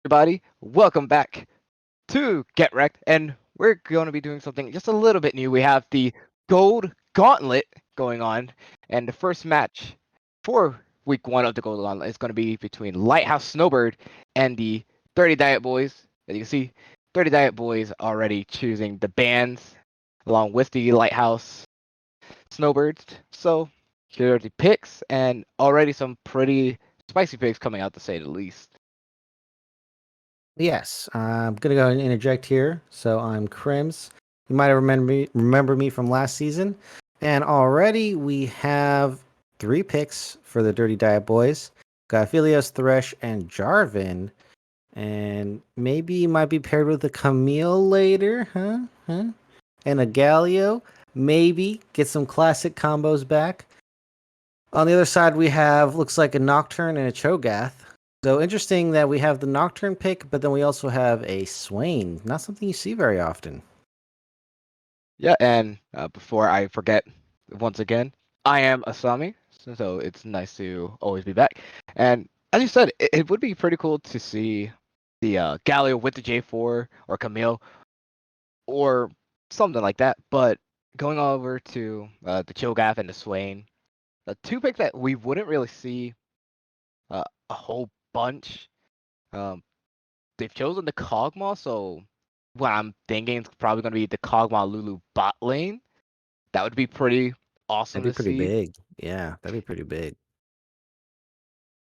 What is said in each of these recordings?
everybody? Welcome back to Get Wrecked, and we're going to be doing something just a little bit new. We have the Gold Gauntlet going on, and the first match for week one of the Gold Gauntlet is going to be between Lighthouse Snowbird and the 30 Diet Boys. As you can see, 30 Diet Boys already choosing the bands along with the Lighthouse Snowbirds. So here are the picks, and already some pretty spicy picks coming out to say the least. Yes, I'm gonna go and interject here. So I'm Crims. You might have remember me from last season, and already we have 3 picks for the Dirty Diet Boys. Got Philios, Thresh, and Jarvan, and maybe you might be paired with a Camille later, huh? And a Galio. Maybe get some classic combos back. On the other side, we have looks like a Nocturne and a Cho'Gath. So interesting that we have the Nocturne pick, but then we also have a Swain. Not something you see very often. Yeah, and before I forget, once again, I am Asami, so it's nice to always be back. And as you said, it would be pretty cool to see the Galio with the J4 or Camille or something like that. But going over to the Cho'Gath and the Swain, the two picks that we wouldn't really see a whole bunch. Um, they've chosen the Kog'Maw, so what I'm thinking is probably going to be the Kog'Maw Lulu bot lane. That would be pretty awesome That'd be to pretty see. big. Yeah, that'd be pretty big.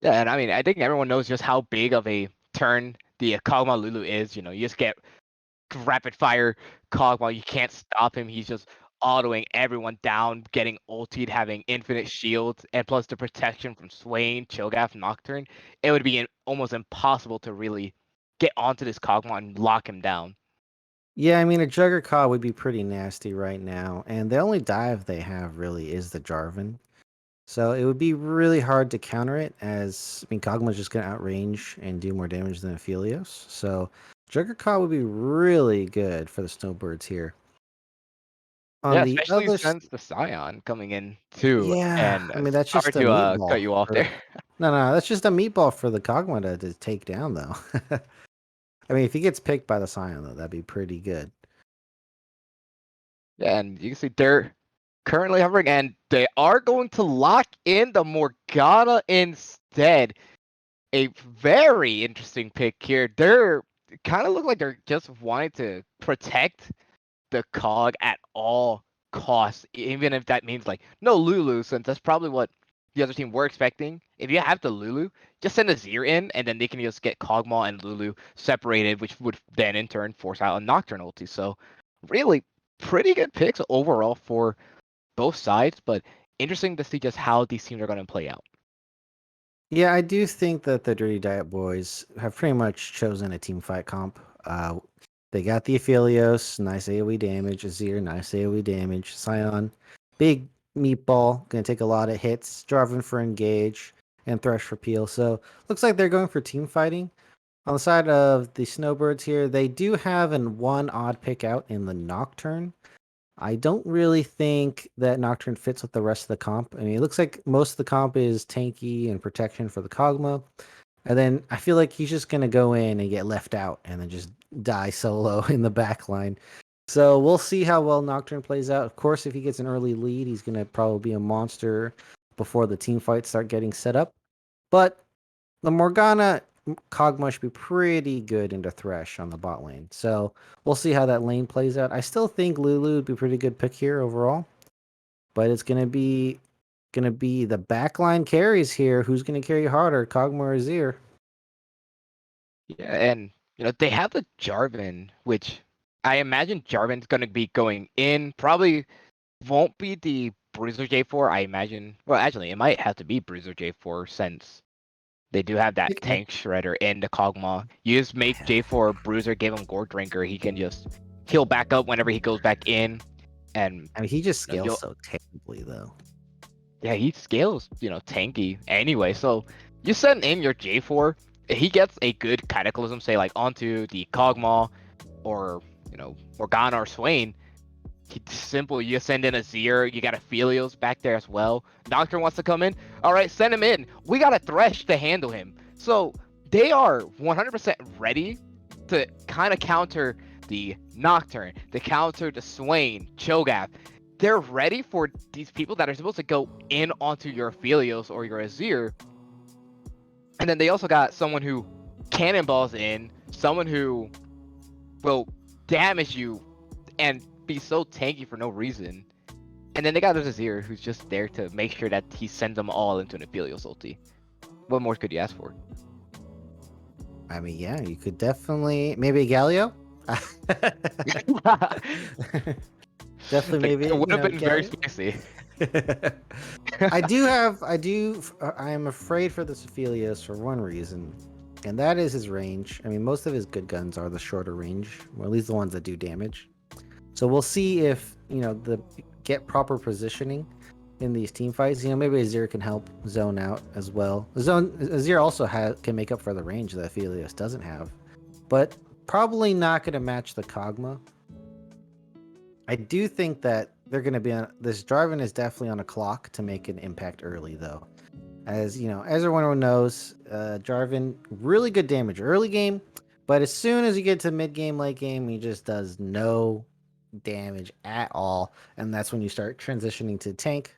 Yeah, and I mean, I think everyone knows just how big of a turn the Kog'Maw Lulu is. You know, you just get rapid fire Kog'Maw. You can't stop him. He's just autoing everyone down, getting ultied, having infinite shields, and plus the protection from Swain, Cho'Gath, Nocturne. It would be almost impossible to really get onto this Kog'Maw and lock him down. Yeah, I mean a Juggercaw would be pretty nasty right now, and the only dive they have really is the Jarvan. So it would be really hard to counter it, as I mean Kog'Maw's just gonna outrange and do more damage than Aphelios. So Juggercaw would be really good for the Snowbirds here. On Yeah, the especially other since the Scion coming in too. Yeah, And I mean that's sorry just a to cut meatball you off for there. no, that's just a meatball for the Kog'Maw to take down though. I mean, if he gets picked by the Scion though, that'd be pretty good. Yeah, and you can see they're currently hovering, and they are going to lock in the Morgana instead. A very interesting pick here. They're kind of look like they're just wanting to protect the cog at all costs, even if that means like no Lulu, since that's probably what the other team were expecting. If you have the Lulu, just send a Zir in, and then they can just get Kog'Maw and Lulu separated, which would then in turn force out a Nocturne ulti. So really pretty good picks overall for both sides, but interesting to see just how these teams are going to play out. Yeah, I do think that the Dirty Diet Boys have pretty much chosen a team fight comp. They got the Aphelios, nice AoE damage, Azir, nice AoE damage, Scion, big meatball, gonna take a lot of hits, Jarvan for engage, and Thresh for peel. So looks like they're going for team fighting. On the side of the Snowbirds here, they do have an one odd pick out in the Nocturne. I don't really think that Nocturne fits with the rest of the comp. I mean, it looks like most of the comp is tanky and protection for the Kog'Maw. And then I feel like he's just going to go in and get left out and then just die solo in the back line. So we'll see how well Nocturne plays out. Of course, if he gets an early lead, he's going to probably be a monster before the team fights start getting set up. But the Morgana Kog'Maw should be pretty good into Thresh on the bot lane. So we'll see how that lane plays out. I still think Lulu would be a pretty good pick here overall, but it's gonna be the backline carries here. Who's gonna carry harder, Kog'Maw or Azir? Yeah, and they have the Jarvan, which I imagine Jarvan's going to be going in. Probably won't be the Bruiser J4. I imagine. Well, actually, it might have to be Bruiser J4 since they do have that tank shredder in the Kog'Maw. You just make J4 Bruiser, give him Gore Drinker. He can just heal back up whenever he goes back in, and I mean, he just you know, scales so terribly though. yeah, he scales tanky anyway. So you send in your J4. He gets a good Cataclysm, say like onto the Kog'Maw or Morgana or Swain. Simple. You send in a Zir. You got a Aphelios back there as well. Doctor wants to come in. All right, send him in. We got a Thresh to handle him. So they are 100% ready to kind of counter the Nocturne, to counter the Swain, Cho'Gath. They're ready for these people that are supposed to go in onto your Aphelios or your Azir. And then they also got someone who cannonballs in, someone who will damage you and be so tanky for no reason. And then they got Azir, who's just there to make sure that he sends them all into an Aphelios ulti. What more could you ask for? I mean, yeah, you could definitely maybe Galio. Definitely, maybe It would have been very Galio. spicy. I am afraid for this Aphelios for one reason, and that is his range. I mean, most of his good guns are the shorter range, or at least the ones that do damage. So we'll see if get proper positioning in these team fights. Maybe Azir can help zone out as well. Azir also can make up for the range that Aphelios doesn't have, but probably not going to match the Kog'Maw. I do think that they're going to be on this. Jarvan is definitely on a clock to make an impact early, though. As everyone knows, Jarvan really good damage early game, but as soon as you get to mid game, late game, he just does no damage at all, and that's when you start transitioning to tank.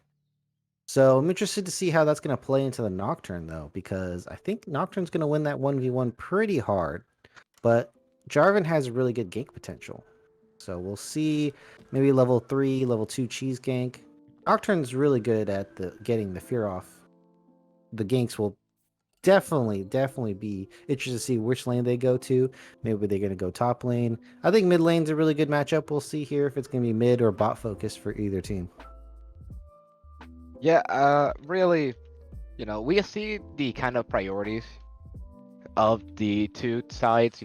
So I'm interested to see how that's going to play into the Nocturne, though, because I think Nocturne's going to win that 1v1 pretty hard, but Jarvan has really good gank potential. So we'll see maybe level 3, level 2 cheese gank. Nocturne's really good at getting the fear off. The ganks will definitely be interested to see which lane they go to. Maybe they're going to go top lane. I think mid lane's a really good matchup. We'll see here if it's going to be mid or bot focused for either team. Yeah, really, we see the kind of priorities of the two sides.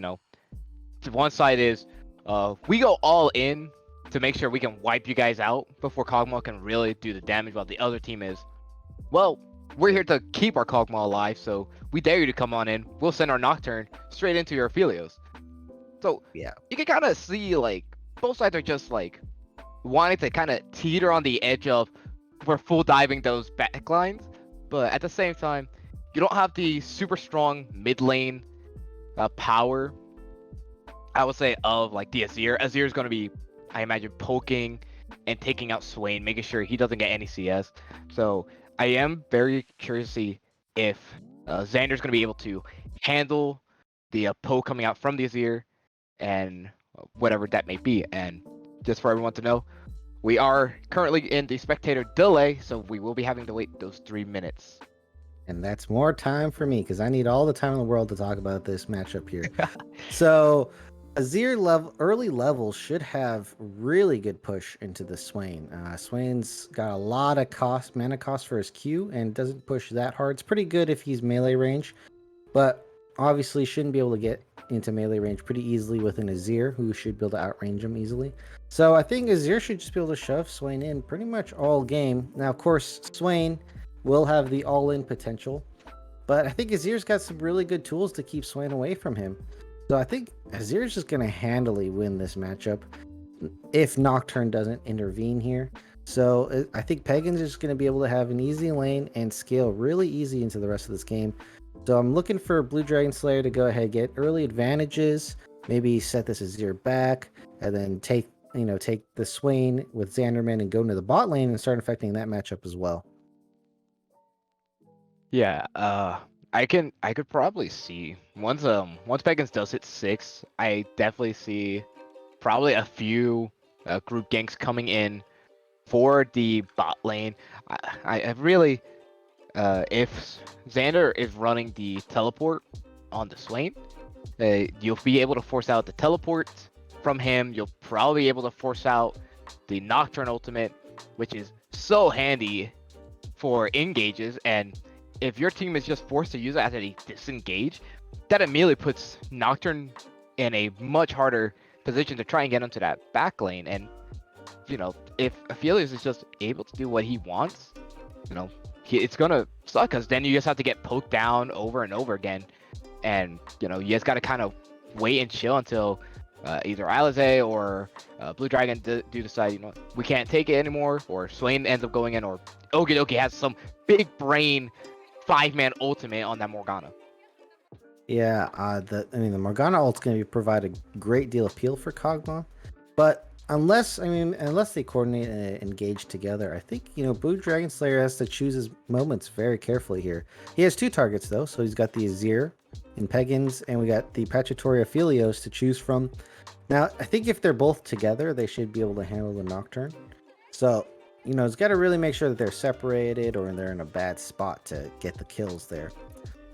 One side is we go all in to make sure we can wipe you guys out before Kog'Maw can really do the damage, while the other team is, well, we're here to keep our Kog'Maw alive, so we dare you to come on in. We'll send our Nocturne straight into your Aphelios. So yeah, you can kind of see both sides are just wanting to kind of teeter on the edge of we're full diving those backlines, but at the same time, you don't have the super strong mid lane power, I would say, of the Azir. Azir is going to be, I imagine, poking and taking out Swain, making sure he doesn't get any CS. So I am very curious to see if Xander's going to be able to handle the poke coming out from the Azir and whatever that may be. And just for everyone to know, we are currently in the spectator delay, so we will be having to wait those 3 minutes. And that's more time for me because I need all the time in the world to talk about this matchup here. So Azir early levels should have really good push into the Swain. Swain's got a lot of mana cost for his Q and doesn't push that hard. It's pretty good if he's melee range, but obviously shouldn't be able to get into melee range pretty easily with an Azir, who should be able to outrange him easily. So I think Azir should just be able to shove Swain in pretty much all game. Now, of course, Swain will have the all-in potential, but I think Azir's got some really good tools to keep Swain away from him. So I think Azir's just going to handily win this matchup if Nocturne doesn't intervene here. So I think Pagan's just going to be able to have an easy lane and scale really easy into the rest of this game. So I'm looking for Blue Dragon Slayer to go ahead, get early advantages, maybe set this Azir back, and then take the Swain with Xanderman and go into the bot lane and start affecting that matchup as well. Yeah, I could probably see once Pagans does hit 6, I definitely see probably a few group ganks coming in for the bot lane. I really, if Xander is running the teleport on the Swain, you'll be able to force out the teleport from him. You'll probably be able to force out the Nocturne ultimate, which is so handy for engages. And if your team is just forced to use it as a disengage, that immediately puts Nocturne in a much harder position to try and get into that back lane. And if Aphelios is just able to do what he wants, it's gonna suck, because then you just have to get poked down over and over again, and you just gotta kind of wait and chill until either Alizé or Blue Dragon do decide we can't take it anymore, or Swain ends up going in, or Okidoki has some big brain 5-man ultimate on that Morgana. Yeah, I mean the Morgana ult's going to provide a great deal of appeal for Kog'Maw, but unless they coordinate and engage together, I think Blue Dragon Slayer has to choose his moments very carefully here. He has two targets though, so he's got the Azir and Peggins, and we got the Pachatoria Philios to choose from. Now, I think if they're both together, they should be able to handle the Nocturne. So, it's got to really make sure that they're separated or they're in a bad spot to get the kills there.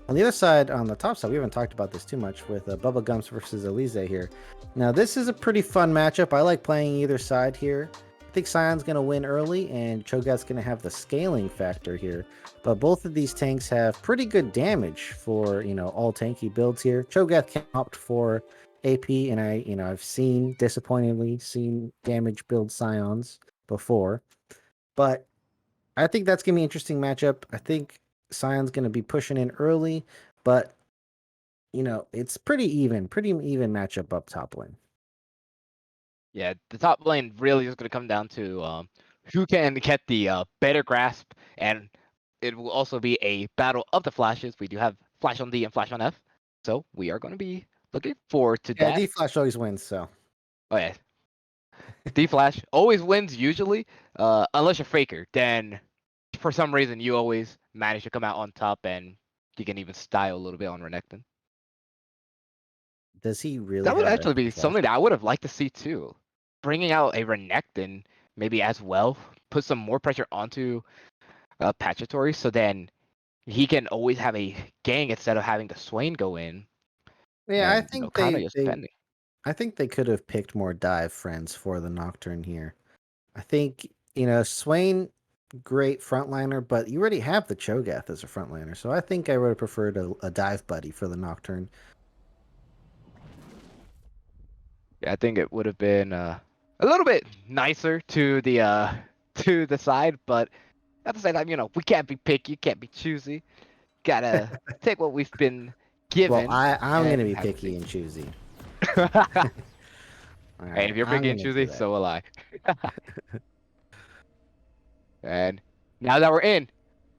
On the other side, on the top side, we haven't talked about this too much with Bubba Gumps versus Elise here. Now, this is a pretty fun matchup. I like playing either side here. I think Sion's going to win early, and Cho'Gath's going to have the scaling factor here. But both of these tanks have pretty good damage for, all tanky builds here. Cho'Gath can opt for AP, and I've disappointingly seen damage build Sions before. But I think that's going to be an interesting matchup. I think Sion's going to be pushing in early, but it's pretty even matchup up top lane. Yeah, the top lane really is going to come down to who can get the better grasp, and it will also be a battle of the flashes. We do have Flash on D and Flash on F, so we are going to be looking forward to Yeah, that. D Flash always wins, so. Oh yeah, D Flash always wins usually, unless you're Faker. Then for some reason you always manage to come out on top, and you can even style a little bit on Renekton. Does he really That would have actually be FP Flash? something that I would have liked to see too. Bringing out a Renekton maybe as well, put some more pressure onto Pachatory, so then he can always have a gang instead of having the Swain go in Yeah, I and think kind of they just they defending. I think they could have picked more dive friends for the Nocturne here. I think, Swain, great frontliner, but you already have the Cho'Gath as a frontliner, so I think I would have preferred a dive buddy for the Nocturne. Yeah, I think it would have been a little bit nicer to the to the side, but at the same time, we can't be picky, can't be choosy. Gotta take what we've been Well, given I'm going to and be have to picky see. and choosy. All Hey, right, if you're I'm picky going and to do choosy, that. so will I. And now that we're in,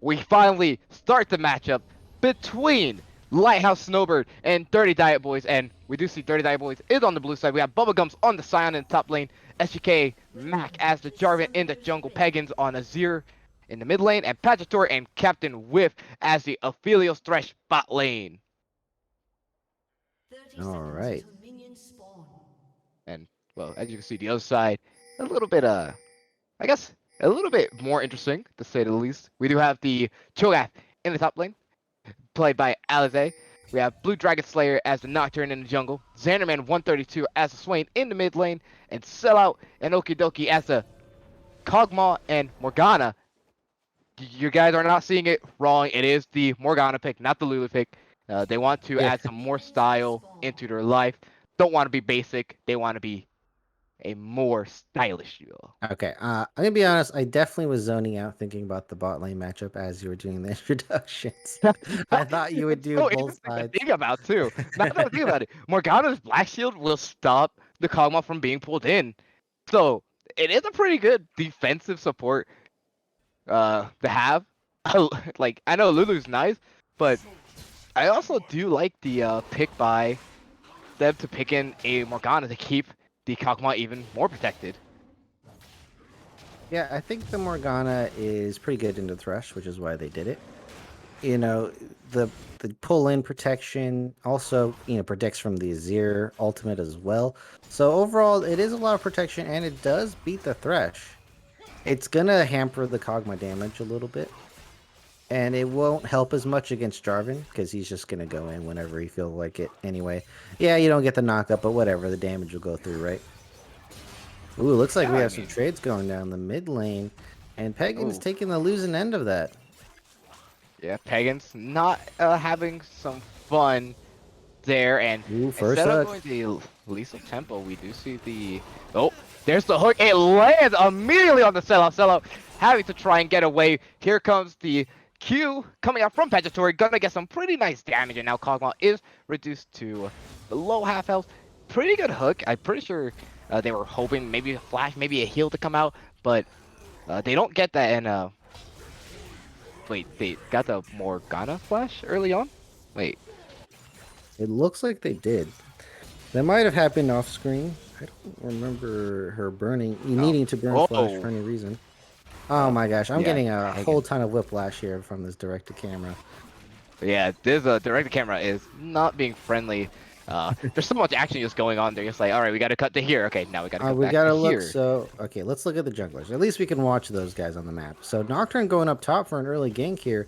we finally start the matchup between Lighthouse Snowbird and Dirty Diet Boys. And we do see Dirty Diet Boys is on the blue side. We have Bubblegums on the Scion in the top lane, SGK, Mac as the Jarvan in the jungle, Pagans on Azir in the mid lane, and Pachatour and Captain Whiff as the Aphelios Thresh bot lane. All right. And, well, as you can see, the other side, a little bit, I guess, a little bit more interesting, to say the least. We do have the Cho'Gath in the top lane, played by Alize. We have Blue Dragon Slayer as the Nocturne in the jungle, Xanderman 132 as the Swain in the mid lane, and Sellout and Okidoki as the Kog'Maw and Morgana. You guys are not seeing it wrong. It is the Morgana pick, not the Lulu pick. They want to Yeah. add some more style into their life. Don't want to be basic. They want to be a more stylish duo. Okay. I'm gonna be honest. I definitely was zoning out thinking about the bot lane matchup as you were doing the introductions. I thought you would It's do so both interesting to sides. think about too. Now that I think about it, Morgana's Black Shield will stop the Kog'Maw from being pulled in. So it is a pretty good defensive support to have. Like I know Lulu's nice, but I also do like the pick by them to pick in a Morgana to keep the Kog'Maw even more protected. Yeah, I think the Morgana is pretty good into Thresh, which is why they did it. You know, the the pull in protection also, protects from the Azir ultimate as well. So overall, it is a lot of protection and it does beat the Thresh. It's gonna hamper the Kog'Maw damage a little bit. And it won't help as much against Jarvan, because he's just gonna go in whenever he feels like it anyway. Yeah, you don't get the knockup, but whatever, the damage will go through, right? Ooh, looks like Yeah, we I have some mean, trades going down the mid lane. And Pagan's oh taking the losing end of that. yeah, Pagans not having some fun there, and Ooh, first instead of hook. going to lethal tempo, we do see the there's the hook. It lands immediately on the sellout. Sellout having to try and get away. Here comes the Q coming out from Pagatory, gonna get some pretty nice damage, and now Kog'Maw is reduced to below half health. Pretty good hook. I'm pretty sure they were hoping maybe a flash, maybe a heal to come out, but they don't get that. And wait, they got the Morgana flash early on. Wait. It looks like they did. That might have happened off screen. I don't remember her Oh. needing to burn flash for Oh. any reason. Oh my gosh, I'm Yeah. getting a whole Pagan. ton of whiplash here from this direct to camera. Yeah, this direct camera is not being friendly. There's so much action just going on there. Just like, all right, we got to cut to here. Okay, now we got to cut We back to gotta look. here. So, okay, let's look at the junglers. At least we can watch those guys on the map. So, Nocturne going up top for an early gank here.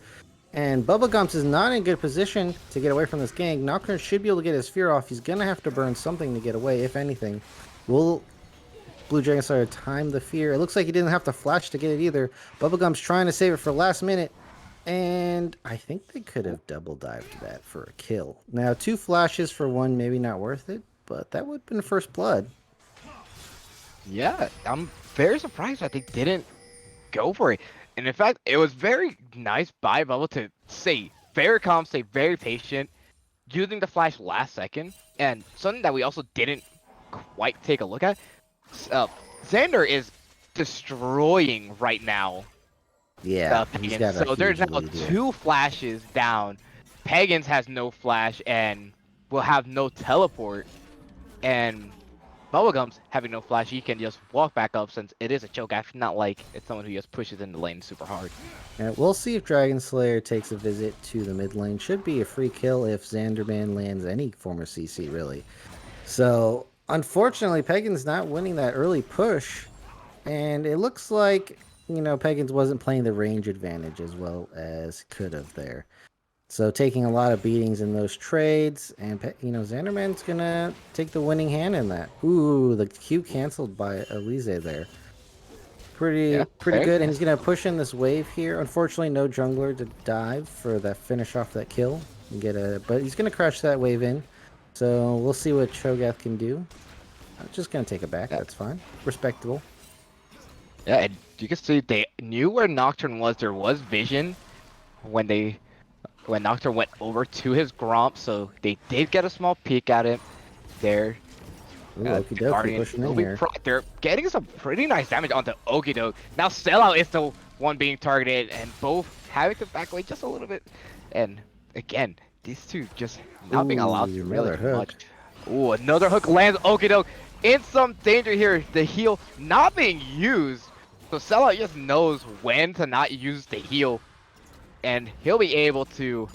And Bubblegums is not in good position to get away from this gank. Nocturne should be able to get his fear off. He's going to have to burn something to get away, if anything. Will Blue Dragon Slayer time the fear? It looks like he didn't have to flash to get it either. Bubblegum's trying to save it for last minute. And I think they could have double dived that for a kill. Now, 2 flashes for 1, maybe not worth it. But that would have been first blood. Yeah, I'm very surprised that they didn't go for it. And in fact, it was very nice by Bubble to stay very calm, stay very patient, using the flash last second. And something that we also didn't quite take a look at, Xander is destroying right now. Yeah, he's Pagans. got a So there's huge now lead here. 2 flashes down. Pagans has no flash and will have no teleport. And Bubblegum's having no flash, he can just walk back up since it is a choke action, not like it's someone who just pushes in the lane super hard. And we'll see if Dragon Slayer takes a visit to the mid lane. Should be a free kill if Xanderman lands any form of CC, really. So, unfortunately, Pagan's not winning that early push. And it looks like, Pagans wasn't playing the range advantage as well as could have there. So taking a lot of beatings in those trades, and Xanderman's gonna take the winning hand in that. Ooh, the Q canceled by Elise there. Pretty good, and he's gonna push in this wave here. Unfortunately, no jungler to dive for that finish off that kill and but he's gonna crash that wave in. So we'll see what Cho'Gath can do. I'm just gonna take it back. That's fine, respectable. Yeah, and you can see they knew where Nocturne was. There was vision when Nocturne went over to his Gromp, so they did get a small peek at it there. Ooh, Okie pushing in here. They're getting some pretty nice damage onto Okidoke. Now Sellout is the one being targeted, and both having to back away just a little bit. And again, these two just not being allowed to really do much. Ooh, another hook lands Okidoke in some danger here. The heal not being used, so Sellout just knows when to not use the heal, and he'll be able to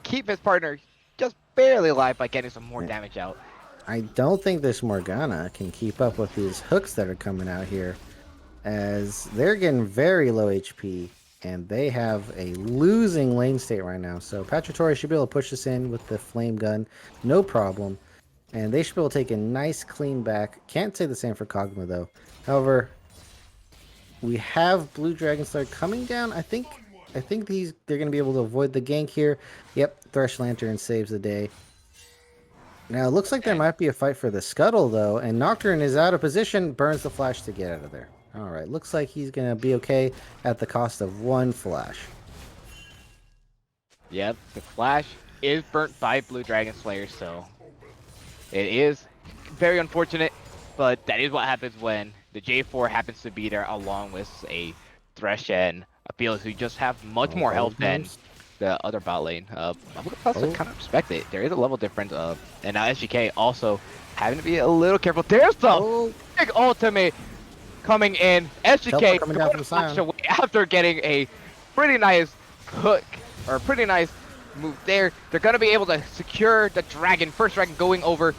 keep his partner just barely alive by getting some more damage out. I don't think this Morgana can keep up with these hooks that are coming out here, as they're getting very low HP, and they have a losing lane state right now. So Patratori should be able to push this in with the flame gun, no problem, and they should be able to take a nice clean back. Can't say the same for Kog'Maw though. However, we have Blue Dragon Slayer coming down. I think they're going to be able to avoid the gank here. Yep, Thresh Lantern saves the day. Now, it looks like there might be a fight for the scuttle, though, and Nocturne is out of position, burns the flash to get out of there. All right, looks like he's going to be okay at the cost of 1 flash. Yep, the flash is burnt by Blue Dragon Slayer, so it is very unfortunate, but that is what happens when the J4 happens to be there along with a Thresh and a Felix who just have much more health than the other bot lane. I would also kind of respect it. There is a level difference, and now SGK also having to be a little careful. There's the big ultimate coming in. SGK coming down from Sion away after getting a pretty nice hook, or a pretty nice move there. They're going to be able to secure the dragon, first dragon going over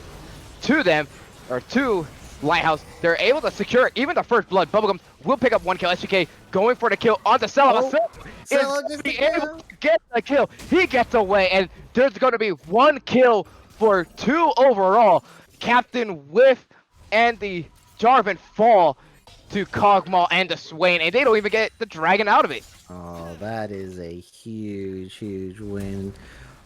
to them, or to Lighthouse. They're able to secure even the first blood. Bubblegum will pick up 1 kill. SGK going for the kill onto Sellout. Is able to get the kill. He gets away, and there's going to be 1 kill for 2 overall. Captain Whiff and the Jarvan fall to Kog'Maw and the Swain, and they don't even get the dragon out of it. Oh, that is a huge win.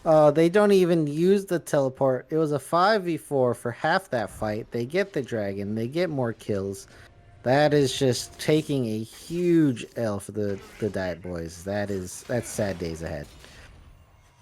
They don't even use the teleport. It was a 5v4 for half that fight. They get the dragon. They get more kills. That is just taking a huge L for the Diet Boys. That's sad days ahead.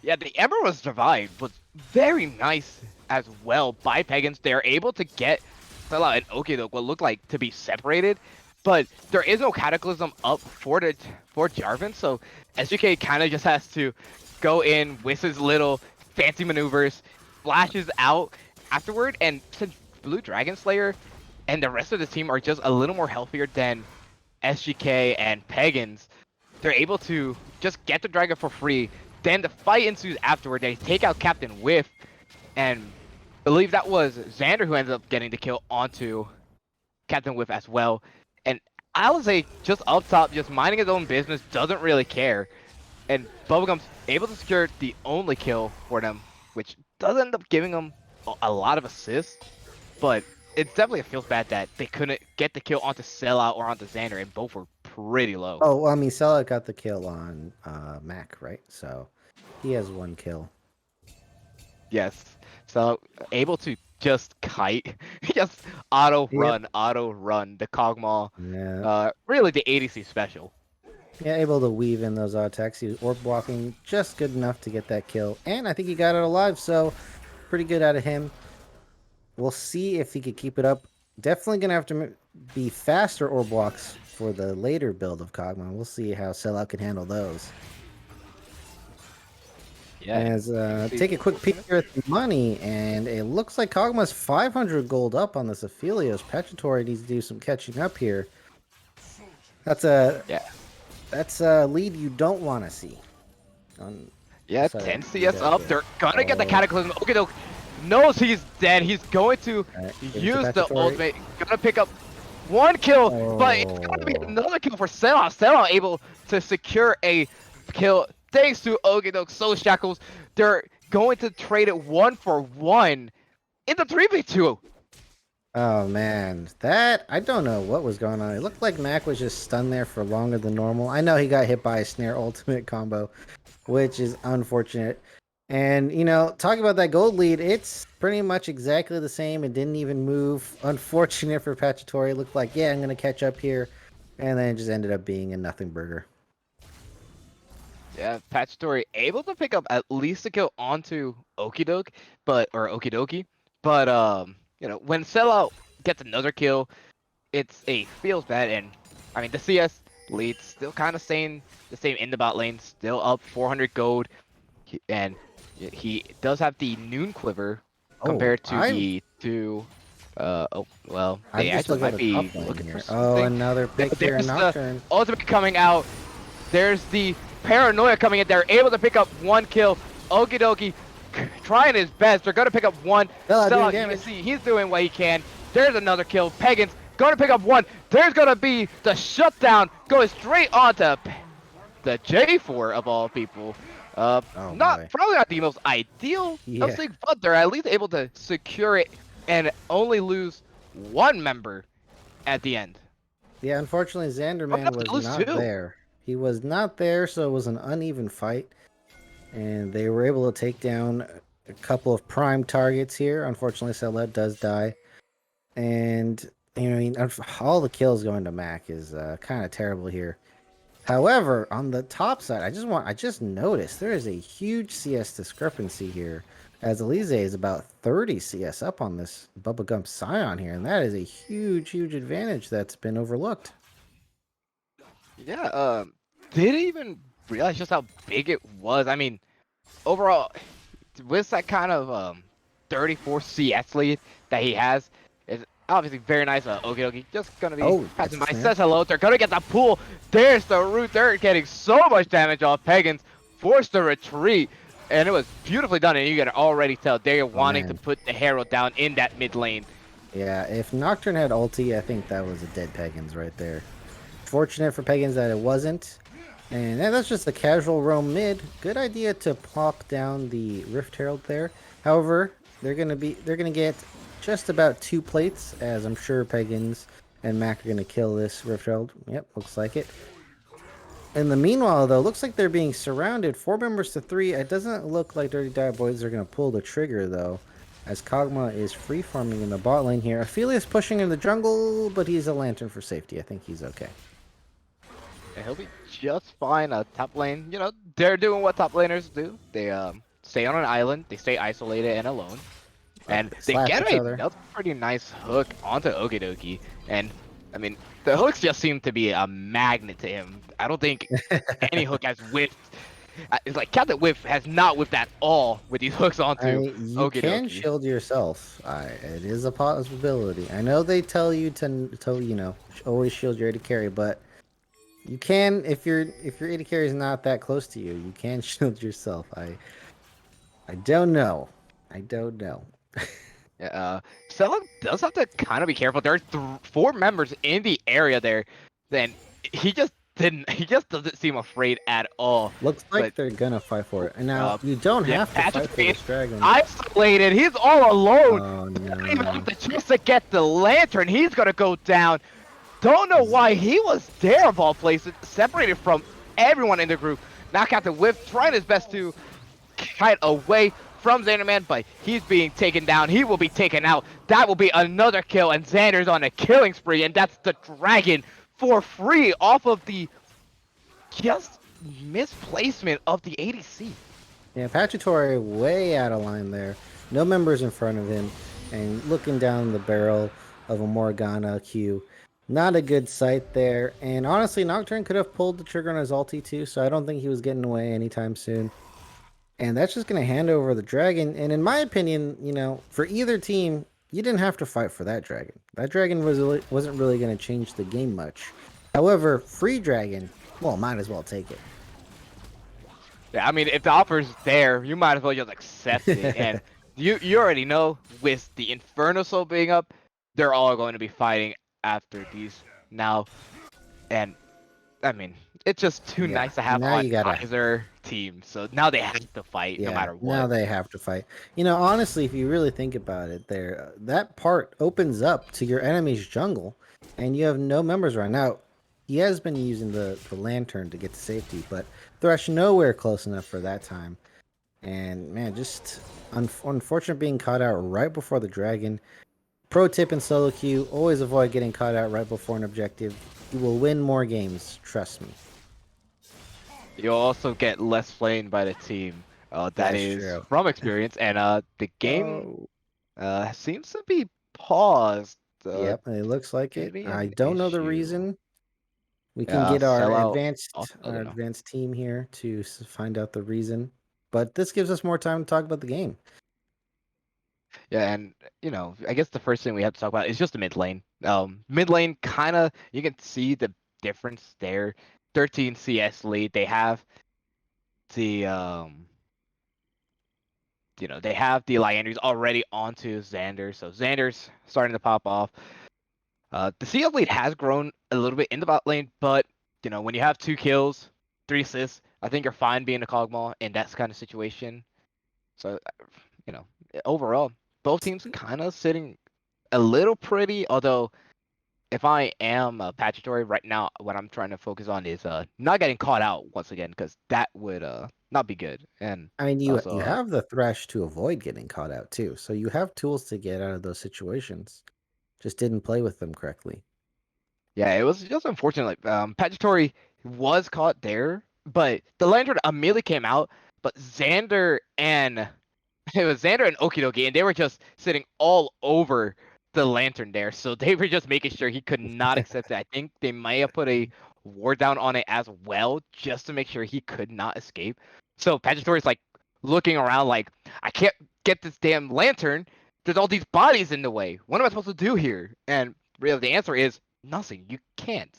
Yeah, the Emerald's Divide was very nice as well by Pagans. They're able to get Sellout and Okidoke what looked like to be separated, but there is no Cataclysm up for Jarvan, so SGK kind of just has to go in with his little fancy maneuvers, flashes out afterward, and since Blue Dragon Slayer and the rest of the team are just a little more healthier than SGK and Pagans, they're able to just get the dragon for free. Then the fight ensues afterward. They take out Captain Whiff, and I believe that was Xander who ended up getting the kill onto Captain Whiff as well. And I would say just up top, just minding his own business, doesn't really care. And Bubblegum's able to secure the only kill for them, which does end up giving them a lot of assists. But it definitely feels bad that they couldn't get the kill onto Sellout or onto Xander, and both were pretty low. Oh, well, I mean, Sellout got the kill on Mac, right? So he has 1 kill. Yes. So able to just kite, just auto run the Kog'Maw. Yeah. Really the ADC special. Yeah, able to weave in those attacks. He was orb blocking just good enough to get that kill. And I think he got it alive, so pretty good out of him. We'll see if he could keep it up. Definitely going to have to be faster orb blocks for the later build of Kog'Maw. We'll see how Sellout can handle those. Yeah. As take a quick peek here at the money, and it looks like Kog'Maw's 500 gold up on this Aphelios. Pachatory needs to do some catching up here. That's a lead you don't want to see. Yeah, 10 CS up. They're gonna get the Cataclysm. Okay, though, knows he's dead. He's going to use the ultimate. Gonna pick up 1 kill, but it's gonna be another kill for Sellout. Sellout able to secure a kill thanks to Ogedok Soul Shackles. They're going to trade it 1 for 1 in the 3v2. Oh man, that I don't know what was going on. It looked like Mac was just stunned there for longer than normal. I know he got hit by a snare ultimate combo, which is unfortunate. And you know, talking about that gold lead, it's pretty much exactly the same. It didn't even move. Unfortunate for Pachatory. It looked like, yeah, I'm gonna catch up here, and then it just ended up being a nothing burger. Yeah, Pachatory able to pick up at least a kill onto Okidoki, Okidoki, but you know, when Sellout gets another kill, feels bad, and I mean the CS lead still kind of staying the same in the bot lane, still up 400 gold, and he does have the Noon Quiver compared to the two. Oh well, they actually might be looking for something. Oh, another pick here, Nocturne. The ultimate coming out. There's the Paranoia coming in. They're able to pick up 1 kill. Okidoki trying his best. They're going to pick up 1. Sellout, you can see he's doing what he can. There's another kill. Pagans going to pick up 1. There's going to be the shutdown going straight onto the J4 of all people. Probably not the most ideal of things, but they're at least able to secure it and only lose 1 member at the end. Yeah, unfortunately, Xanderman was not there. He was not there, so it was an uneven fight. And they were able to take down a couple of prime targets here. Unfortunately, Sellout does die. And, you know, all the kills going to Mac is kind of terrible here. However, on the top side, I just noticed there is a huge CS discrepancy here. As Elise is about 30 CS up on this Bubblegum Scion here. And that is a huge, huge advantage that's been overlooked. Yeah, didn't even realize just how big it was. I mean, overall, with that kind of 34 CS lead that he has, is obviously very nice. Okidoki just gonna be passing by. Says hello. They're gonna get the pool. There's the root. They're getting so much damage off. Pagans forced to retreat, and it was beautifully done. And you can already tell they're wanting to put the Herald down in that mid lane. Yeah, if Nocturne had ulti, I think that was a dead Pagans right there. Fortunate for Pagans that it wasn't. And that's just a casual roam mid. Good idea to plop down the Rift Herald there. However, they're gonna get just about 2 plates, as I'm sure Pagans and Mac are gonna kill this Rift Herald. Yep, looks like it. In the meanwhile, though, looks like they're being surrounded. 4 members to 3. It doesn't look like Dirty Diet Boys are gonna pull the trigger though, as Kog'Maw is free farming in the bot lane here. Aphelios pushing in the jungle, but he's a lantern for safety. I think he's okay. And he'll be just fine. Top lane, you know, they're doing what top laners do. They stay on an island, they stay isolated and alone, and they get a pretty nice hook onto Okidoki. And I mean, the hooks just seem to be a magnet to him. I don't think any hook has whiffed It's like Captain Whiff has not whiffed at all with these hooks onto You can Okidoki. shield yourself. It is a possibility. I know they tell you to always shield your AD carry, but you can if your AD carry is not that close to you, you can shield yourself. I don't know. I don't know. Stella does have to kind of be careful. There are 4 members in the area there. Then he just didn't. He just doesn't seem afraid at all. Looks But like they're gonna fight for it. And now you don't yeah, have to fight for this dragon. isolated. He's all alone. Oh Not even have no. the chance to get the lantern. He's gonna go down. Don't know why he was there of all places, separated from everyone in the group. Now Captain Whip trying his best to kite away from Xanderman, but he's being taken down. He will be taken out. That will be another kill, and Xander's on a killing spree, and that's the dragon for free off of the just misplacement of the ADC. Yeah, Pachitory way out of line there. No members in front of him, and looking down the barrel of a Morgana Q. Not a good sight there. And honestly, Nocturne could have pulled the trigger on his ulti too, so I don't think he was getting away anytime soon. And that's just going to hand over the dragon. And in my opinion, for either team, you didn't have to fight for that dragon. That dragon wasn't really going to change the game much. However, free dragon, well, might as well take it. Yeah, I mean, if the offer's there, you might as well just accept it. And you already know, with the Inferno Soul being up, they're all going to be fighting after these now. And, I mean, it's just too nice to have on either team. So now they have to fight no matter what. Now they have to fight. Honestly, if you really think about it, that part opens up to your enemy's jungle, and you have no members right now. He has been using the lantern to get to safety, but Thresh nowhere close enough for that time. And man, just unfortunate being caught out right before the dragon. Pro tip in solo queue, always avoid getting caught out right before an objective. You will win more games, trust me. You'll also get less flamed by the team. That is true. from experience, and the game seems to be paused. Yep, it looks like it. I don't know the reason. We can get our advanced team here to find out the reason, but this gives us more time to talk about the game. Yeah, and I guess the first thing we have to talk about is just the mid lane. Mid lane, kind of, you can see the difference there. 13 CS lead. They have the they have the Liandry's already onto Xander, so Xander's starting to pop off. The CS lead has grown a little bit in the bot lane, but when you have 2 kills, 3 assists, I think you're fine being a Kog'Maw in that kind of situation. So, overall, both teams kind of sitting a little pretty, although if I am a Pachitory right now, what I'm trying to focus on is not getting caught out once again, because that would not be good. And I mean, you also, have the Thresh to avoid getting caught out too, so you have tools to get out of those situations. Just didn't play with them correctly. Yeah, it was just unfortunate. Like, Pachitory was caught there, but the lantern immediately came out. But Xander and Okidoki, and they were just sitting all over the lantern there. So they were just making sure he could not accept it. I think they may have put a ward down on it as well, just to make sure he could not escape. So Pachitory's like looking around like, I can't get this damn lantern. There's all these bodies in the way. What am I supposed to do here? And really, the answer is nothing. You can't.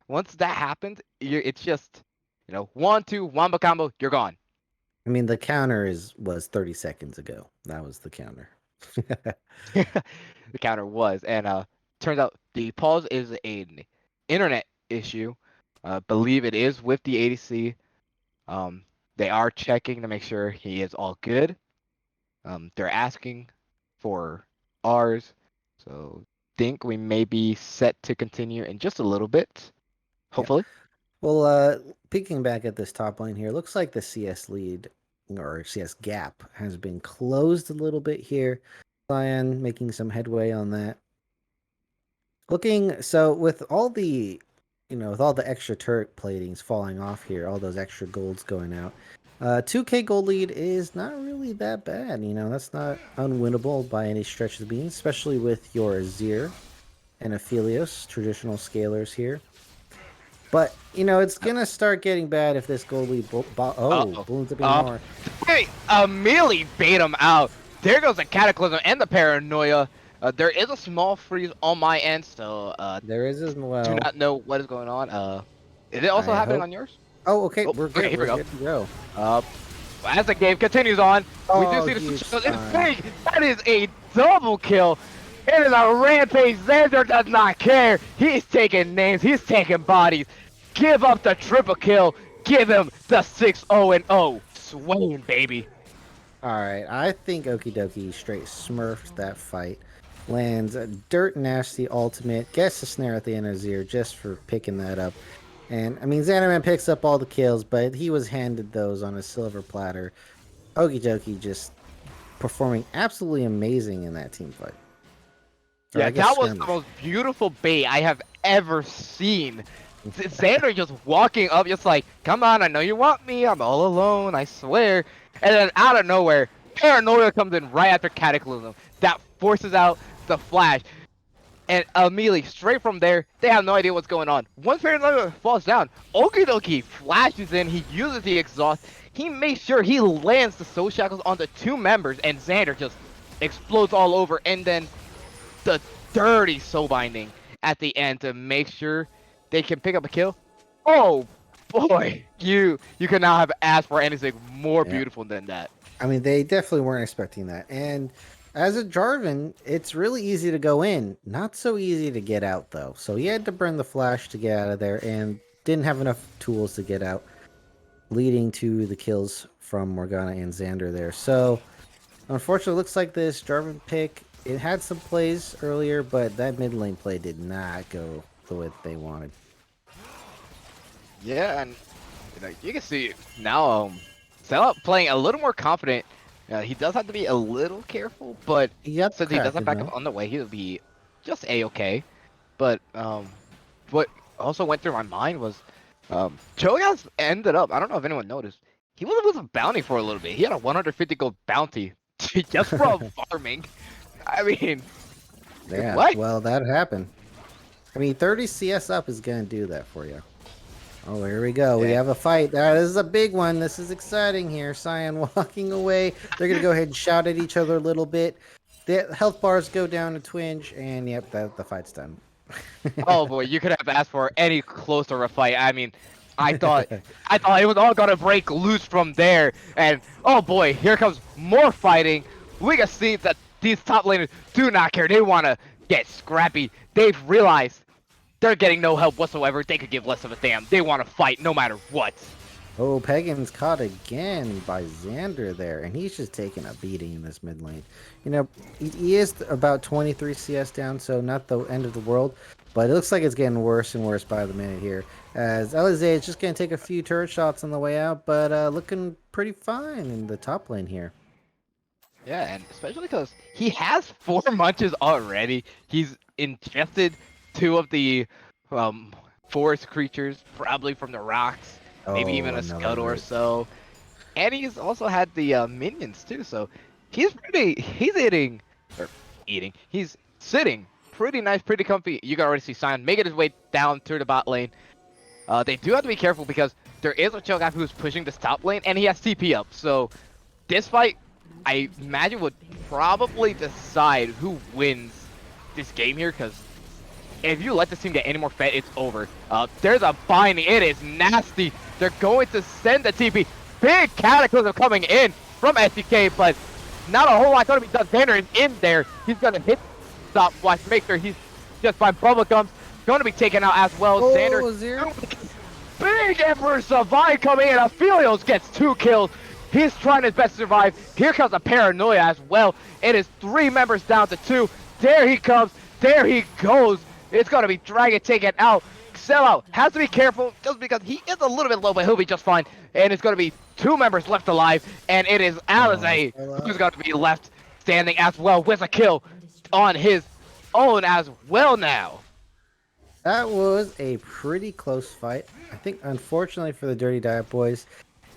Once that happens, it's just, 1-2 wombo combo, you're gone. I mean, the counter was 30 seconds ago. That was the counter. The counter was, and turns out the pause is an internet issue. Believe it is with the ADC. They are checking to make sure he is all good. They're asking for ours, so think we may be set to continue in just a little bit, hopefully. Yeah. Well, peeking back at this top lane here, looks like the CS lead or CS gap has been closed a little bit here. Cyan making some headway on that. So with all the extra turret platings falling off here, all those extra golds going out, 2K gold lead is not really that bad. That's not unwinnable by any stretch of the beam, especially with your Azir and Aphelios, traditional scalers here. But, it's going to start getting bad if this goalie balloons up even more. Hey, Mealy bait him out. There goes the Cataclysm and the Paranoia. There is a small freeze on my end, so There is as well. do not know what is going on. Is it also happening on yours? Oh, okay. We're good. Okay, here we go. Good to go. As the game continues on, we do see the switch. It's big. That is a double kill. It is a rampage. Xander does not care. He's taking names. He's taking bodies. Give up the triple kill. Give him the 6-0-0. Swaying, baby. All right. I think Okie Dokie straight smurfed that fight. Lands a dirt nasty ultimate. Gets the snare at the end of his ear just for picking that up. And, I mean, Xanderman picks up all the kills, but he was handed those on a silver platter. Okie Dokie just performing absolutely amazing in that team fight. Yeah, that was the most beautiful bait I have ever seen. Xander just walking up, just like, come on, I know you want me, I'm all alone, I swear. And then out of nowhere, Paranoia comes in right after Cataclysm. That forces out the flash. And immediately, straight from there, they have no idea what's going on. Once Paranoia falls down, Okie Dokie flashes in, he uses the exhaust, he makes sure he lands the Soul Shackles on the two members, and Xander just explodes all over, and then the dirty Soul Binding at the end to make sure they can pick up a kill. Oh boy, you could not have asked for anything more beautiful than that. I mean, they definitely weren't expecting that. And as a Jarvan, it's really easy to go in. Not so easy to get out, though. So he had to burn the flash to get out of there and didn't have enough tools to get out, leading to the kills from Morgana and Xander there. So, unfortunately, it looks like this Jarvan pick, it had some plays earlier, but that mid lane play did not go the way they wanted. Yeah, and you can see now Sellout playing a little more confident. He does have to be a little careful, but since he does have backup on the way, he'll be just a-okay. But what also went through my mind was Cho'Gath ended up, I don't know if anyone noticed, he was a bounty for a little bit. He had a 150 gold bounty just from farming. I mean, yeah, what? Well, that happened. I mean, 30 CS up is going to do that for you. Oh, here we go. Yeah. We have a fight. This is a big one. This is exciting here. Cyan walking away. They're going to go ahead and shout at each other a little bit. The health bars go down a twinge, and yep, the fight's done. Oh boy, you could have asked for any closer a fight. I mean, I thought it was all gonna break loose from there, and oh boy, here comes more fighting. We can see that these top laners do not care. They want to get scrappy. They've realized they're getting no help whatsoever. They could give less of a damn. They want to fight no matter what. Oh, Pagan's caught again by Xander there, and he's just taking a beating in this mid lane. He is about 23 CS down, so not the end of the world, but it looks like it's getting worse and worse by the minute here, as Alize is just going to take a few turret shots on the way out, but looking pretty fine in the top lane here. Yeah, and especially because he has 4 munches already. He's ingested 2 of the forest creatures, probably from the rocks. Maybe even a Scud or so. And he's also had the minions too, so he's sitting pretty nice, pretty comfy. You can already see Sion making his way down through the bot lane. They do have to be careful because there is a Cho'Gath who's pushing this top lane, and he has TP up. So this fight, I imagine, would probably decide who wins this game here, because if you let this team get any more fed, it's over. There's a binding. It is nasty. They're going to send the TP. Big Cataclysm coming in from SDK, but not a whole lot going to be done. Xander is in there. He's going to hit stopwatch, make sure he's just by bubblegums. Going to be taken out as well. Oh, Xander. Big Emperor Savai coming in. Aphelios gets 2 kills. He's trying his best to survive. Here comes a Paranoia as well. It is 3 members down to 2. There he comes. There he goes. It's going to be Dragon taken out. Sellout has to be careful just because he is a little bit low, but he'll be just fine. And it's going to be 2 members left alive. And it is Alize who's going to be left standing as well with a kill on his own as well now. That was a pretty close fight. I think, unfortunately for the Dirty Diet Boys,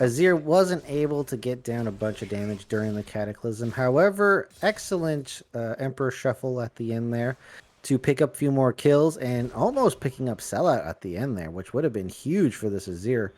Azir wasn't able to get down a bunch of damage during the Cataclysm. However, excellent Emperor Shuffle at the end there. to pick up a few more kills and almost picking up Sellout at the end there, which would have been huge for this Azir.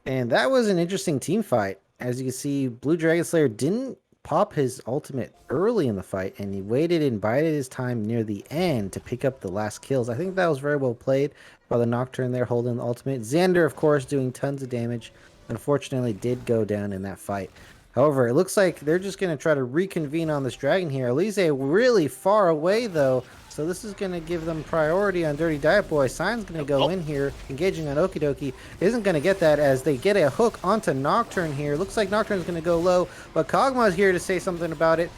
And that was an interesting team fight. As you can see, Blue Dragon Slayer didn't pop his ultimate early in the fight, and he waited and bided his time near the end to pick up the last kills. I think that was very well played by the Nocturne there holding the ultimate. Xander, of course, doing tons of damage. Unfortunately, did go down in that fight. However, it looks like they're just going to try to reconvene on this dragon here. Elise really far away, though, so this is going to give them priority on Dirty Diet Boy. Sign's going to go in here, engaging on Okidoki. Isn't going to get that as they get a hook onto Nocturne here. Looks like Nocturne's going to go low, but Kog'Maw's here to say something about it.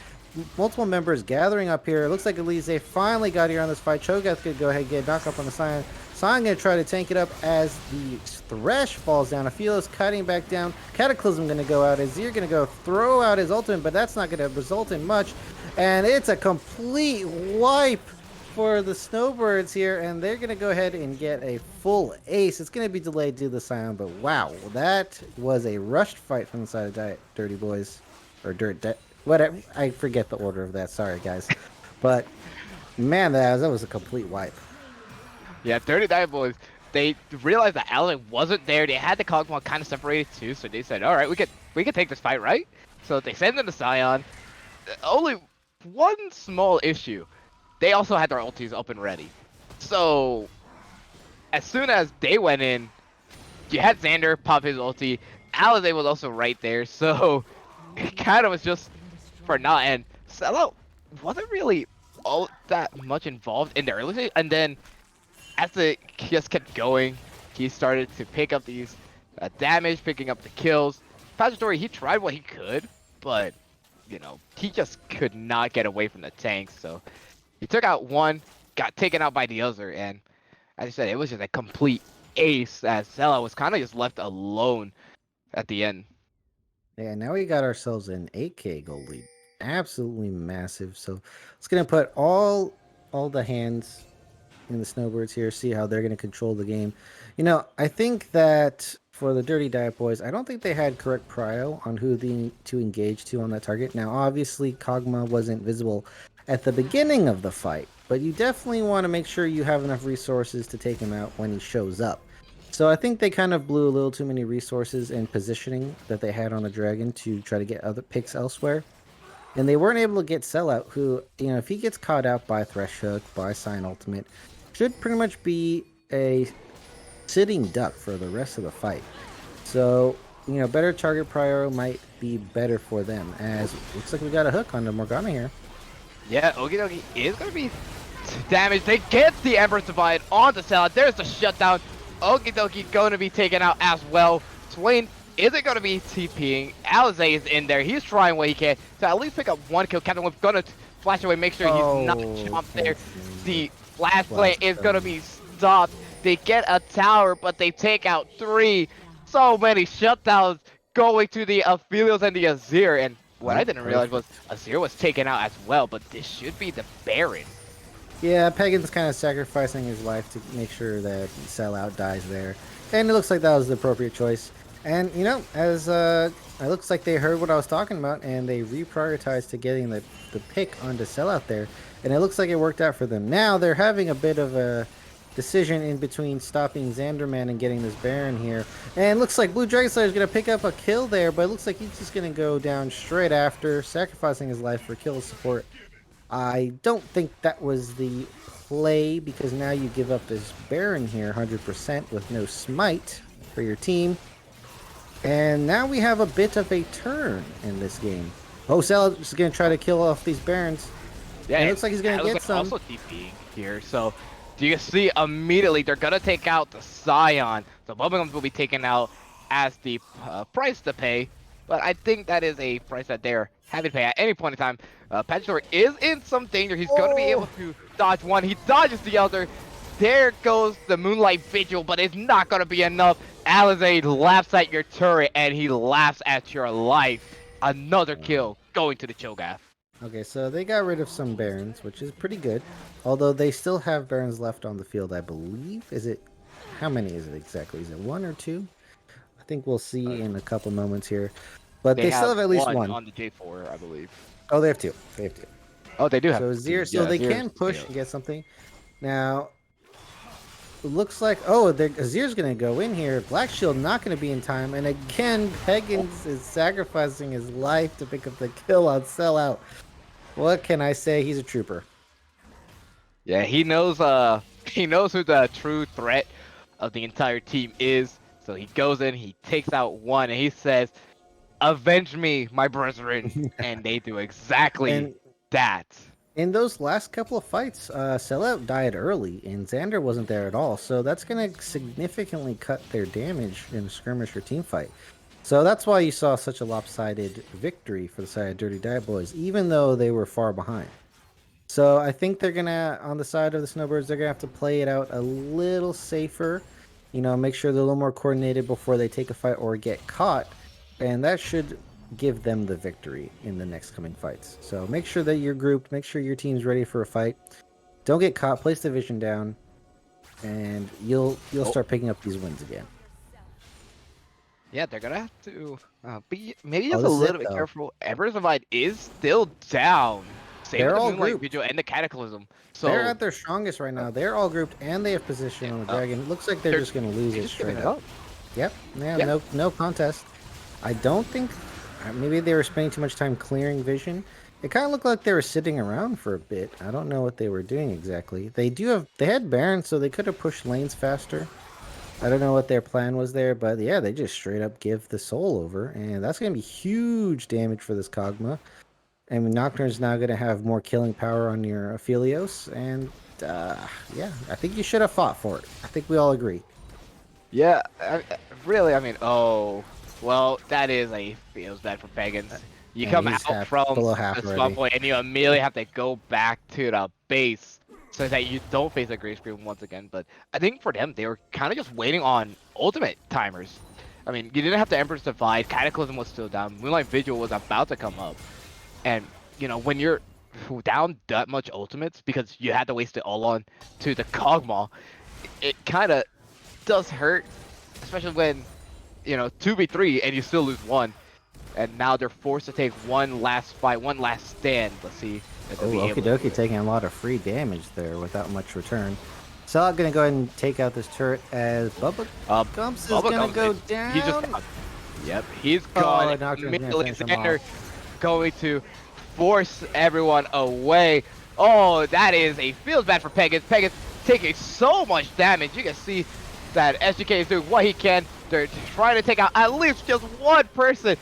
Multiple members gathering up here. It looks like Elise finally got here on this fight. Cho'Gath could go ahead and get knocked up on the Sion. Sion going to try to tank it up as the Thresh falls down. Aphelios cutting back down. Cataclysm going to go out. Azir going to go throw out his ultimate, but that's not going to result in much. And it's a complete wipe for the Snowbirds here, and they're going to go ahead and get a full ace. It's going to be delayed due to the Sion, but wow, that was a rushed fight from the side of Dirty Boys. Or whatever. I forget the order of that. Sorry, guys. But, man, that was a complete wipe. Yeah, Dirty Dive Boys, they realized that Alan wasn't there. They had the Kog'Maw kind of separated too, so they said, all right, we could take this fight, right? So they send in the Sion. Only one small issue. They also had their ultis up and ready. So as soon as they went in, you had Xander pop his ulti. Alizé was also right there, so it kind of was just for naught. And Sellout wasn't really all that much involved in the early stage, and then as it just kept going, he started to pick up these damage, picking up the kills. Pajadori, he tried what he could, but, you know, he just could not get away from the tanks. So he took out one, got taken out by the other, and as I said, it was just a complete ace as Sellout was kind of just left alone at the end. Yeah, now we got ourselves an 8K gold lead. Absolutely massive. So it's going to put all the hands in the Snowbirds here, see how they're going to control the game. You know, I think that for the Dirty Diet Boys, I don't think they had correct prio on who to engage to on that target. Now, obviously, Kog'Maw wasn't visible at the beginning of the fight, but you definitely want to make sure you have enough resources to take him out when he shows up. So I think they kind of blew a little too many resources and positioning that they had on the dragon to try to get other picks elsewhere. And they weren't able to get Sellout, who, you know, if he gets caught out by Thresh Hook, by Sion Ultimate, should pretty much be a sitting duck for the rest of the fight. So, you know, better target prior might be better for them, as it looks like we got a hook on the Morgana here. Yeah, Okidoki is going to be damaged. They get the Emperor's Divide onto Sellout. There's the shutdown. Okidoki going to be taken out as well. Swain isn't going to be TPing. Alizé is in there. He's trying what he can to at least pick up one kill. Captain Wolf's going to flash away, make sure he's not jumped there. The flash play is going to be stopped. They get a tower, but they take out 3. So many shutdowns going to the Aphelios and the Azir. And what I didn't realize was Azir was taken out as well, but this should be the Baron. Yeah, Pagan's kind of sacrificing his life to make sure that Sellout dies there. And it looks like that was the appropriate choice. And, you know, as it looks like they heard what I was talking about, and they reprioritized to getting the pick onto Sellout there. And it looks like it worked out for them. Now they're having a bit of a decision in between stopping Xanderman and getting this Baron here. And it looks like Blue Dragon Slayer is going to pick up a kill there, but it looks like he's just going to go down straight after, sacrificing his life for kill support. I don't think that was the play, because now you give up this Baron here 100% with no smite for your team. And now we have a bit of a turn in this game. Oh, Sellout is going to try to kill off these Barons. Yeah, it looks like he's going to get some. Also TPing here, so do you see immediately they're going to take out the Sion. So Bubblegums will be taken out as the price to pay. But I think that is a price that they're having to pay at any point in time. Pajadori is in some danger. He's going to be able to dodge one. He dodges the other. There goes the Moonlight Vigil, but it's not going to be enough. Alizé laughs at your turret, and he laughs at your life. Another kill going to the Cho'Gath. Okay, so they got rid of some Barons, which is pretty good. Although they still have Barons left on the field, I believe. How many is it exactly? Is it 1 or 2? I think we'll see in a couple moments here. But they still have at least one. On the J4, I believe. Oh, they have 2. They have 2. Oh, they do have So two. Azir, so Yeah, they Azir's can push yeah. and get something. Now, it looks like, Azir's going to go in here. Black Shield not going to be in time. And again, Peggins is sacrificing his life to pick up the kill on Sellout. What can I say? He's a trooper. Yeah, he knows he knows who the true threat of the entire team is. So he goes in, he takes out one, and he says, "Avenge me, my brethren." And they do exactly And that. in those last couple of fights, Sellout died early, and Xander wasn't there at all. So that's going to significantly cut their damage in a skirmish or team fight. So that's why you saw such a lopsided victory for the side of Dirty Diet Boys, even though they were far behind. So I think they're gonna, on the side of the Snowbirds, they're gonna have to play it out a little safer. Make sure they're a little more coordinated before they take a fight or get caught, and that should give them the victory in the next coming fights. So make sure that you're grouped, make sure your team's ready for a fight. Don't get caught. Place the vision down, and you'll Oh, start picking up these wins again. yeah, they're gonna have to be maybe Oh, just a this is little it bit though. careful. Embers of Light is still down. Same with They're the all Moonlight grouped. Vigil and the Cataclysm. They're So at their strongest right now. They're all grouped, and they have position yeah, on the dragon. It looks like they're they're just gonna lose they're it just giving straight it up. up. Yep. Yeah. Yeah. No contest. I don't think. Maybe they were spending too much time clearing vision. It kind of looked like they were sitting around for a bit. I don't know what they were doing exactly. They had Baron, so they could have pushed lanes faster. I don't know what their plan was there, but yeah, they just straight up give the soul over, and that's gonna be huge damage for this Kog'Maw. And Nocturne's now gonna have more killing power on your Aphelios, and yeah, I think you should have fought for it. I think we all agree. Yeah, really, I mean, oh, well, that is a feels bad for Pagans. You And come he's out half from below the half spawn already. point and you immediately have to go back to the base so that you don't face a Great Scream once again. But I think for them, they were kind of just waiting on ultimate timers. I mean, you didn't have the Emperor's Divide, Cataclysm was still down, Moonlight Vigil was about to come up. And, when you're down that much ultimates because you had to waste it all on to the Kog'Maw, it kind of does hurt, especially when 2v3 and you still lose one, and now they're forced to take one last fight, one last stand. Let's see if they'll Oh, be Okie able to do dokie it. taking a lot of free damage there without much return. Sellout gonna go ahead and take out this turret as Bubba Uh, Gumps is Bubba gonna Gump, go he's just down. gone. Yep, he's Oh, gone. Nocturne's gonna Immediately, finish him Xander off. going to force everyone away. Oh, that is a feels bad for Pegasus. Pegasus taking so much damage. You can see that SGK is doing what he can. They're trying to take out at least just one person.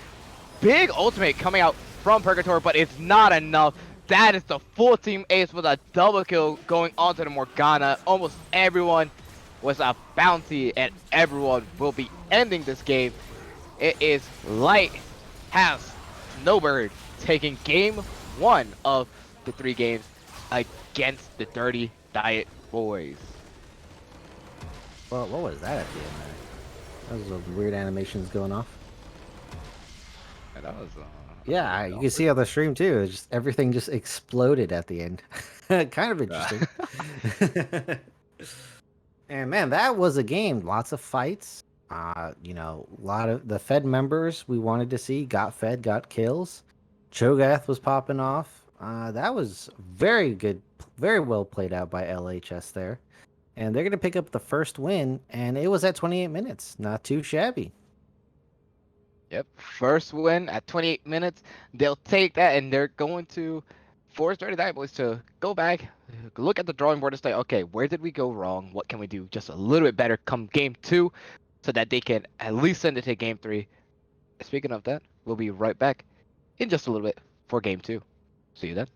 Big ultimate coming out from Purgatory, but it's not enough. That is the full team ace with a double kill going onto the Morgana. Almost everyone was a bounty, and everyone will be ending this game. It is Lighthouse Snowbird taking game one of the 3 games against the Dirty Diet Boys. Well, what was that at the end there? That was some weird animations going off. And that was Yeah, you can see on the stream too. It's just everything just exploded at the end. Kind of interesting. And man, that was a game. Lots of fights. A lot of the Fed members we wanted to see got fed, got kills. Cho'Gath was popping off. That was very good, very well played out by LHS there. And they're gonna pick up the first win, and it was at 28 minutes. Not too shabby. Yep, first win at 28 minutes. They'll take that, and they're going to force Dirty Diet Boys to go back, look at the drawing board and say, okay, where did we go wrong? What can we do just a little bit better come game 2 so that they can at least send it to game 3. Speaking of that, we'll be right back in just a little bit for game 2. See you then.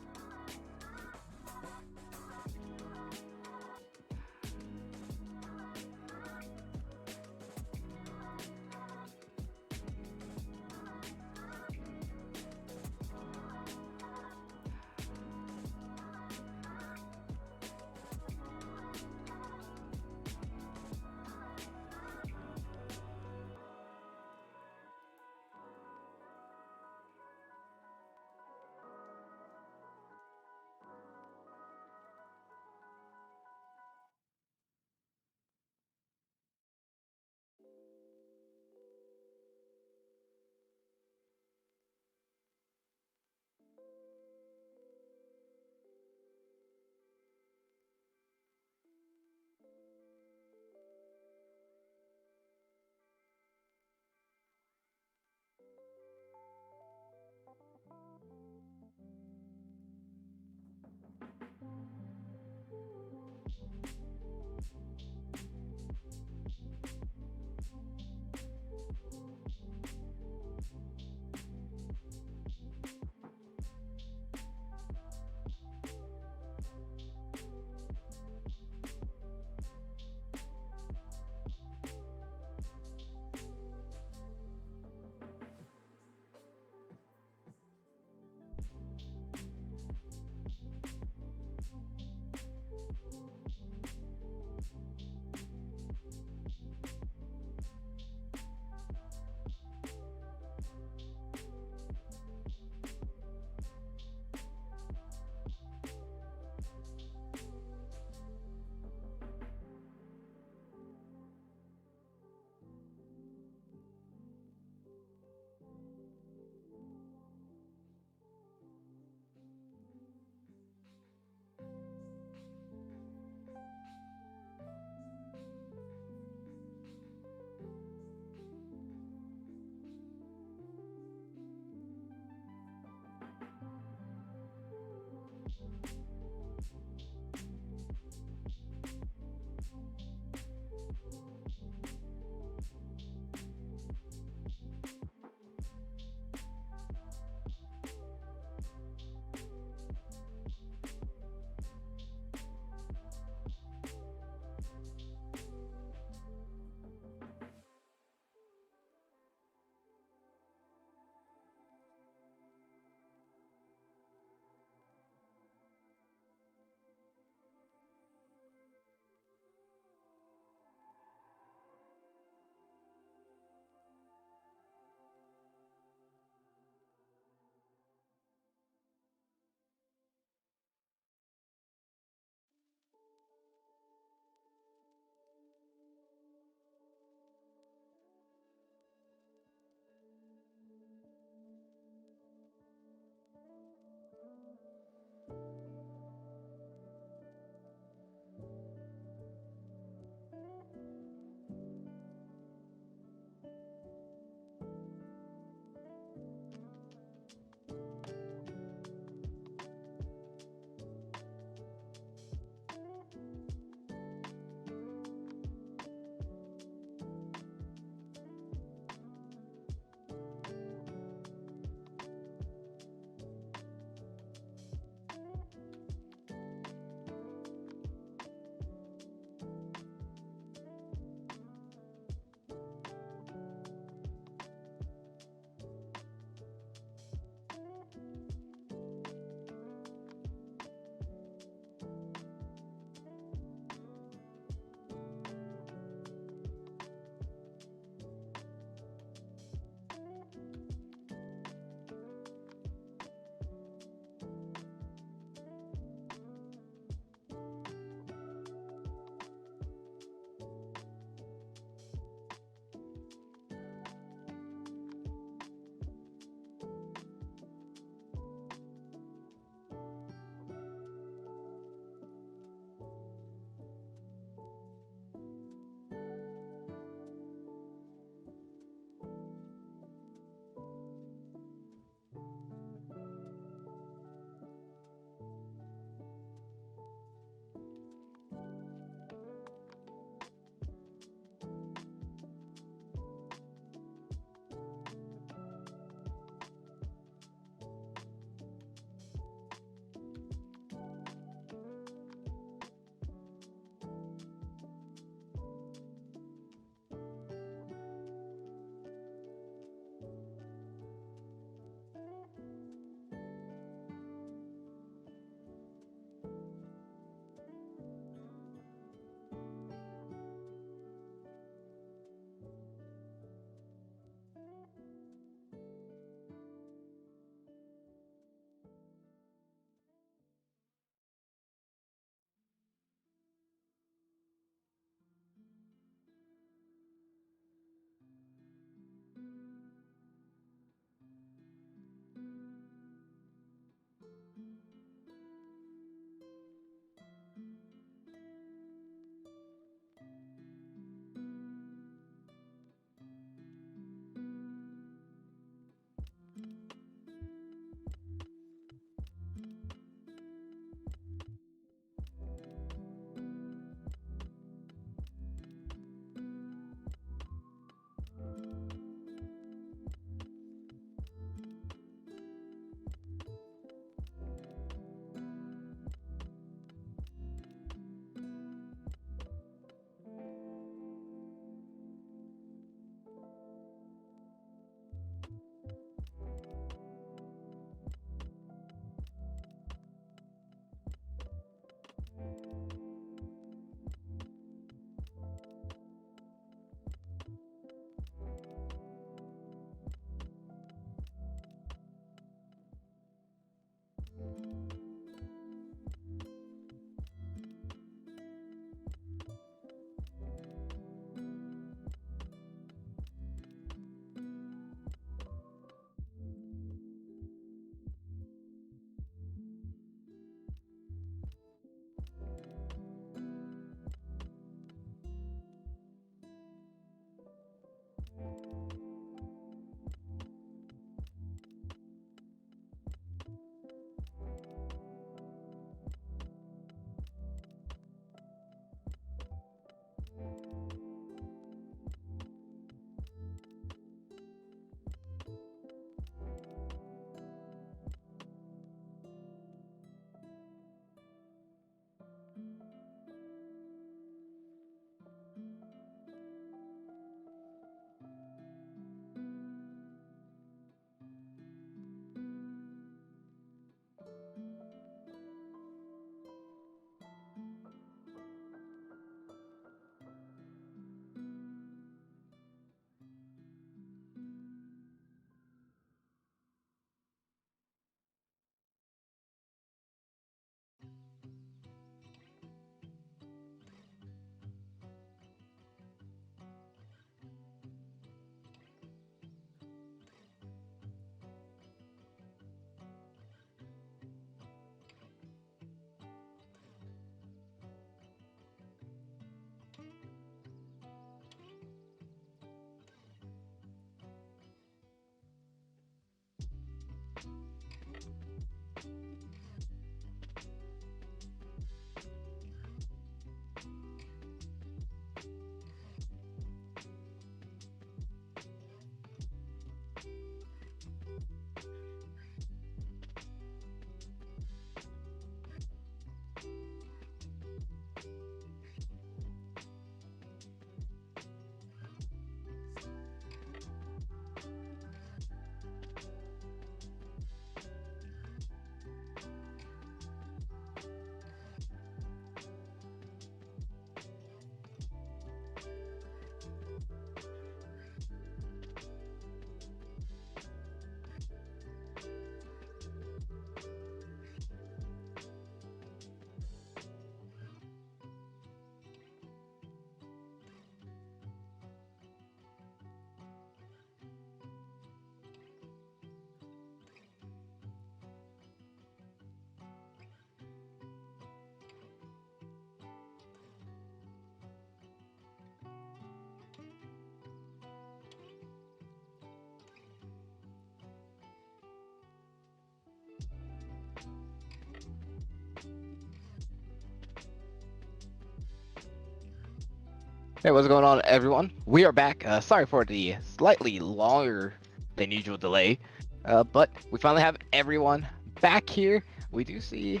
Hey, what's going on, everyone? We are back. Sorry for the slightly longer than usual delay, but we finally have everyone back here. We do see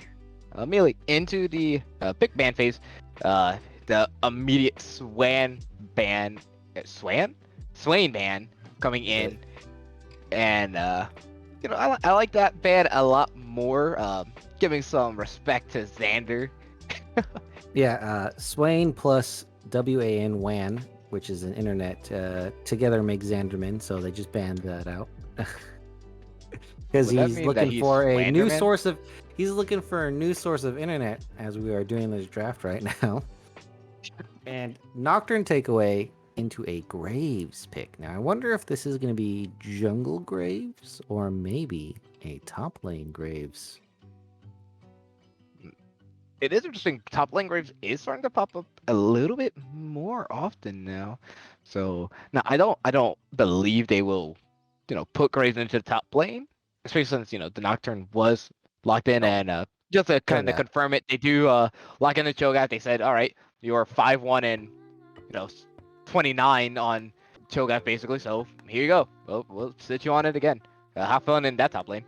immediately into the pick ban phase. The immediate Swain ban coming in, and I like that ban a lot more. Giving some respect to Xander. Yeah, Swain plus WAN, which is an internet, together make Xanderman, so they just banned that out. Because Would that he's mean that looking he's for a new Swanderman? source of he's looking for a new source of internet as we are doing this draft right now. And Nocturne takeaway into a Graves pick. Now I wonder if this is going to be jungle Graves or maybe a top lane Graves. It is interesting. Top lane Graves is starting to pop up a little bit more often now. So now I don't believe they will, put Graves into the top lane, especially since the Nocturne was locked in, Oh, and just to kind of Cho'Gath. confirm it, they do lock in the Cho'Gath. They said, all right, you're 5-1 and 29 on Cho'Gath basically. So here you go. We'll sit you on it again. Have fun in that top lane.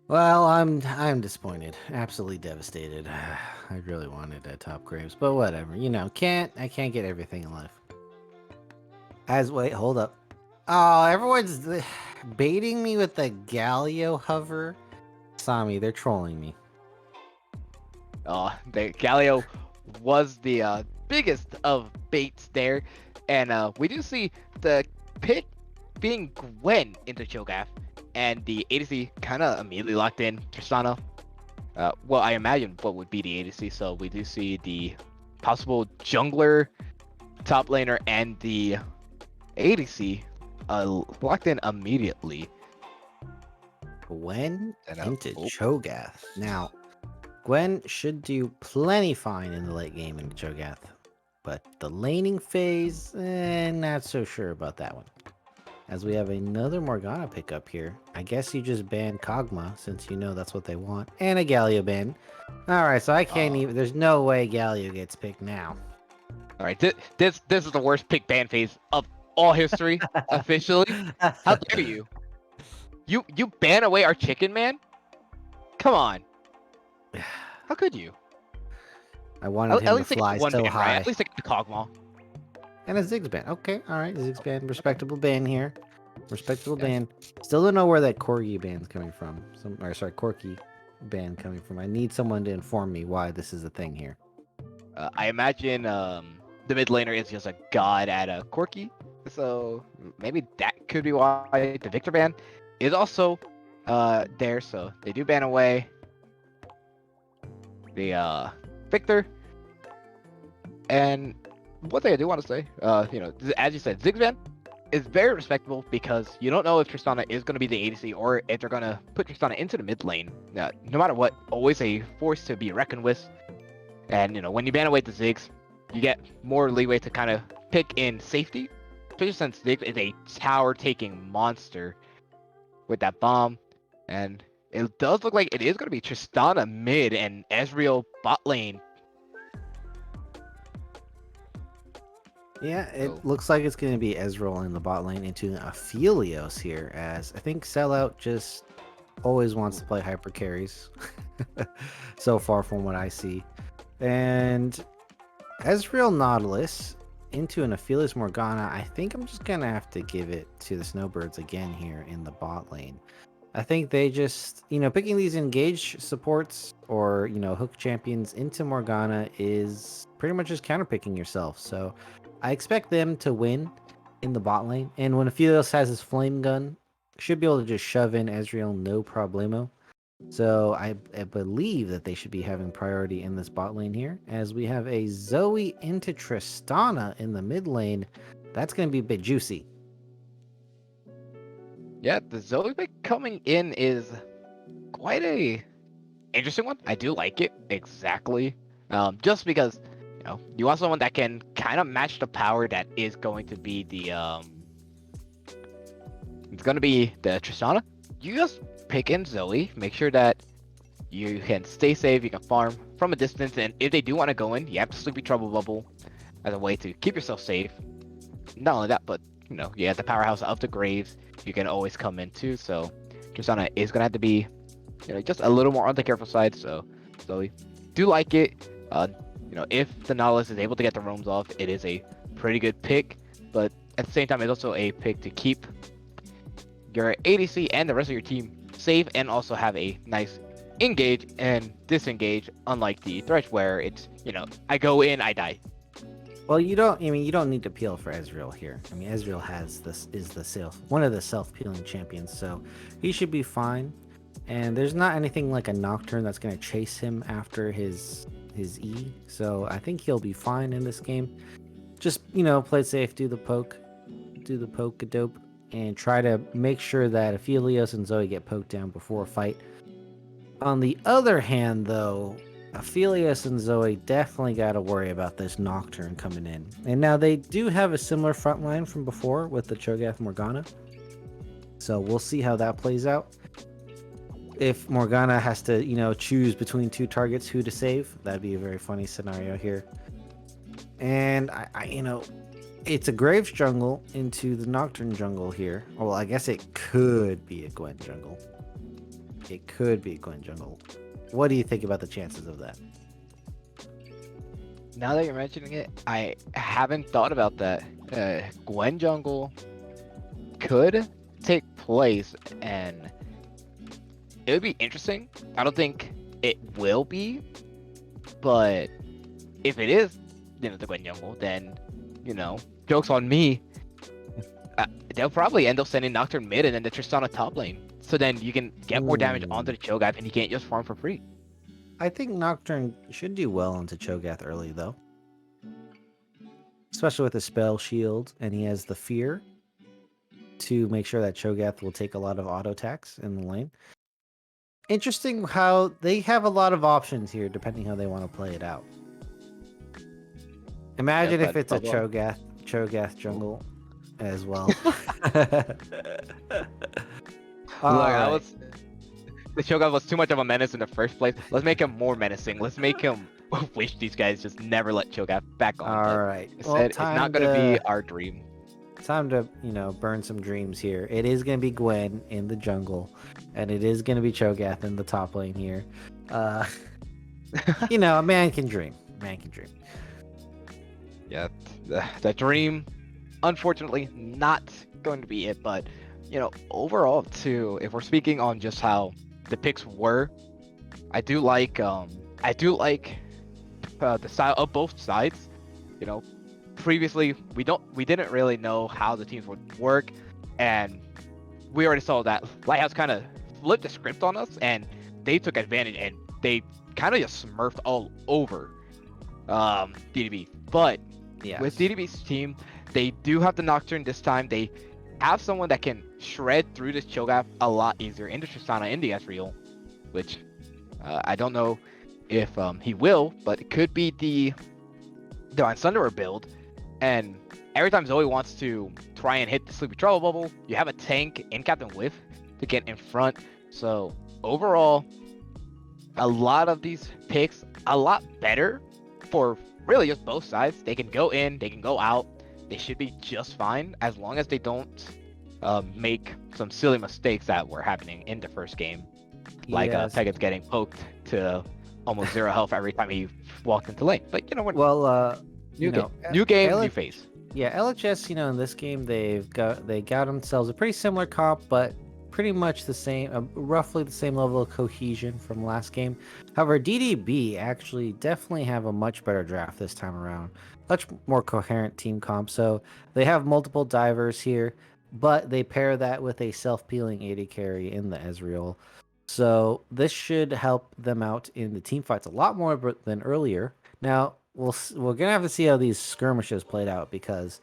Well, I'm disappointed, absolutely devastated. I really wanted that top Graves, but whatever. I can't get everything in life. Wait, hold up. Oh, everyone's baiting me with the Galio hover. Sami, they're trolling me. The Galio was the biggest of baits there, and we do see the pick being Gwen into Cho'Gath, and the ADC kind of immediately locked in Tristana. Well, I imagine what would be the ADC, so we do see the possible jungler, top laner, and the ADC locked in immediately. Gwen And, into Cho'Gath. Now, Gwen should do plenty fine in the late game in Cho'Gath, but the laning phase, not so sure about that one. as we have another Morgana pickup here. I guess you just banned Kog'Maw since you know that's what they want, and a Galio ban. All right, so I can't even. There's no way Galio gets picked now. All right, this is the worst pick ban phase of all history officially. How dare you? You ban away our chicken man? Come on. How could you? I wanted At him to least they got fly one so ban, right? high. At least they got the Kog'Maw. And a Ziggs ban. Okay, all right, Ziggs ban. Respectable ban here. Respectable Yeah. ban. Still don't know where that Corgi ban's coming from. Corky ban coming from. I need someone to inform me why this is a thing here. I imagine the mid laner is just a god at a Corki, so maybe that could be why the Victor ban is also there. So they do ban away the Victor. And one thing I do want to say, as you said, Ziggs ban is very respectable because you don't know if Tristana is going to be the ADC or if they're going to put Tristana into the mid lane. No matter what, always a force to be reckoned with. And when you ban away the Ziggs, you get more leeway to kind of pick in safety, especially since Ziggs is a tower-taking monster with that bomb. And it does look like it is going to be Tristana mid and Ezreal bot lane. Yeah, it looks like it's going to be Ezreal in the bot lane into Aphelios here, as I think Sellout just always wants to play hyper carries so far from what I see. And Ezreal Nautilus into an Aphelios Morgana. I think I'm just going to have to give it to the Snowbirds again here in the bot lane. I think they just, picking these engage supports or, hook champions into Morgana is pretty much just counterpicking yourself. So I expect them to win in the bot lane. And when Aphelios has his flame gun, should be able to just shove in Ezreal no problemo. So I believe that they should be having priority in this bot lane here, as we have a Zoe into Tristana in the mid lane. That's going to be a bit juicy. Yeah, the Zoe pick coming in is quite a interesting one. I do like it exactly, just because you want someone that can kind of match the power that is going to be it's going to be the Tristana. You just pick in Zoe, make sure that you can stay safe, you can farm from a distance, and if they do want to go in, you have to Sleepy Trouble Bubble as a way to keep yourself safe. Not only that, but you have the powerhouse of the Graves you can always come into, so Tristana is going to have to be just a little more on the careful side, so Zoe, do like it. If the Nautilus is able to get the roams off, it is a pretty good pick, but at the same time, it's also a pick to keep your ADC and the rest of your team safe and also have a nice engage and disengage, unlike the Thresh where it's, I go in, I die. Well, you don't need to peel for Ezreal here. I mean, Ezreal is one of the self-peeling champions, so he should be fine. And there's not anything like a Nocturne that's going to chase him after his E, so I think he'll be fine in this game. Just, play safe, do the poke-a-dope, and try to make sure that Aphelios and Zoe get poked down before a fight. On the other hand, though, Aphelios and Zoe definitely got to worry about this Nocturne coming in. And now they do have a similar front line from before with the Cho'Gath Morgana, so we'll see how that plays out. If Morgana has to, choose between two targets who to save, that'd be a very funny scenario here. And it's a Graves jungle into the Nocturne jungle here. Well, I guess it could be a Gwen jungle. What do you think about the chances of that? Now that you're mentioning it, I haven't thought about that. Gwen jungle could take place, and it would be interesting. I don't think it will be, but if it is, the Gwen jungle, then joke's on me. They'll probably end up sending Nocturne mid and then the Tristana top lane. So then you can get more damage onto the Cho'Gath and you can't just farm for free. I think Nocturne should do well into Cho'Gath early, though. Especially with the spell shield, and he has the fear to make sure that Cho'Gath will take a lot of auto attacks in the lane. Interesting how they have a lot of options here, depending how they want to play it out. Imagine if it's a Cho'Gath jungle as well. Look, All that right. was the Shogun was too much of a menace in the first place. Let's make him more menacing. Let's make him wish these guys just never let Cho'Gath back on. All But right. Well, instead, it's not gonna be our dream. time to burn some dreams here. It is gonna be Gwen in the jungle, and it is gonna be Cho'Gath in the top lane here. Uh, a man can dream. Man can dream. Yeah, the dream, unfortunately, not going to be it. But overall, too, if we're speaking on just how the picks were, I do like the style of both sides. Previously we didn't really know how the teams would work, and we already saw that Lighthouse kind of flipped the script on us, and they took advantage and they kind of just smurfed all over DDB. But Yeah. with DDB's team, they do have the Nocturne this time. They have someone that can shred through this Cho'Gath a lot easier in the Tristana in the Ezreal, which I don't know if he will, but it could be the Divine Sunderer build. And every time Zoe wants to try and hit the Sleepy Trouble bubble, you have a tank in Captain Whiff to get in front. So overall, a lot of these picks a lot better for really just both sides. They can go in, they can go out. They should be just fine as long as they don't make some silly mistakes that were happening in the first game. Like Yes. Pega's getting poked to almost 0 health every time he walked into lane. But what? Well, New game, new phase. Yeah, LHS, in this game they got themselves a pretty similar comp, but pretty much the same, roughly the same level of cohesion from last game. However, DDB actually definitely have a much better draft this time around, much more coherent team comp. So they have multiple divers here, but they pair that with a self-peeling AD carry in the Ezreal. So this should help them out in the team fights a lot more than earlier. Now we're gonna have to see how these skirmishes played out, because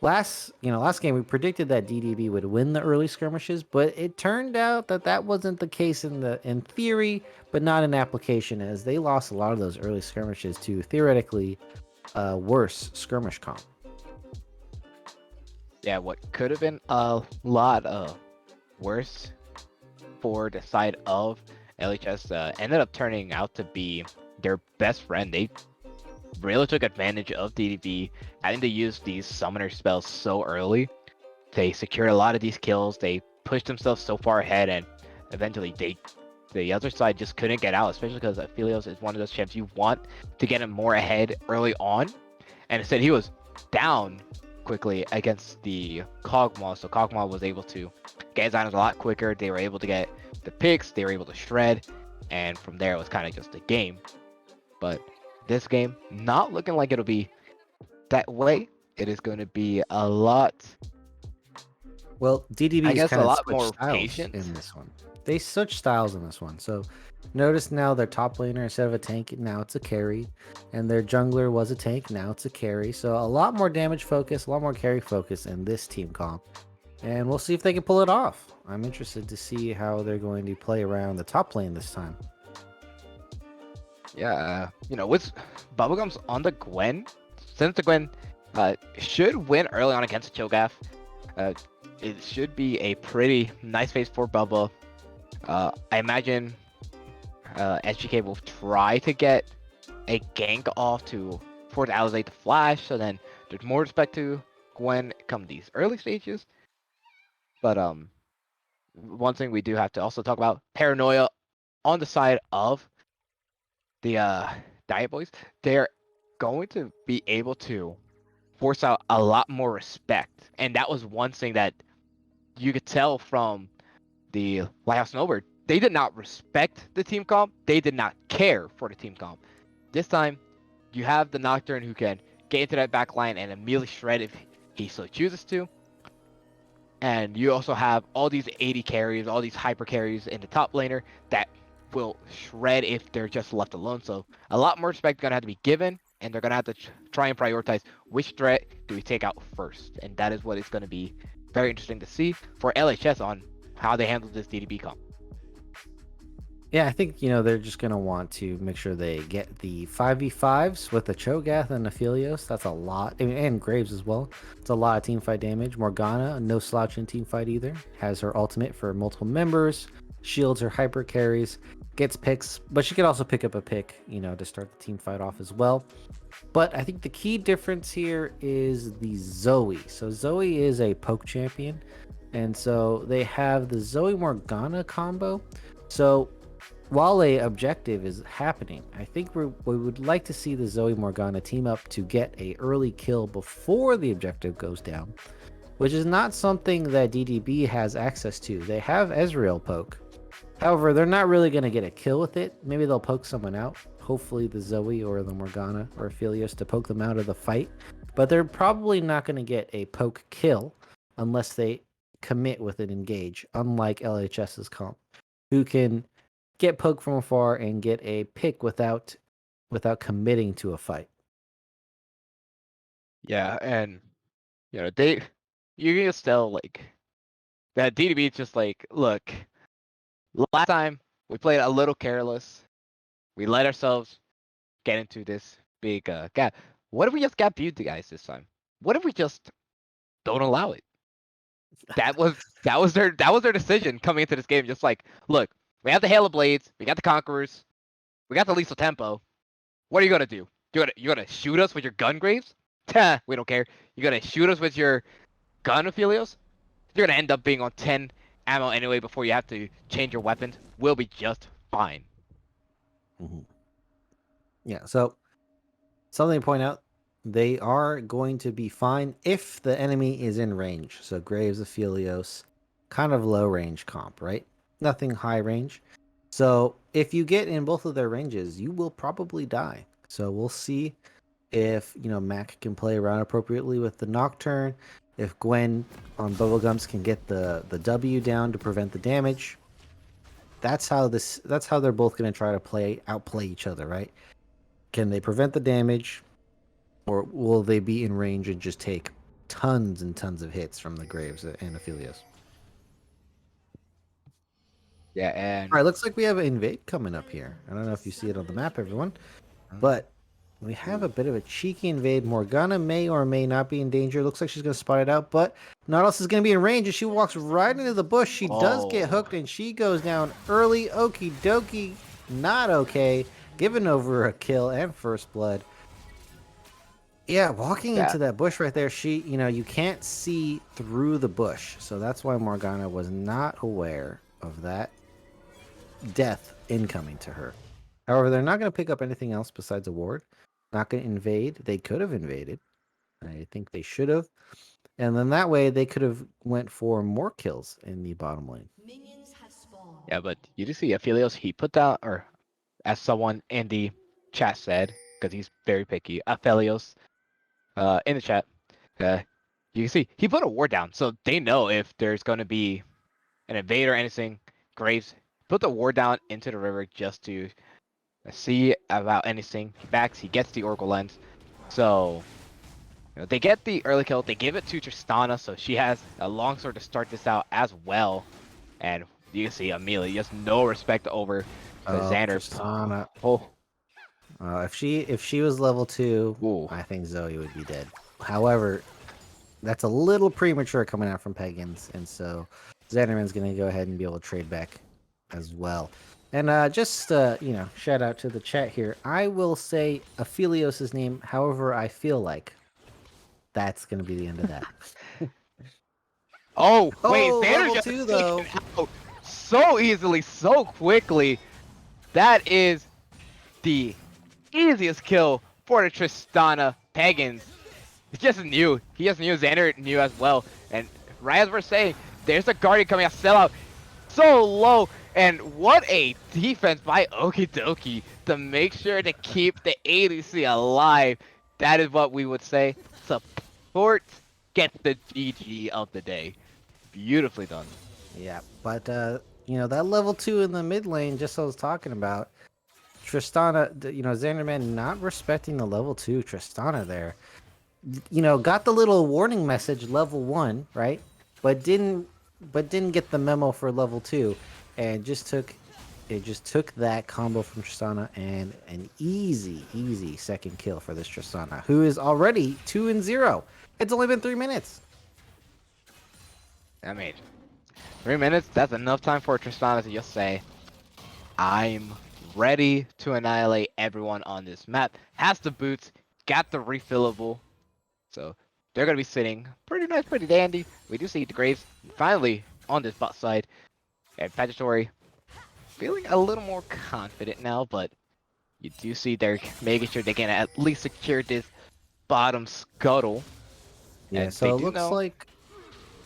last game we predicted that DDB would win the early skirmishes, but it turned out that wasn't the case in theory, but not in application, as they lost a lot of those early skirmishes to theoretically worse skirmish comp. Yeah, what could have been a lot worse for the side of LHS ended up turning out to be their best friend. They really took advantage of DDB having to use these summoner spells so early. They secured a lot of these kills. They pushed themselves so far ahead, and eventually the other side just couldn't get out, especially because Aphelios is one of those champs you want to get him more ahead early on. And instead he was down quickly against the Kog'Maw, so Kog'Maw was able to get his items a lot quicker. They were able to get the picks, they were able to shred, and from there it was kind of just a game. But this game, not looking like it'll be that way. It is going to be a lot. Well, DDB I guess kind a of lot switched more styles patient in this one. They switched styles in this one. So notice now their top laner, instead of a tank, now it's a carry, and their jungler was a tank, now it's a carry. So a lot more damage focus, a lot more carry focus in this team comp, and we'll see if they can pull it off. I'm interested to see how they're going to play around the top lane this time. Yeah, with Bubblegums on the Gwen, since the Gwen should win early on against the Cho'Gath, it should be a pretty nice phase for Bubba. I imagine SGK will try to get a gank off to force Alizé to flash, so then there's more respect to Gwen come these early stages. But one thing we do have to also talk about, paranoia on the side of the Diet Boys. They're going to be able to force out a lot more respect, and that was one thing that you could tell from the Lighthouse Snowbird. They did not respect the team comp. They did not care for the team comp. This time, you have the Nocturne who can get into that back line and immediately shred if he so chooses to. And you also have all these 80 carries, all these hyper carries in the top laner that will shred if they're just left alone. So a lot more respect going to have to be given, and they're going to have to try and prioritize which threat do we take out first. And that is what is going to be very interesting to see for LHS on how they handle this DDB comp. Yeah, I think they're just gonna want to make sure they get the 5v5s with the Cho'Gath and Aphelios. That's a lot, and Graves as well. It's a lot of team fight damage. Morgana, no slouch in team fight either. Has her ultimate for multiple members, shields her hyper carries, gets picks, but she could also pick up a pick, to start the team fight off as well. But I think the key difference here is the Zoe. So Zoe is a poke champion, and so they have the Zoe Morgana combo. So while a objective is happening, I think we would like to see the Zoe Morgana team up to get a early kill before the objective goes down, which is not something that DDB has access to. They have Ezreal poke. However, they're not really going to get a kill with it. Maybe they'll poke someone out. Hopefully the Zoe or the Morgana or Aphelios to poke them out of the fight. But they're probably not going to get a poke kill unless they commit with an engage, unlike LHS's comp, who can get poked from afar and get a pick without committing to a fight. Yeah, and you can just tell like that DDB is just like, look, last time we played a little careless. We let ourselves get into this big gap. What if we just got viewed the guys this time? What if we just don't allow it? That was their decision coming into this game. Just like, look, we have the Halo Blades, we got the Conquerors, we got the Lethal Tempo. What are you gonna do? You gonna shoot us with your gun Graves? We don't care. You gonna shoot us with your gun Aphelios? You're gonna end up being on 10 ammo anyway before you have to change your weapons. We'll be just fine. Mm-hmm. Yeah, so something to point out, they are going to be fine if the enemy is in range. So Graves, Aphelios, kind of low range comp, right? Nothing high range. So if you get in both of their ranges, you will probably die. So we'll see if Mac can play around appropriately with the Nocturne, if Gwen on Bubblegums can get the W down to prevent the damage. That's how they're both going to try to outplay each other, right? Can they prevent the damage, or will they be in range and just take tons and tons of hits from the Graves and Aphelios? Yeah, and All right, looks like we have an invade coming up here. I don't know if you see it on the map, everyone, but we have a bit of a cheeky invade. Morgana may or may not be in danger. Looks like she's going to spot it out, but Nautilus is going to be in range, and she walks right into the bush. She does get hooked, and she goes down early. Okie dokie, not okay. Giving over a kill and first blood. Yeah, walking into that bush right there, you can't see through the bush. So that's why Morgana was not aware of that death incoming to her. However, they're not going to pick up anything else besides a ward. Not going to invade. They could have invaded. I think they should have. And then that way they could have went for more kills in the bottom lane. Yeah, but you do see Aphelios, he put down, or as someone in the chat said, because he's very picky, Aphelios, in the chat, you can see he put a ward down, so they know if there's going to be an invader or anything. Graves put the ward down into the river just to see about anything. He gets the Oracle Lens, so they get the early kill. They give it to Tristana, so she has a longsword to start this out as well. And you can see Amelia just no respect over Xander. Tristana. Oh. If she was level 2, ooh, I think Zoe would be dead. However, that's a little premature coming out from Pagans, and so Xanderman's going to go ahead and be able to trade back as well. And just shout out to the chat here. I will say Aphelios' name however I feel like. That's going to be the end of that. Oh, wait, Xander level 2 though. Out so easily, so quickly. That is the easiest kill for the Tristana Pagans. He just knew. Xander knew as well. And right as we're saying, there's a Guardian coming out, sellout so low. And what a defense by Okidoki to make sure to keep the ADC alive. That is what we would say. Support gets the GG of the day. Beautifully done. Yeah, but that level 2 in the mid lane, just as I was talking about, Tristana, Xanderman not respecting the level 2 Tristana there. Got the little warning message level 1, right? But didn't get the memo for level 2, and just took it just took that combo from Tristana and an easy second kill for this Tristana, who is already 2-0. It's only been 3 minutes. I mean, 3 minutes, that's enough time for Tristana to just say, I'm ready to annihilate everyone on this map. Has the boots, got the refillable. So they're going to be sitting pretty nice, pretty dandy. We do see the Graves finally on this bot side. And Pagatory feeling a little more confident now, but you do see they're making sure they can at least secure this bottom scuttle. Yeah, And so they it do looks know, like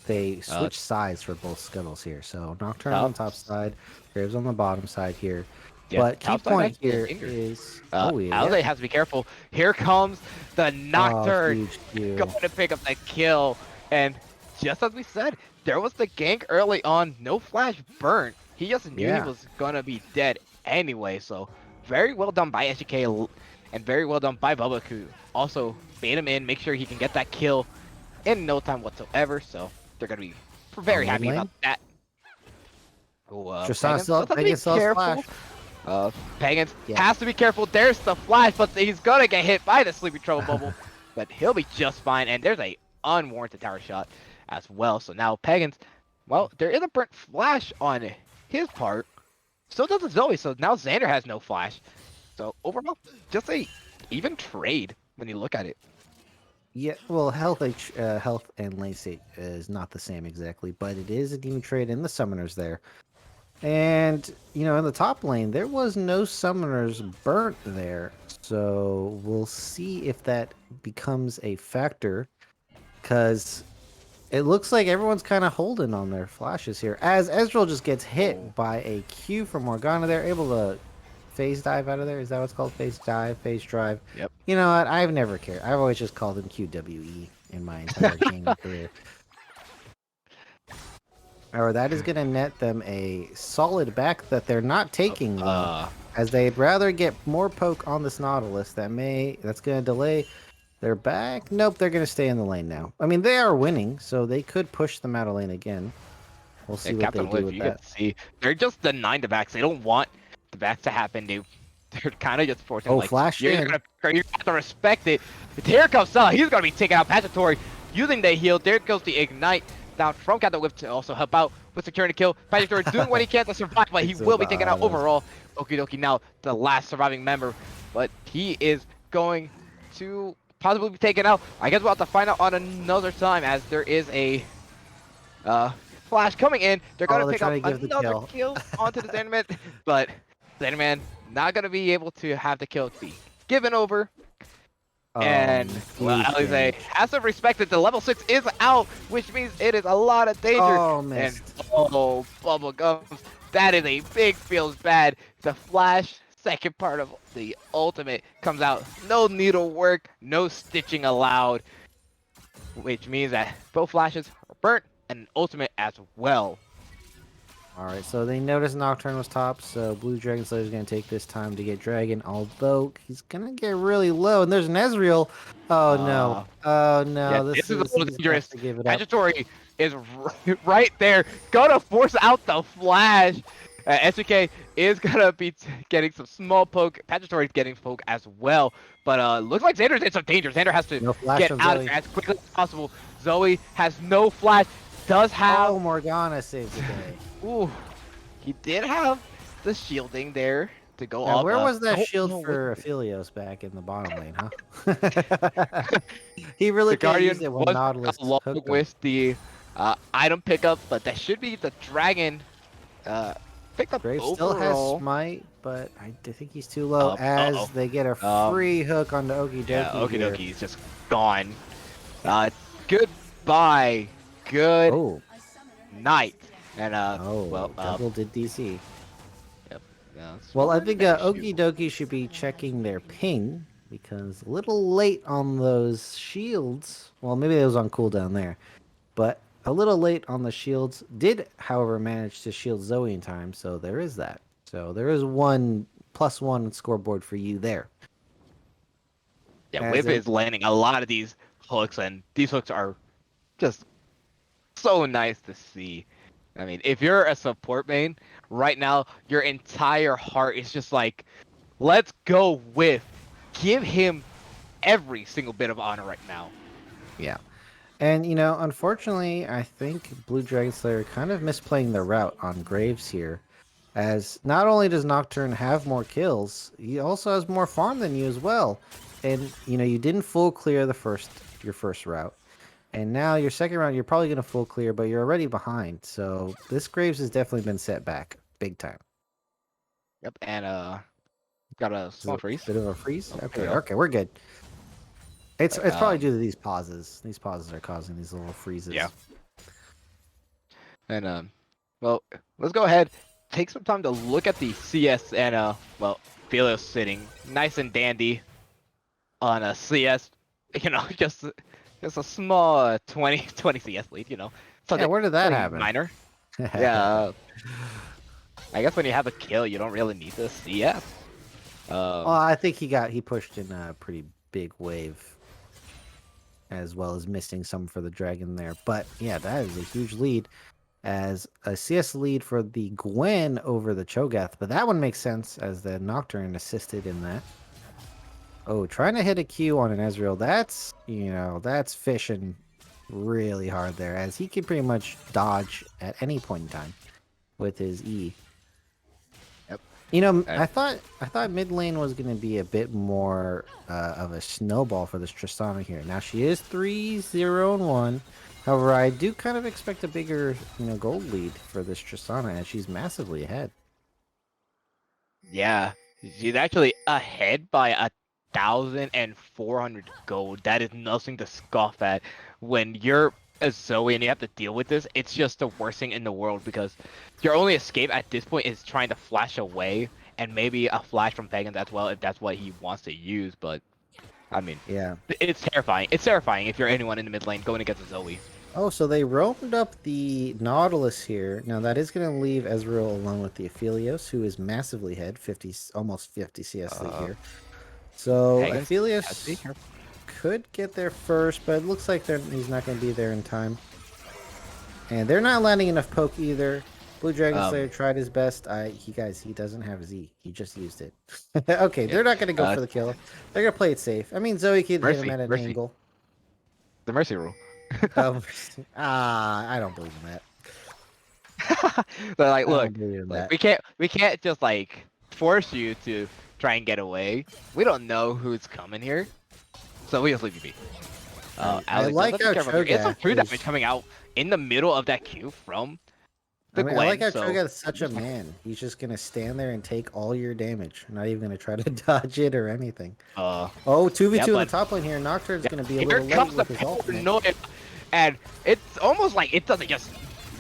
they switch sides for both scuttles here. So Nocturne on top, the top side, Graves on the bottom side here. yeah, But key top side point actually here injured. is oh yeah, Alize has to be careful. Here comes the oh Nocturne huge Q. going to pick up the kill. And just as we said, there was the gank early on. No flash burnt. He just knew he Yeah, was going to be dead anyway. So very well done by SGK and very well done by Bubba, who also bait him in, make sure he can get that kill in no time whatsoever. So they're going to be very on mid happy about lane. that. Oh, Tristana Pagan still still up. has to Pagan be still has careful. flash. Pagans Yeah. has to be careful. There's the flash, but he's gonna get hit by the sleepy trouble bubble. But he'll be just fine. And there's a unwarranted tower shot as well. So now Pagans, well, there is a burnt flash on his part. So does the Zoe. So now Xander has no flash. So overall, just a even trade when you look at it. Yeah, well, health and lane state is not the same exactly, but it is a demon trade in the summoners there. And in the top lane, there was no summoners burnt there, so we'll see if that becomes a factor. Because it looks like everyone's kind of holding on their flashes here, as Ezreal just gets hit by a Q from Morgana. They're able to phase dive out of there. Is that what's called? Phase dive, phase drive. Yep. You know what? I've never cared. I've always just called him QWE in my entire gaming career. Or that is going to net them a solid back that they're not taking though, as they'd rather get more poke on this Nautilus. That's going to delay their back. Nope, they're going to stay in the lane now. I mean, they are winning, so they could push them out of lane again. We'll see what they do with You that. can see they're just denying the backs. They don't want the backs to happen. They're kind of just forcing like Flash you're in. gonna have to respect it. But here comes Salah. He's gonna be taking out Pagatory using the heal. There goes the ignite down from Gauntlet Whip to also help out with securing the kill. Pagatory doing what he can to survive, but he will be taken out overall. Okie dokie, now the last surviving member, but he is going to possibly be taken out. I guess we'll have to find out on another time, as there is a flash coming in. They're gonna pick up another kill onto the Xanderman, but Xanderman not gonna be able to have the kill be given over. And well, Alize has to respect it. The level 6 is out, which means it is a lot of danger. Oh, missed. And bubble gums. That is a big feels bad. The flash second part of the ultimate comes out. No needle work, no stitching allowed, which means that both flashes are burnt and ultimate as well. Alright, so they noticed Nocturne was top, so Blue Dragon Slayer is going to take this time to get Dragon, although he's going to get really low, and there's an Ezreal. Oh no. Oh no. Yeah, this is a little dangerous. Pagatory is right there. Gonna force out the flash. SK is gonna be getting some small poke. Pagatory is getting poke as well. But looks like Xander's in some danger. Xander has to get out of there as quickly as possible. Zoe has no flash. Does have... Oh, Morgana saves the day. Ooh, he did have the shielding there to go now, up. where was that shield for Aphelios back in the bottom lane, huh? He really can't use it when Nautilus hooked with the item pickup, but that should be the Dragon picked up Graves overall. still has smite, but I think he's too low as they get a free hook on the Okie Dokie. Yeah, Okie Dokie is just gone. Goodbye. Good night. And Double did DC. Yep. Yeah, well, I think Okie Dokie should be checking their ping because a little late on those shields. Well, maybe it was on cooldown there, but a little late on the shields. Did, however, manage to shield Zoe in time, so there is that. So there is +1 scoreboard for you there. Yeah, Whip is landing a lot of these hooks, and these hooks are just so nice to see. I mean, if you're a support main right now, your entire heart is just like, let's go with, give him every single bit of honor right now. Yeah. And unfortunately, I think Blue Dragon Slayer kind of misplaying the route on Graves here. As not only does Nocturne have more kills, he also has more farm than you as well. And you didn't full clear your first route. And now your second round you're probably gonna full clear, but you're already behind. So this Graves has definitely been set back big time. Yep, and got a Is it small a freeze. bit of a freeze? Oh, there Okay, we go. okay, we're good. It's probably Um, due to these pauses. These pauses are causing these little freezes. yeah, and well, let's go ahead, take some time to look at the CS and well, Philios sitting nice and dandy on a CS, just a small 20 CS lead, Yeah, where did that something happen? minor. Yeah, I guess when you have a kill, you don't really need the CS. Well, I think he pushed in a pretty big wave, as well as missing some for the dragon there. But yeah, that is a huge lead as a CS lead for the Gwen over the Cho'Gath. But that one makes sense as the Nocturne assisted in that. Oh, trying to hit a Q on an Ezreal, that's fishing really hard there, as he can pretty much dodge at any point in time with his E. Yep. I thought mid lane was going to be a bit more of a snowball for this Tristana here. Now she is 3-0-1. However, I do kind of expect a bigger, gold lead for this Tristana as she's massively ahead. Yeah, she's actually ahead by 1,400 gold. That is nothing to scoff at. When you're a Zoe and you have to deal with this, it's just the worst thing in the world because your only escape at this point is trying to flash away and maybe a flash from Pagans as well if that's what he wants to use. But I mean, Yeah. it's terrifying. It's terrifying if you're anyone in the mid lane going against a Zoe. Oh, so they roamed up the Nautilus here. Now that is going to leave Ezreal alone with the Aphelios, who is massively ahead, 50, almost 50 CS lead here. So Pagans, Aphelios could get there first, but it looks like he's not going to be there in time. And they're not landing enough poke either. Blue Dragon Slayer tried his best. He doesn't have his E. He just used it. Okay, yeah. they're not going to go for the kill. They're going to play it safe. I mean, Zoe could hit him Mercy, at an mercy. angle. The mercy rule. I don't believe in that. They're like, I look, don't believe in that. we can't just like force you to try and get away. We don't know who's coming here, so we just leave you be. I like how Cho'Gath it's some true Cho'Gath damage coming out in the middle of that queue from the Gwen. I like how so Cho'Gath is such a man. He's just gonna stand there and take all your damage. Not even gonna try to dodge it or anything. Oh, 2v2 in the top lane here. Nocturne's gonna be a little late with his ultimate. And it's almost like it doesn't just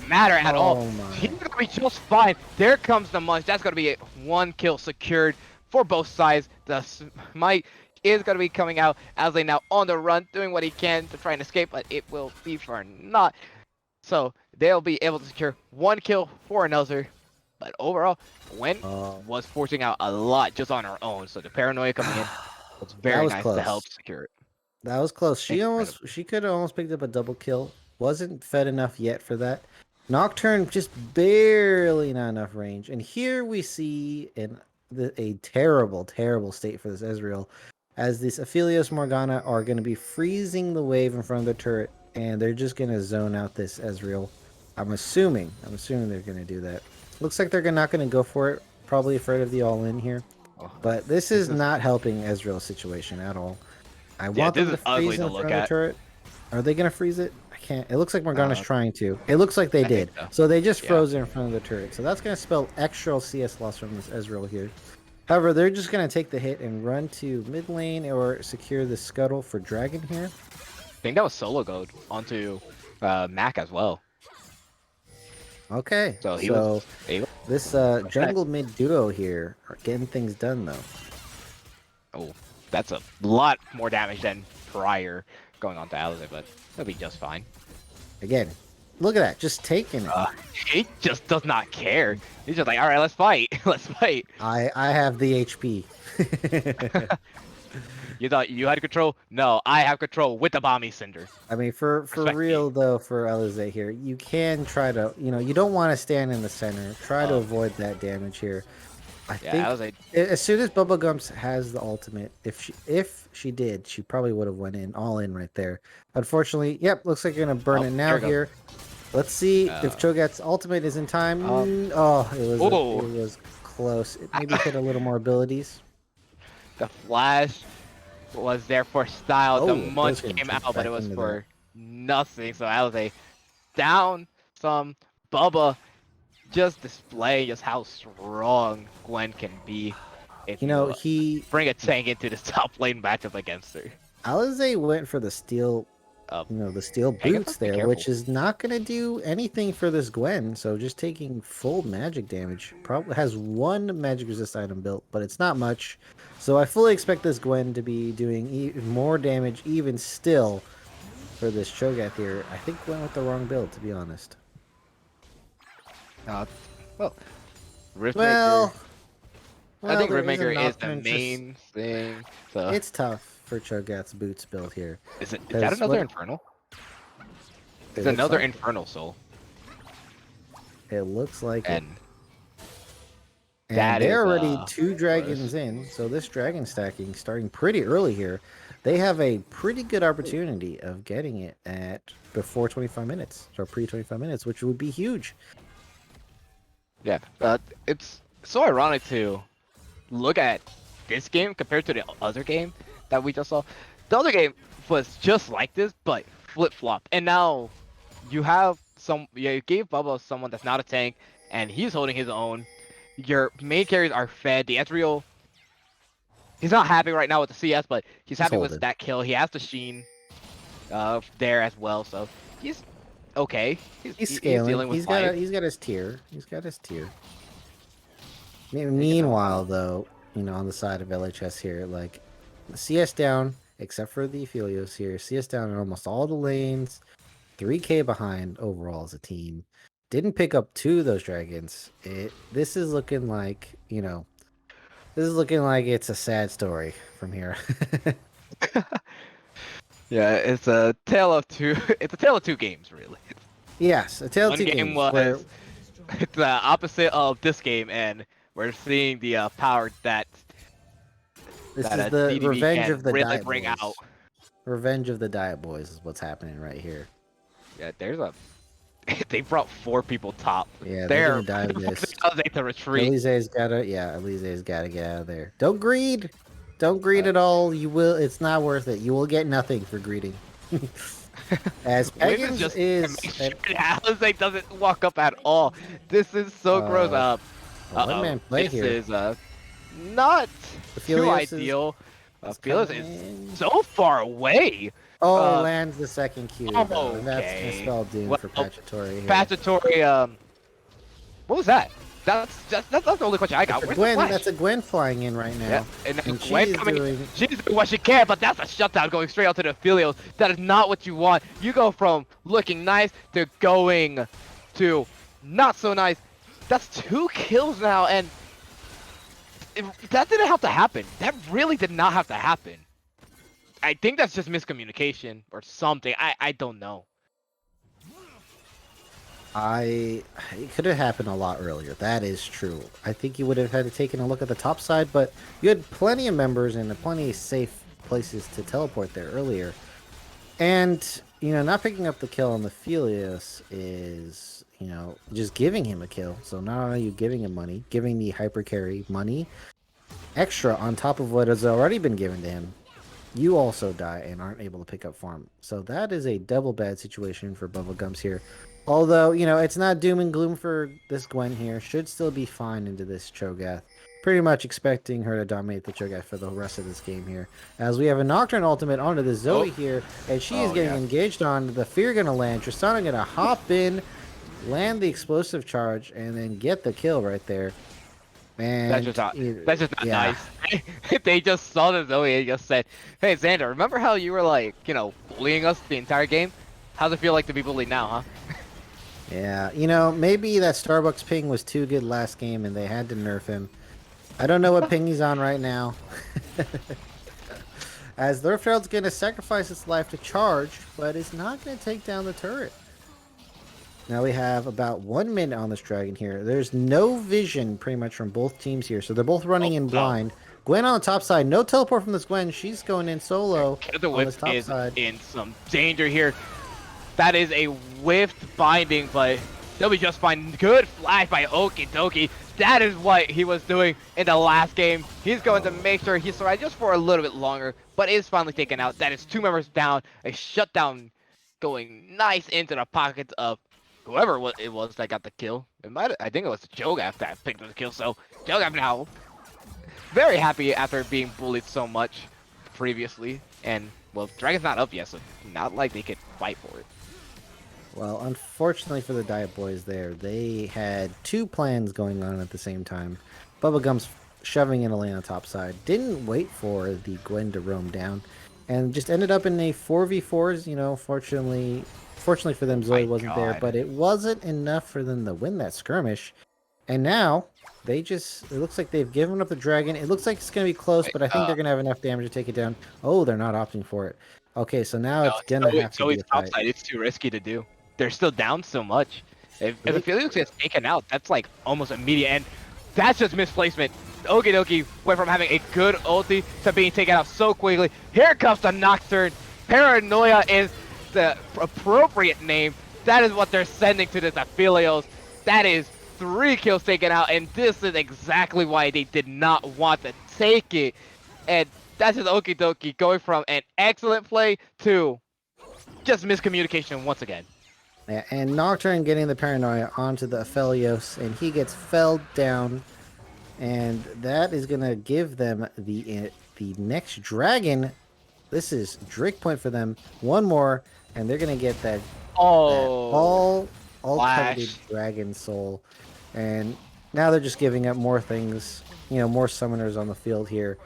matter at all. He's gonna be just fine. There comes the munch. That's gonna be one kill secured for both sides. The smite is gonna be coming out as they now on the run, doing what he can to try and escape, but it will be for naught. So they'll be able to secure one kill for another. But overall, Gwen was forcing out a lot just on her own. So the paranoia coming in was very nice to help secure it. That was close. She could have almost picked up a double kill. Wasn't fed enough yet for that. Nocturne just barely not enough range. And here we see a terrible, terrible state for this Ezreal, as these Aphelios Morgana are going to be freezing the wave in front of the turret, and they're just going to zone out this Ezreal. I'm assuming they're going to do that. Looks like they're not going to go for it. Probably afraid of the all-in here. But this is not helping Ezreal's situation at all. I want them to freeze in front of the turret. Are they going to freeze it? I can't. It looks like Morgana's trying to. It looks like they did. So they just froze it in front of the turret. So that's going to spell extra CS loss from this Ezreal here. However, they're just going to take the hit and run to mid lane or secure the scuttle for Dragon here. I think that was solo goad onto Mac as well. Okay. So this jungle mid duo here are getting things done though. Oh, that's a lot more damage than prior going on to Alizé, but he'll be just fine. Again, look at that, just taking it. He just does not care. He's just like, all right, let's fight. Let's fight. I have the HP. You thought you had control? No, I have control with the bombing cinder. I mean, for Respect real me. though, for Alize here, you can try to, you don't want to stand in the center. Try to Um, avoid that damage here. I yeah, I think was like, as soon as Bubblegums has the ultimate, if she did, she probably would have went in all in right there. Unfortunately, yep, looks like you're gonna burn oh, it there now it goes. here. Let's see if Uh, Cho'Gath's ultimate is in time. um, Oh, it oh, was close. It maybe hit a little more abilities. the flash was there for style. The Oh, it does munch get came tricked out, but it back was into that. for nothing. So I was a down some Bubba. Just displaying just how strong Gwen can be if you He bring a tank into the top lane matchup against her. Alize went for the steel, Um, the steel boots Pegasus, be there, careful. which is not going to do anything for this Gwen. So just taking full magic damage. Probably has one magic resist item built, but it's not much. So I fully expect this Gwen to be doing even more damage, even still, for this Cho'Gath here. I think went with the wrong build, to be honest. Uh, well, Riftmaker. Well, I well, think there is a Riftmaker is the Nocturne. Just main thing. So it's tough for Cho'Gath's boots build here, is that because another what Infernal? it It's looks another like. Infernal Soul, It looks like it. And that they're is already two worse. dragons in, so this dragon stacking starting pretty early here. They have a pretty good opportunity of getting it at before 25 minutes, or pre 25 minutes, which would be huge. Yeah, it's so ironic to look at this game compared to the other game that we just saw. The other game was just like this, but flip flop. And now you have you gave Bubba someone that's not a tank, and he's holding his own. Your main carries are fed. The Ezreal, he's not happy right now with the CS, but he's He's happy with holding. that kill. He has the Sheen there as well, so he's okay. He's He's scaling. dealing with life. He's got his tier. He's got his tier. You know, Meanwhile, though, on the side of LHS here, like the CS down, except for the Aphelios here, CS down in almost all the lanes, 3K behind overall as a team. Didn't pick up two of those dragons. This is looking like, this is looking like it's a sad story from here. yeah, it's a tale of two. It's a tale of two games, really. Yes, a tale of One two game games where was the opposite of this game, and we're seeing the power that this is a the CDB revenge can of the really Diet bring out. Boys. Revenge of the Diet Boys is what's happening right here. Yeah, there's a. They brought 4 people top. Yeah, they're They're gonna die to this. to retreat. Elise's gotta get out of there. Don't greed. Don't greed at all. You will. It's not worth it. You will get nothing for greeting. As Wind is Peggins just is, make sure Alize doesn't walk up at all. This is so gross. a one-man play This here. is not too Aphelios ideal. is Phyllis coming is in. so far away. Oh, Uh, lands the second Q. oh, Though, and that's okay. gonna spell doom Well, for Pachatory here. Pastatory, what was that? That's the only question I got. That's a Where's Gwen. the flash? That's a Gwen flying in right now. Yeah, and then And Gwen she's coming. doing. She's doing what she can, but that's a shutdown going straight out to the Aphelios. That is not what you want. You go from looking nice to going to not so nice. That's 2 kills now, and that didn't have to happen. That really did not have to happen. I think that's just miscommunication or something. I don't know. It could have happened a lot earlier. That is true. I think you would have had to taken a look at the top side, but you had plenty of members and plenty of safe places to teleport there earlier. And not picking up the kill on the Felios is just giving him a kill. So not only are you giving him money, giving the hyper carry money extra on top of what has already been given to him, you also die and aren't able to pick up farm. So that is a double bad situation for Bubblegums here. Although, it's not doom and gloom for this Gwen here. Should still be fine into this Cho'Gath. Pretty much expecting her to dominate the Cho'Gath for the rest of this game here. As we have a Nocturne ultimate onto the Zoe here. And she is getting engaged on. The Fear gonna land. Tristana gonna hop in, land the explosive charge, and then get the kill right there. And That's just not nice. They just saw the Zoe and just said, "Hey Xander, remember how you were like, bullying us the entire game? How's it feel like to be bullied now, huh?" Yeah, maybe that Starbucks ping was too good last game and they had to nerf him. I don't know what ping he's on right now. as Lurfeld's going to sacrifice its life to charge, but is not going to take down the turret. Now we have about 1 minute on this dragon here. There's no vision pretty much from both teams here, so they're both running in blind. Gwen on the top side, no teleport from this Gwen. She's going in solo The on whip this top is side. in some danger here. That is a whiffed binding, but they'll be just fine. Good flash by Okie Dokie. That is what he was doing in the last game. He's going to make sure he survives just for a little bit longer, but is finally taken out. That is 2 members down. A shutdown going nice into the pockets of whoever it was that got the kill. I think it was Jogaf that picked up the kill. So Jogaf now very happy after being bullied so much previously. And well, Dragon's not up yet, so not like they could fight for it. Well, unfortunately for the Diet Boys there, they had 2 plans going on at the same time. Bubblegum's shoving in a lane on top side. Didn't wait for the Gwen to roam down. And just ended up in a 4v4s. You know, fortunately for them, Zoe wasn't there. But it wasn't enough for them to win that skirmish. And now, it looks like they've given up the dragon. It looks like it's going to be close, but I think they're going to have enough damage to take it down. Oh, they're not opting for it. Okay, so now it's going to have to be a fight. Topside, it's too risky to do. They're still down so much. If the Felix gets taken out, that's like almost immediate, and that's just misplacement. Okie Dokie went from having a good ulti to being taken out so quickly. Here comes the Nocturne. Paranoia is the appropriate name. That is what they're sending to this Aphelios. That is 3 kills taken out, and this is exactly why they did not want to take it. And that's just Okie Dokie going from an excellent play to just miscommunication once again. Yeah, and Nocturne getting the Paranoia onto the Aphelios, and he gets felled down, and that is going to give them the next dragon. This is Drake point for them. 1 more, and they're going to get that, all coveted dragon soul. And now they're just giving up more things, you know, more summoners on the field here.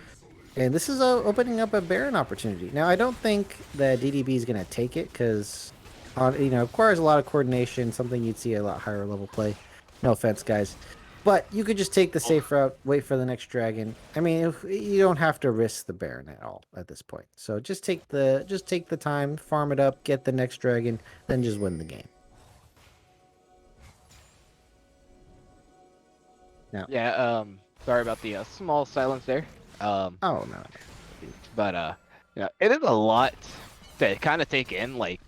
And this is opening up a Baron opportunity. Now, I don't think that DDB is going to take it because, you know, it requires a lot of coordination, something you'd see a lot higher level play. No offense, guys. But you could just take the safe route, wait for the next dragon. I mean, you don't have to risk the Baron at all at this point. So just take the time, farm it up, get the next dragon, then just win the game. Now, yeah, sorry about the small silence there. oh no. But you know, it is a lot to kind of take in. Like,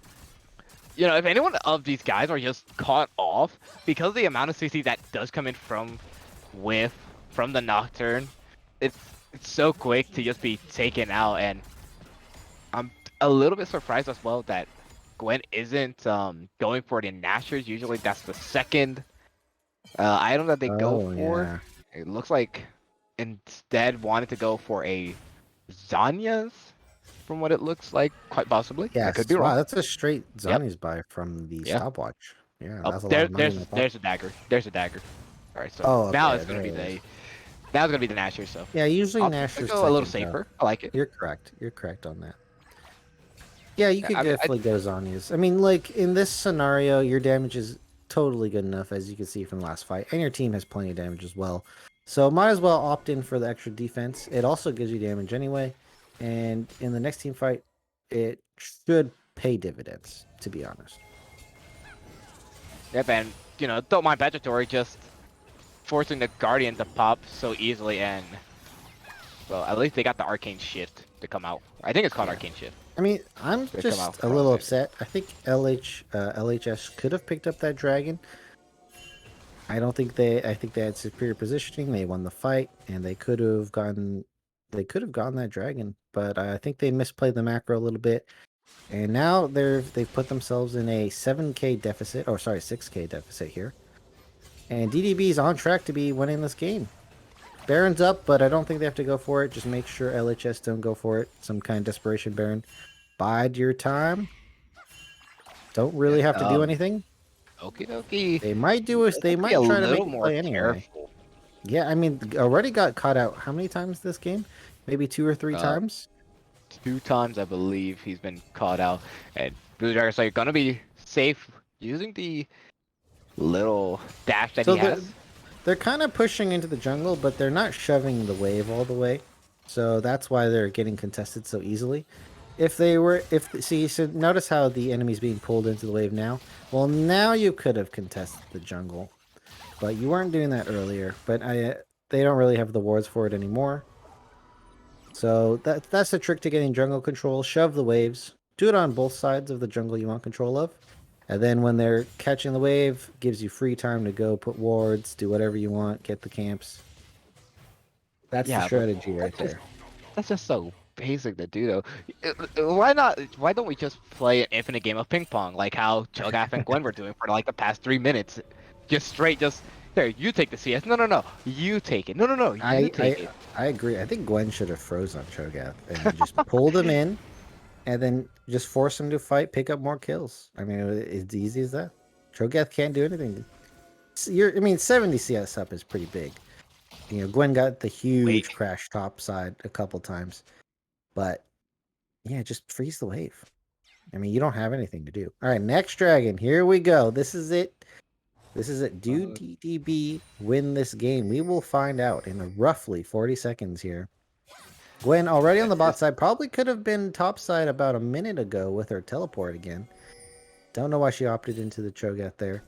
you know, if anyone of these guys are just caught off because of the amount of CC that does come in from the Nocturne, it's so quick to just be taken out. And I'm a little bit surprised as well that Gwen isn't going for the Nashers. Usually that's the second item that they go for. Yeah. It looks like instead wanted to go for a Zanya's, from what it looks like, quite possibly. Yeah, I could be wrong. That's a straight Zanya's buy from the stopwatch. Yeah, that's a lot of there's money. there's a dagger. There's a dagger. All right, so now it's gonna be the Nashers. So yeah, usually Nashers go a little safer. I like it. You're correct. You're correct on that. Yeah, you could definitely go Zanya's. I mean, like in this scenario, your damage is totally good enough, as you can see from the last fight, and your team has plenty of damage as well. So might as well opt in for the extra defense. It also gives you damage anyway, and in the next team fight, it should pay dividends, to be honest. Yep, and you know, don't mind Vegetatory just forcing the Guardian to pop so easily, and well, at least they got the Arcane Shift to come out. I think it's called Arcane Shift. I mean, I'm just a little upset. I think LHS could have picked up that dragon. I think they had superior positioning. They won the fight, and they could have gotten that dragon. But I think they misplayed the macro a little bit, and now they've put themselves in a 7K deficit, or sorry, 6K deficit here. And DDB is on track to be winning this game. Baron's up, but I don't think they have to go for it. Just make sure LHS don't go for it. Some kind of desperation Baron. Bide your time. Don't really have to do anything. Okie dokie. They might do they might try to make it play anyway. Careful. Yeah, I mean, already got caught out how many times this game? Maybe 2 or 3 times? 2 times, I believe, he's been caught out. And Blue Dragon's like gonna be safe using the little dash that he has. They're kind of pushing into the jungle, but they're not shoving the wave all the way. So that's why they're getting contested so easily. So notice how the enemy's being pulled into the wave now. Well, now you could have contested the jungle, but you weren't doing that earlier. But they don't really have the wards for it anymore. So that's the trick to getting jungle control. Shove the waves. Do it on both sides of the jungle you want control of. And then when they're catching the wave, gives you free time to go put wards, do whatever you want, get the camps. That's the Yeah, but strategy right there. that's just so basic to do, though. Why not? Why don't we just play an infinite game of ping pong, like how Cho'Gath and Gwen were doing for like the past 3 minutes? Just straight, just there. You take the CS. No, no, no. You take it. No, no, no. You take it. I agree. I think Gwen should have froze on Cho'Gath and then just pulled him in, and then just force him to fight, pick up more kills. I mean, it's easy as that. Cho'Gath can't do anything. 70 CS up is pretty big. You know, Gwen got the huge crash top side a couple times, but yeah, just freeze the wave. I mean, you don't have anything to do. All right, next dragon. Here we go. This is it. This is it. Do DDB win this game? We will find out in roughly 40 seconds here. Gwen already on the bot side. Probably could have been top side about a minute ago with her teleport again. Don't know why she opted into the Cho'Gath there.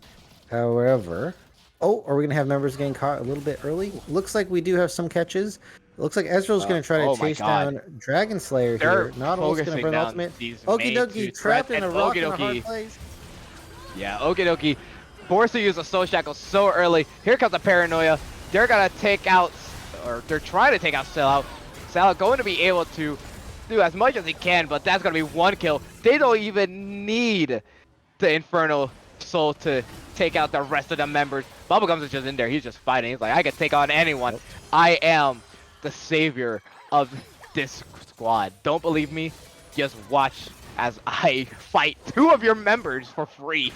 However... Oh, are we going to have members getting caught a little bit early? Looks like we do have some catches. Looks like Ezreal's going to try to chase down Dragon Slayer here. Not only going to burn ultimate. Okie dokie, trapped in a rock in a hard place. Yeah, okie dokie. Forced to use a Soul Shackle so early. Here comes the Paranoia. They're going to take out, or they're trying to take out Sellout. Sellout going to be able to do as much as he can, but that's going to be one kill. They don't even need the Infernal Soul to take out the rest of the members. Bubblegums is just in there. He's just fighting. He's like, I can take on anyone. Yep. I am the savior of this squad. Don't believe me? Just watch as I fight 2 of your members for free.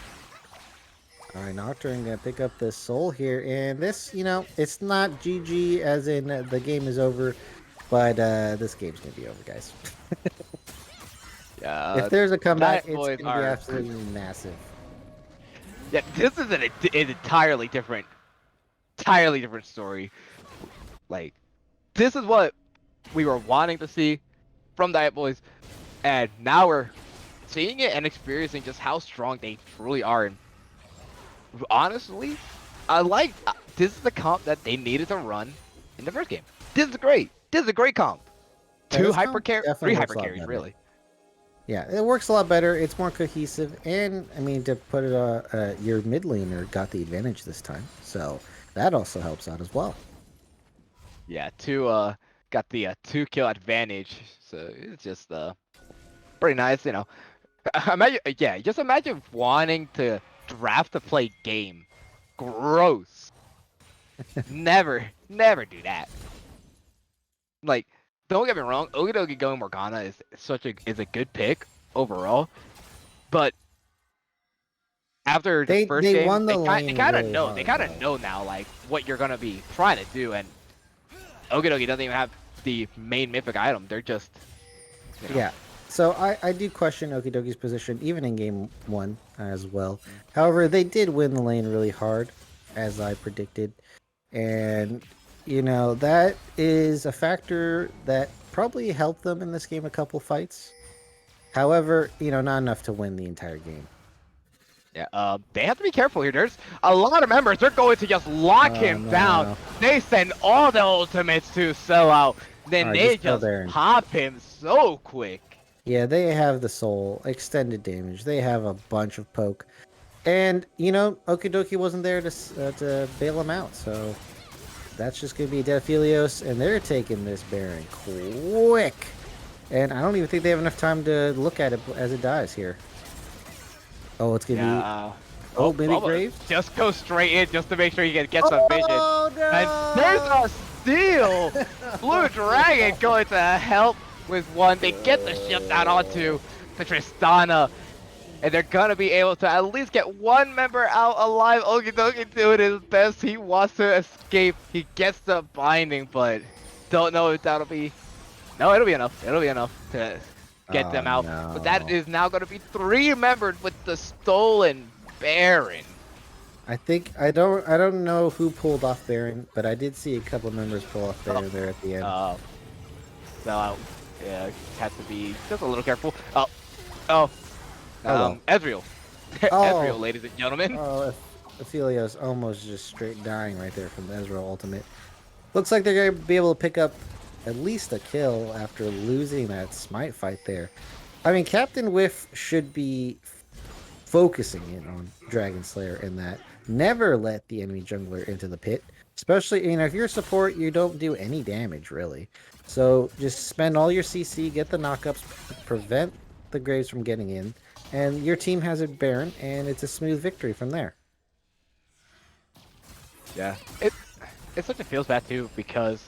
All right, Nocturne gonna pick up the soul here, and this, you know, it's not GG as in the game is over, but this game's gonna be over, guys. Yeah. If there's a comeback, it's gonna be absolutely massive. Yeah, this is an entirely different story. Like, this is what we were wanting to see from Diet Boys, and now we're seeing it and experiencing just how strong they truly are. And honestly, this is the comp that they needed to run in the first game. This is great. This is a great comp. Yeah, 2 hyper carries, 3 hyper carries, really. Yeah, it works a lot better. It's more cohesive, and I mean, to put it, your mid laner got the advantage this time, so that also helps out as well. Yeah, got the 2 kill advantage, so it's just pretty nice, you know. Just imagine wanting to draft to play game. Gross. never do that. Like, don't get me wrong, Okidoki going Morgana is a good pick overall, but after the first game, they kind of know. They kind of know now, like, what you're gonna be trying to do, and Okidoki doesn't even have the main mythic item. They're just, you know. Yeah. So I do question Okidoki's position even in game 1 as well. However, they did win the lane really hard, as I predicted, and you know, that is a factor that probably helped them in this game a couple fights. However, you know, not enough to win the entire game. Yeah, they have to be careful here. There's a lot of members. They're going to just lock him down. They send all the ultimates to Sellout. Then they just pop him so quick. Yeah, they have the soul, extended damage. They have a bunch of poke. And, you know, Okidoki wasn't there to bail him out, so that's just going to be Deathelios, and they're taking this Baron quick. And I don't even think they have enough time to look at it as it dies here. Oh, it's going to be... Oh, maybe Graves? Just go straight in just to make sure you can get some vision. Oh, no! And there's a steal! Blue Dragon going to help with one. They get the ship down onto the Tristana. And they're gonna be able to at least get one member out alive. Okidoki doing his best. He wants to escape. He gets the binding, but don't know if that'll be... No, it'll be enough. It'll be enough to get them out. No. But that is now gonna be 3 members with the stolen Baron. I think I don't know who pulled off Baron, but I did see a couple members pull off Baron there at the end. So yeah, has to be just a little careful. Oh, well. Ezreal. Ezreal, Oh, ladies and gentlemen. Aphelios almost just straight dying right there from the Ezreal ultimate. Looks like they're going to be able to pick up at least a kill after losing that smite fight there. I mean, Captain Whiff should be focusing in on Dragon Slayer in that. Never let the enemy jungler into the pit. Especially, if you're a support, you don't do any damage, really. So just spend all your CC, get the knockups, prevent the Graves from getting in, and your team has it Baron, and it's a smooth victory from there. Yeah, it such a feels bad too because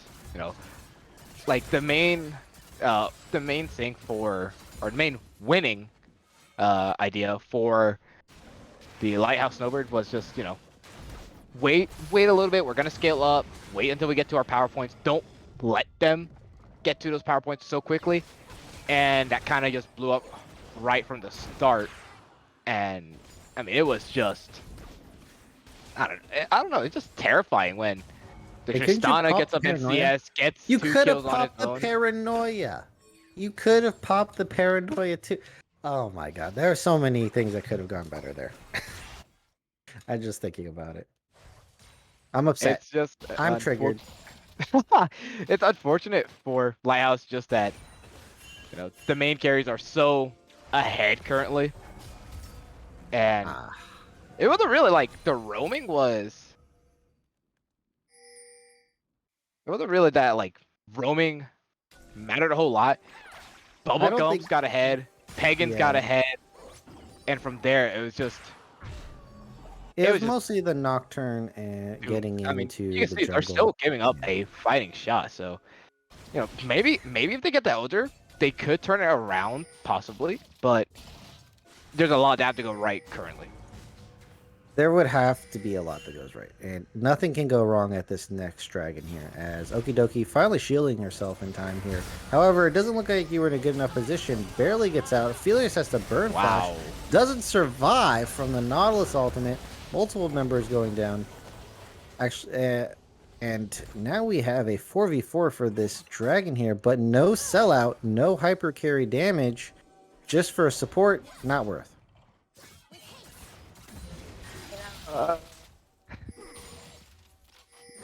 like the main thing for or the main winning idea for the Lighthouse Snowbird was just wait a little bit. We're gonna scale up. Wait until we get to our power points. Don't let them get to those power points so quickly, and that kind of just blew up right from the start. And I mean, it was just I don't know. It's just terrifying when the Hey, couldn't you Tristana pop gets the up paranoia? MCS, gets You 2 could have kills on his popped the own. paranoia. You could have popped the paranoia too. Oh my god, there are so many things that could have gone better there. I'm just thinking about it. I'm upset. It's just I'm triggered. It's unfortunate for Lighthouse just that the main carries are so ahead currently, and Ah, it wasn't really like the roaming was. It wasn't really that like roaming mattered a whole lot. I don't think. Bubblegums got ahead, Pagans got Yeah, ahead, and from there it was just it it was was just mostly the Nocturne and doomed. getting I mean, you into can the see they're jungle. still giving up a fighting shot. So maybe if they get the Elder, they could turn it around possibly, but there's a lot that have to go right currently. There would have to be a lot that goes right, and nothing can go wrong at this next dragon here, as Okidoki finally shielding herself in time here. However, it doesn't look like you were in a good enough position, barely gets out. Felius has to burn flash, Wow. doesn't survive from the Nautilus ultimate, multiple members going down. Actually, and now we have a 4v4 for this dragon here, but no sellout, no hyper carry damage, just for a support, not worth. Uh,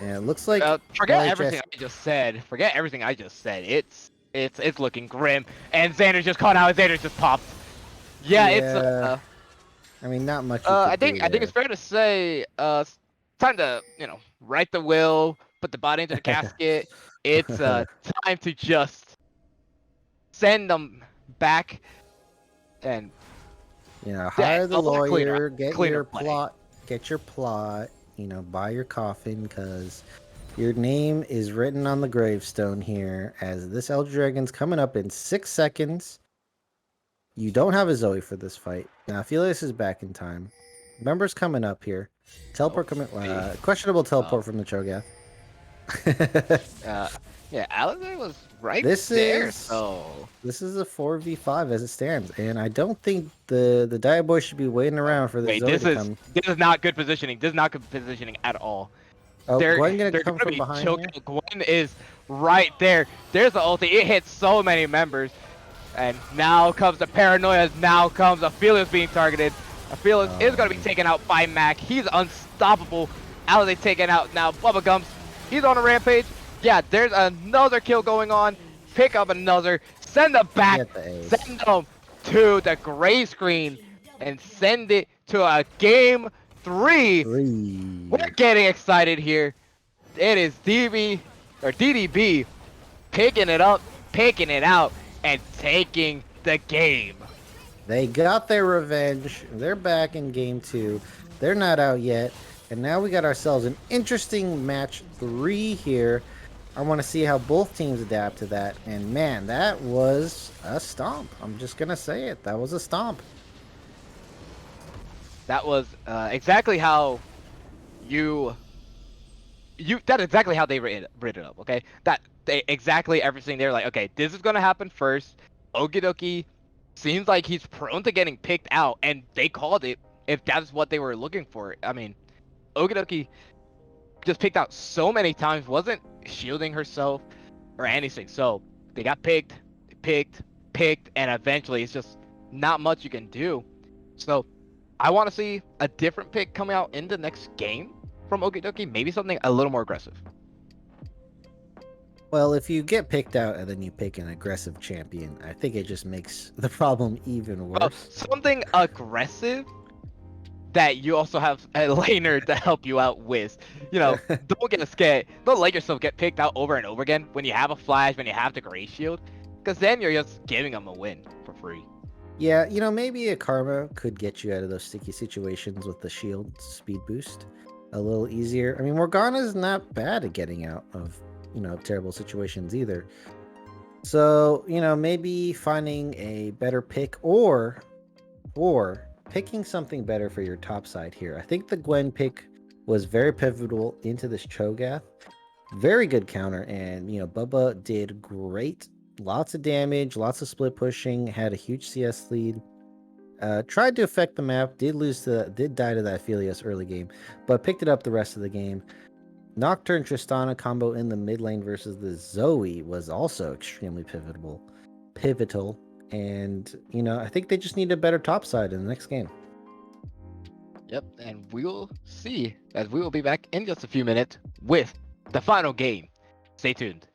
And it looks like forget LHS everything I just said. Forget everything I just said. It's looking grim, and Xander just caught out. Xander just popped. Yeah, it's I mean, not much. You I could think do I think it's there. fair to say it's time to write the will, put the body into the casket. It's time to just send them back and Hire the a lot lawyer, get cleaner your play. plot, buy your coffin, because your name is written on the gravestone here. As this Elder Dragon's coming up in 6 seconds. You don't have a Zoe for this fight. Now, Felius is back in time. Members coming up here. Teleport coming. Questionable teleport from the Cho'Gath. Yeah, Alizé was right This there. is So this is a 4v5 as it stands, and I don't think the Diet Boy should be waiting around for the wait, Zoe to come. this is not good positioning. This is not good positioning at all. Oh, Gwen They're gonna come gonna from be behind choking. here. Gwen is right there. There's the ulti. It hits so many members. And now comes the paranoia. Now comes Aphelios being targeted. Aphelios is going to be taken out by Mac. He's unstoppable. Alizé taken out now. Bubblegums, he's on a rampage. Yeah, there's another kill going on. Pick up another. Send them back. Get the ace. Send them to the gray screen. And send it to a game 3. We're getting excited here. It is DDB picking it up, picking it out, and taking the game. They got their revenge. They're back in game 2. They're not out yet. And now we got ourselves an interesting match 3 here. I want to see how both teams adapt to that. And man, that was a stomp. I'm just going to say it. That was a stomp. That was exactly how that's exactly how they writ it up, okay? Exactly everything. They're like, okay, this is gonna happen first. Okidoki seems like he's prone to getting picked out, and they called it if that's what they were looking for. I mean, Okidoki just picked out so many times, wasn't shielding herself or anything. So they got picked, and eventually it's just not much you can do. So I want to see a different pick coming out in the next game from Okidoki, maybe something a little more aggressive. Well, if you get picked out and then you pick an aggressive champion, I think it just makes the problem even Well, worse. something aggressive that you also have a laner to help you out with. Don't get scared. Don't let yourself get picked out over and over again when you have a flash, when you have the gray shield, because then you're just giving them a win for free. Yeah, maybe a Karma could get you out of those sticky situations with the shield speed boost a little easier. I mean, Morgana's not bad at getting out of, terrible situations either. So, maybe finding a better pick or picking something better for your top side here. I think the Gwen pick was very pivotal into this Cho'Gath. Very good counter, and Bubba did great. Lots of damage, lots of split pushing, had a huge CS lead. Tried to affect the map, did die to that Aphelios early game, but picked it up the rest of the game. Nocturne Tristana combo in the mid lane versus the Zoe was also extremely pivotal, and I think they just need a better top side in the next game. Yep, and we'll see as we will be back in just a few minutes with the final game. Stay tuned.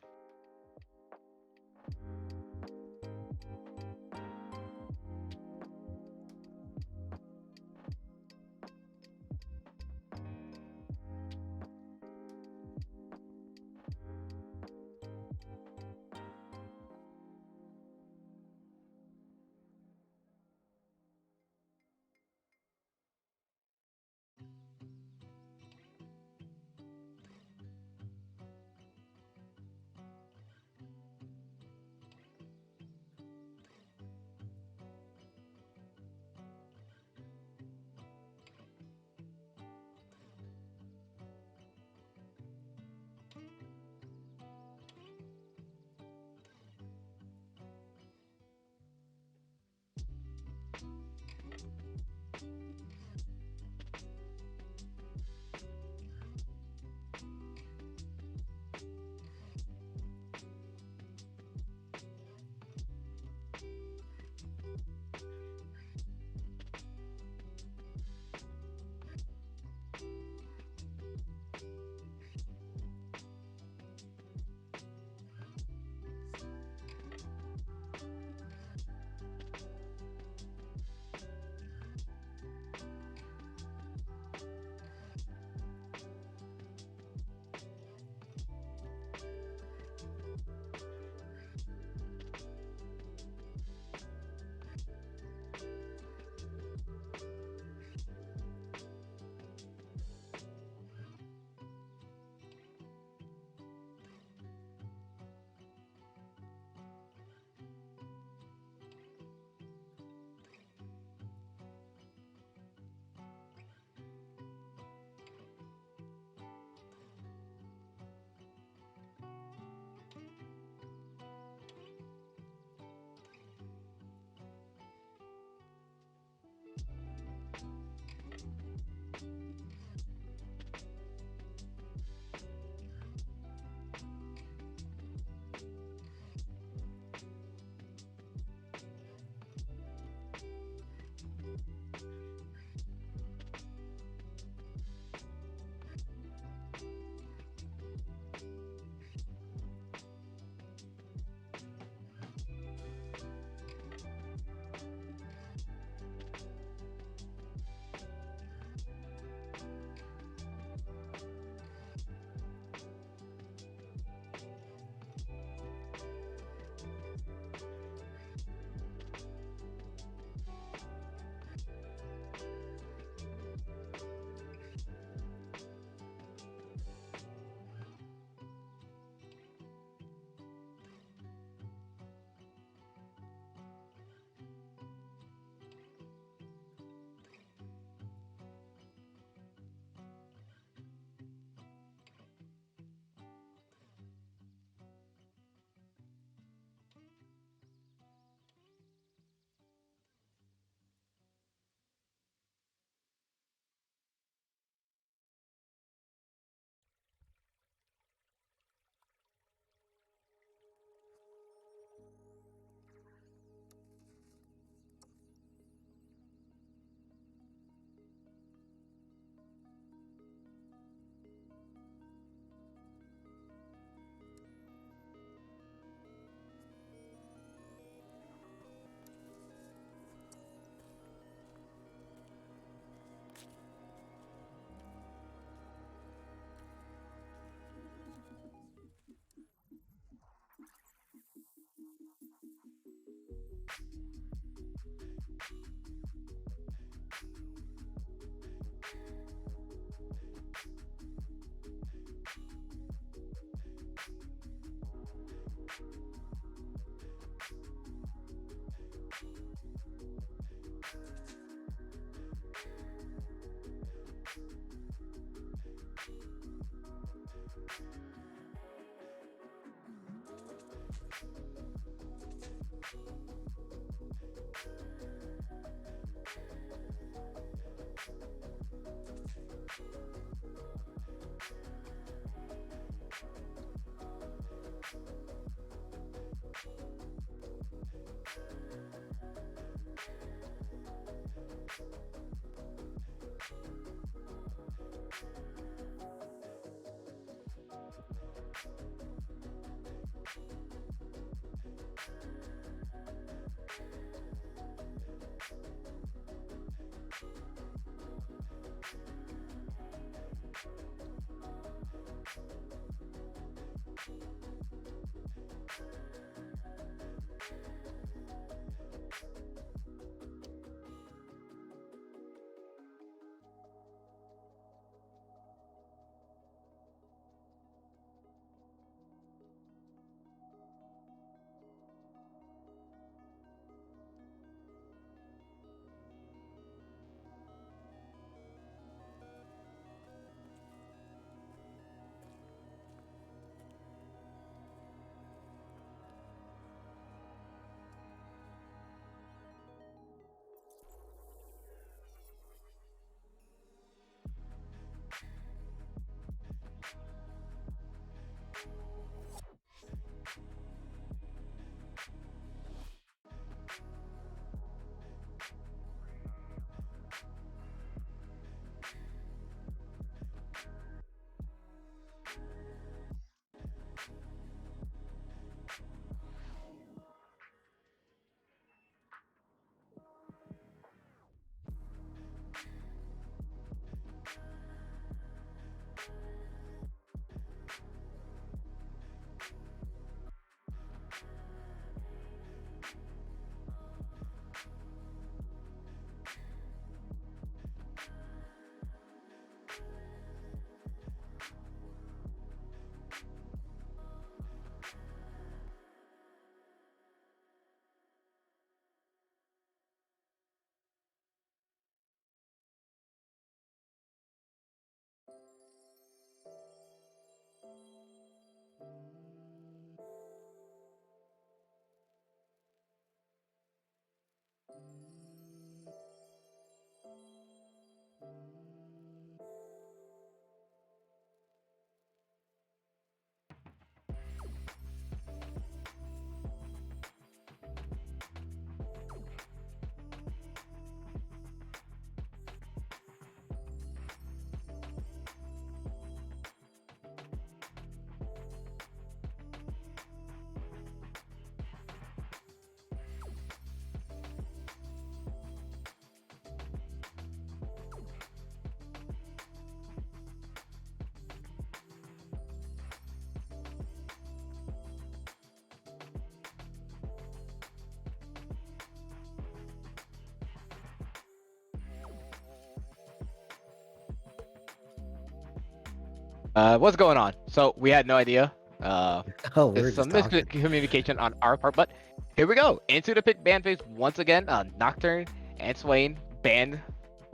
What's going on? So we had no idea. Oh, There's we're just some talking. miscommunication on our part, but here we go. Into the pick ban phase once again. Nocturne and Swain banned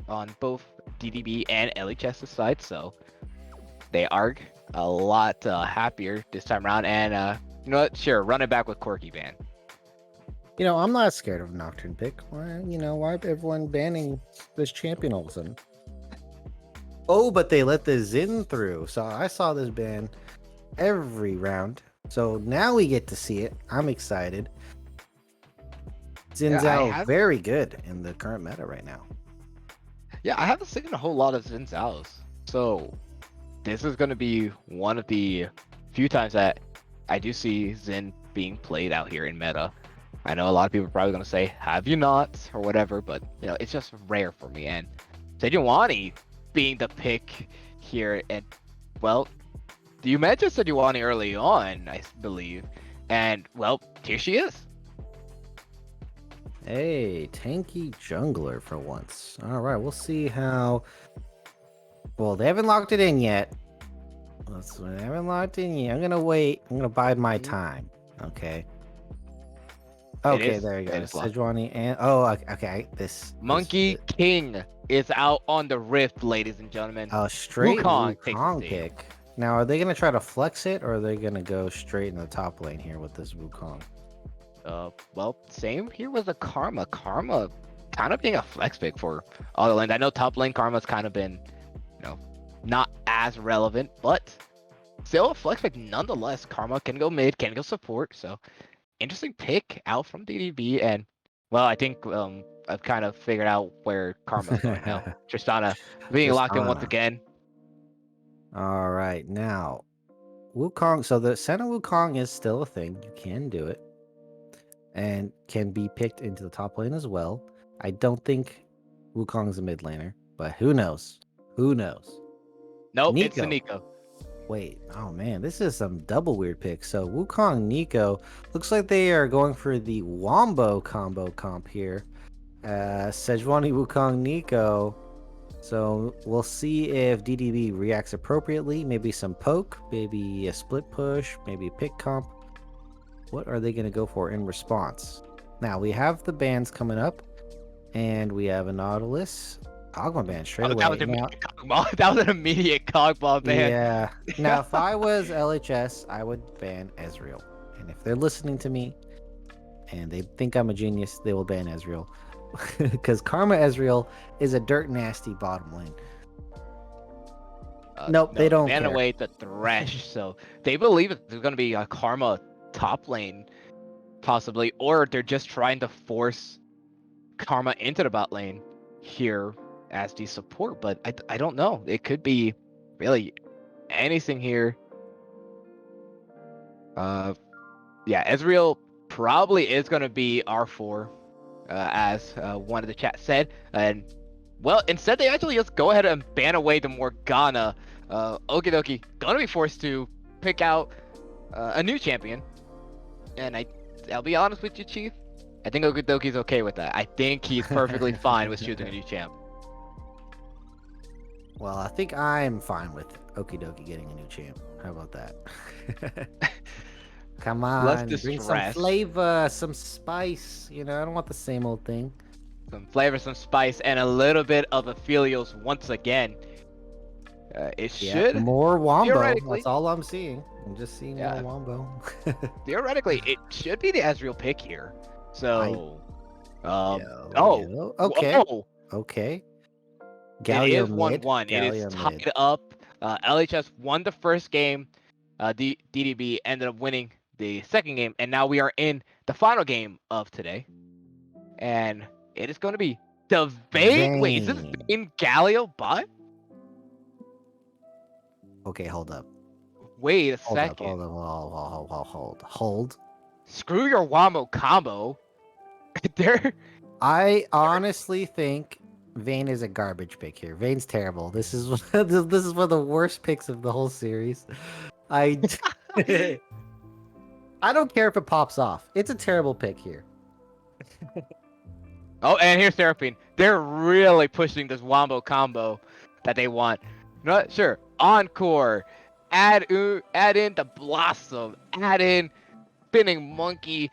on both DDB and LHS's side, so they are a lot happier this time around. And you know what? Sure, run it back with Corky ban. I'm not scared of Nocturne pick. Why everyone banning this champion all of a sudden? Oh, but they let the Xin through. So I saw this ban every round. So now we get to see it. I'm excited. Xin Zhao, very good in the current meta right now. Yeah, I haven't seen a whole lot of Xin Zhao's. So this is going to be one of the few times that I do see Xin being played out here in meta. I know a lot of people are probably going to say, have you not, or whatever, but it's just rare for me. And Sejuani being the pick here, and well, you mentioned Sejuani early on, I believe, and well, here she is. Hey, tanky jungler for once. All right, we'll see how. Well, they haven't locked it in yet. They haven't locked in yet. I'm gonna wait. I'm gonna bide my Mhm. time. Okay. It Okay, is. there you go. It is locked. Sejuani and okay. Monkey King is out on the rift, ladies and gentlemen. Straight Wukong takes the Wukong stage. pick. Now, are they gonna try to flex it, or are they gonna go straight in the top lane here with this Wukong? Well, same here with the Karma. Karma kind of being a flex pick for all the lanes. I know top lane Karma's kind of been, not as relevant, but still a flex pick nonetheless. Karma can go mid, can go support. So interesting pick out from DDB. And well, I think I've kind of figured out where Karma's going now. Tristana being locked in once Tristana. again. All right, now Wukong. So the Senna Wukong is still a thing. You can do it, and can be picked into the top lane as well. I don't think Wukong's a mid laner, but who knows? Who knows? Nope, it's the Nico. Nico. Wait, oh man, this is some double weird picks. So Wukong Nico looks like they are going for the Wombo combo comp here. Sejuani Wukong Nico. So we'll see if DDB reacts appropriately. Maybe some poke, maybe a split push, maybe a pick comp. What are they going to go for in response? Now we have the bans coming up, and we have a Nautilus Agma ban straight Oh, that was away. an Now, immediate cogball. That was an immediate cogball, man. yeah. Now, if I was LHS, I would ban Ezreal. And if they're listening to me and they think I'm a genius, they will ban Ezreal. Because Karma Ezreal is a dirt nasty bottom lane. Nope, they don't ban care. away the Thresh. So they believe there's going to be a Karma top lane, possibly, or they're just trying to force Karma into the bot lane here as the support. But I don't know. It could be really anything here. Yeah, Ezreal probably is going to be R4, as one of the chat said. And, well, instead they actually just go ahead and ban away the Morgana. Okie dokie, going to be forced to pick out a new champion. And I'll be honest with you, Chief. I think Okie dokie's okay with that. I think he's perfectly fine with choosing a new champ. Well, I think I'm fine with Okidoki getting a new champ. How about that? Come Less on, bring some distress. flavor, some spice. I don't want the same old thing. Some flavor, some spice, and a little bit of Aphelios once again. It should more Wombo. theoretically, That's all I'm seeing. I'm just seeing yeah, more Wombo. theoretically, it should be the Ezreal pick here. So, Okay. whoa, Okay. it Galio is mid. 1-1. It is Galio tied mid. up. LHS won the first game. DDB ended up winning the second game, and now we are in the final game of today. And it is going to be the Vayne. Wait, is this Vayne. Vayne Galio bot? Okay, hold up. Wait a Hold up. second. Hold. Screw your Wamo combo. There. I honestly think Vayne is a garbage pick here. Vayne's terrible. This is this is one of the worst picks of the whole series. I I don't care if it pops off. It's a terrible pick here. Oh, and here's Seraphine. They're really pushing this Wombo combo that they want. Not sure. Encore. Add in the Blossom. Add in Spinning Monkey.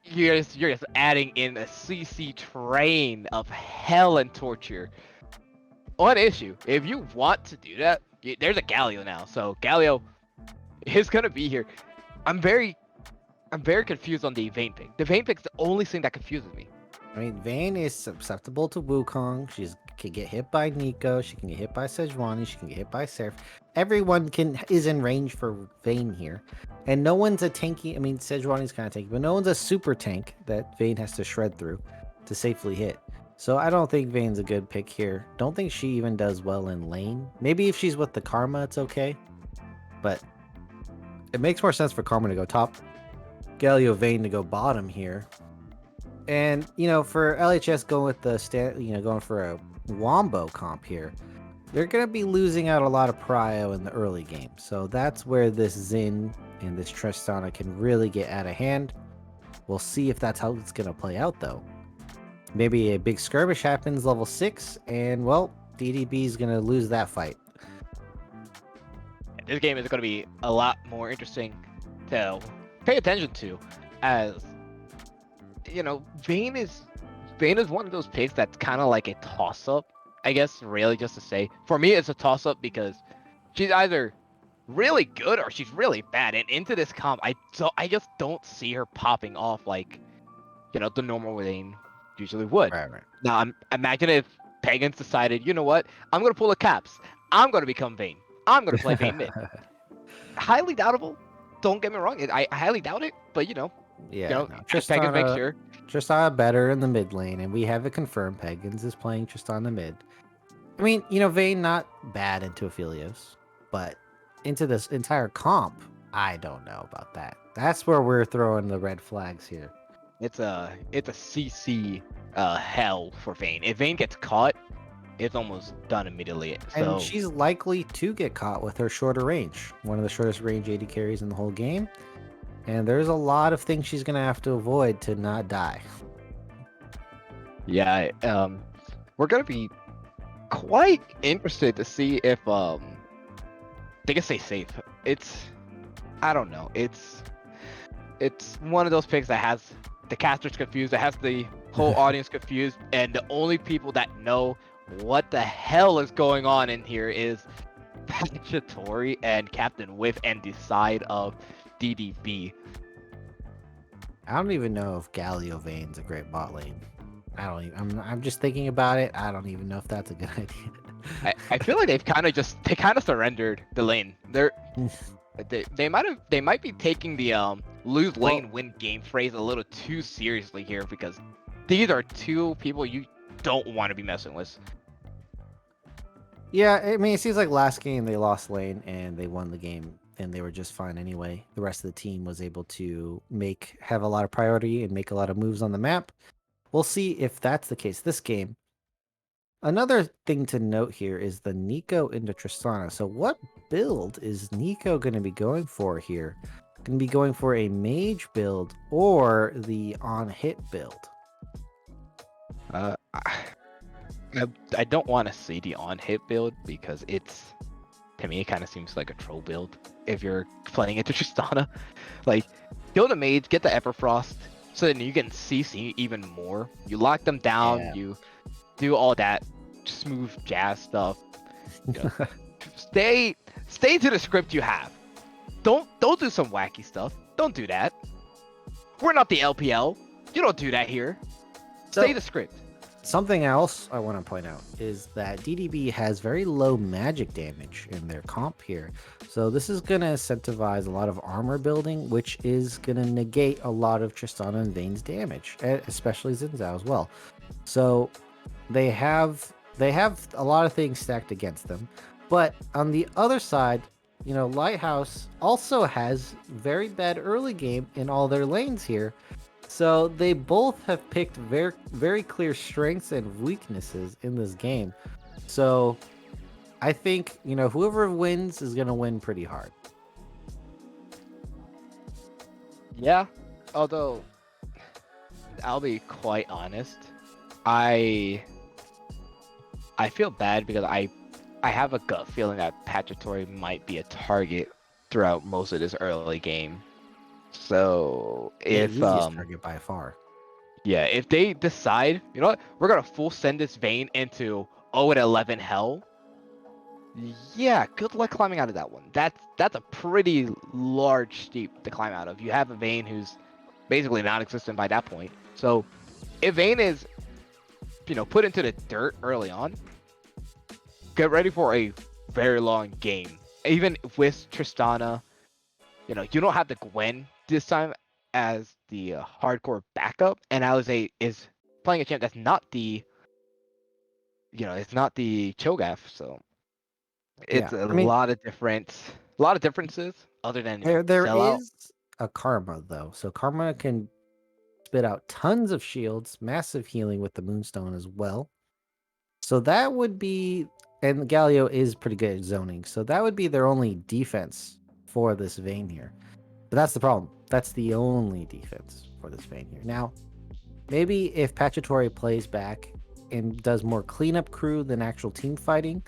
You're just adding in a CC train of hell and torture. One issue. If you want to do that, there's a Galio now. So Galio is gonna be here. I'm very confused on the Vayne pick. The Vayne pick's the only thing that confuses me. I mean, Vayne is susceptible to Wukong. She can get hit by Nico. She can get hit by Sejuani. She can get hit by Seraph. Everyone is in range for Vayne here. And no one's a tanky. I mean, Sejuani's kind of tanky, but no one's a super tank that Vayne has to shred through to safely hit. So I don't think Vayne's a good pick here. Don't think she even does well in lane. Maybe if she's with the Karma, it's okay. But it makes more sense for Karma to go top, Galio Vayne to go bottom here. And for LHS going with the going for a Wombo comp here, they're gonna be losing out a lot of prio in the early game. So that's where this Xin and this Tristana can really get out of hand. We'll see if that's how it's going to play out, though. Maybe a big skirmish happens level 6, and, well, DDB is going to lose that fight. This game is going to be a lot more interesting to pay attention to, as Vayne is one of those picks that's kind of like a toss-up, I guess. Really, just to say, for me, it's a toss-up because she's either really good or she's really bad. And into this comp, I just don't see her popping off like the normal Vayne usually would. Right. Now, imagine if Pagans decided, you know what, I'm gonna pull a Caps. I'm gonna become Vayne. I'm gonna play Vayne mid. Highly doubtable. Don't get me wrong. I highly doubt it, but Yeah, Pagans make sure. Tristana better in the mid lane, and we have it confirmed. Pagans is playing Tristana mid. I mean, Vayne not bad into Aphelios, but into this entire comp, I don't know about that. That's where we're throwing the red flags here. It's a CC hell for Vayne. If Vayne gets caught, it's almost done immediately. So... And she's likely to get caught with her shorter range. One of the shortest range AD carries in the whole game. And there's a lot of things she's going to have to avoid to not die. Yeah, we're going to be quite interested to see if they can stay safe. I don't know. It's one of those picks that has the casters confused, that has the whole audience confused, and the only people that know what the hell is going on in here is Pachatori and Captain Whiff and the side of DDB. I don't even know if Galio Vayne's a great bot lane. I'm just thinking about it. I don't even know if that's a good idea. I feel like they kind of surrendered the lane. They might be taking the lose lane win game phrase a little too seriously here, because these are two people you don't want to be messing with. Yeah, I mean, it seems like last game they lost lane and they won the game, and they were just fine anyway. The rest of the team was able to have a lot of priority and make a lot of moves on the map. We'll see if that's the case this game. Another thing to note here is the Nico into Tristana. So what build is Nico going to be going for here? Going to be going for a mage build or the on-hit build? I don't want to see the on-hit build, because to me, it kind of seems like a troll build if you're playing into Tristana. Like, kill the mage, get the Everfrost, so then you can CC even more. You lock them down, you do all that smooth jazz stuff. Stay to the script you have. Don't do some wacky stuff. Don't do that. We're not the LPL. You don't do that here. Stay the script. Something else I want to point out is that DDB has very low magic damage in their comp here. So this is going to incentivize a lot of armor building, which is going to negate a lot of Tristana and Vayne's damage, especially Xin Zhao as well. So they have a lot of things stacked against them. But on the other side, Lighthouse also has very bad early game in all their lanes here. So they both have picked very, very clear strengths and weaknesses in this game. So I think, whoever wins is going to win pretty hard. Yeah, although I'll be quite honest, I feel bad because I have a gut feeling that Pachatori might be a target throughout most of this early game. So if target by far. Yeah, if they decide, you know what, we're gonna full send this Vayne into 0-11 hell. Yeah, good luck climbing out of that one. That's a pretty large steep to climb out of. You have a Vayne who's basically non-existent by that point. So if Vayne is, put into the dirt early on, get ready for a very long game. Even with Tristana, you don't have the Gwen this time as the hardcore backup, and Alize is playing a champ that's not the, it's not the Cho'Gath, so it's a lot of differences other than there is a Karma though, so Karma can spit out tons of shields, massive healing with the Moonstone as well. So that would be, and Galio is pretty good at zoning, so that would be their only defense for this Vayne here. But that's the problem. That's the only defense for this Vayne here. Now, maybe if Pachatory plays back and does more cleanup crew than actual team fighting,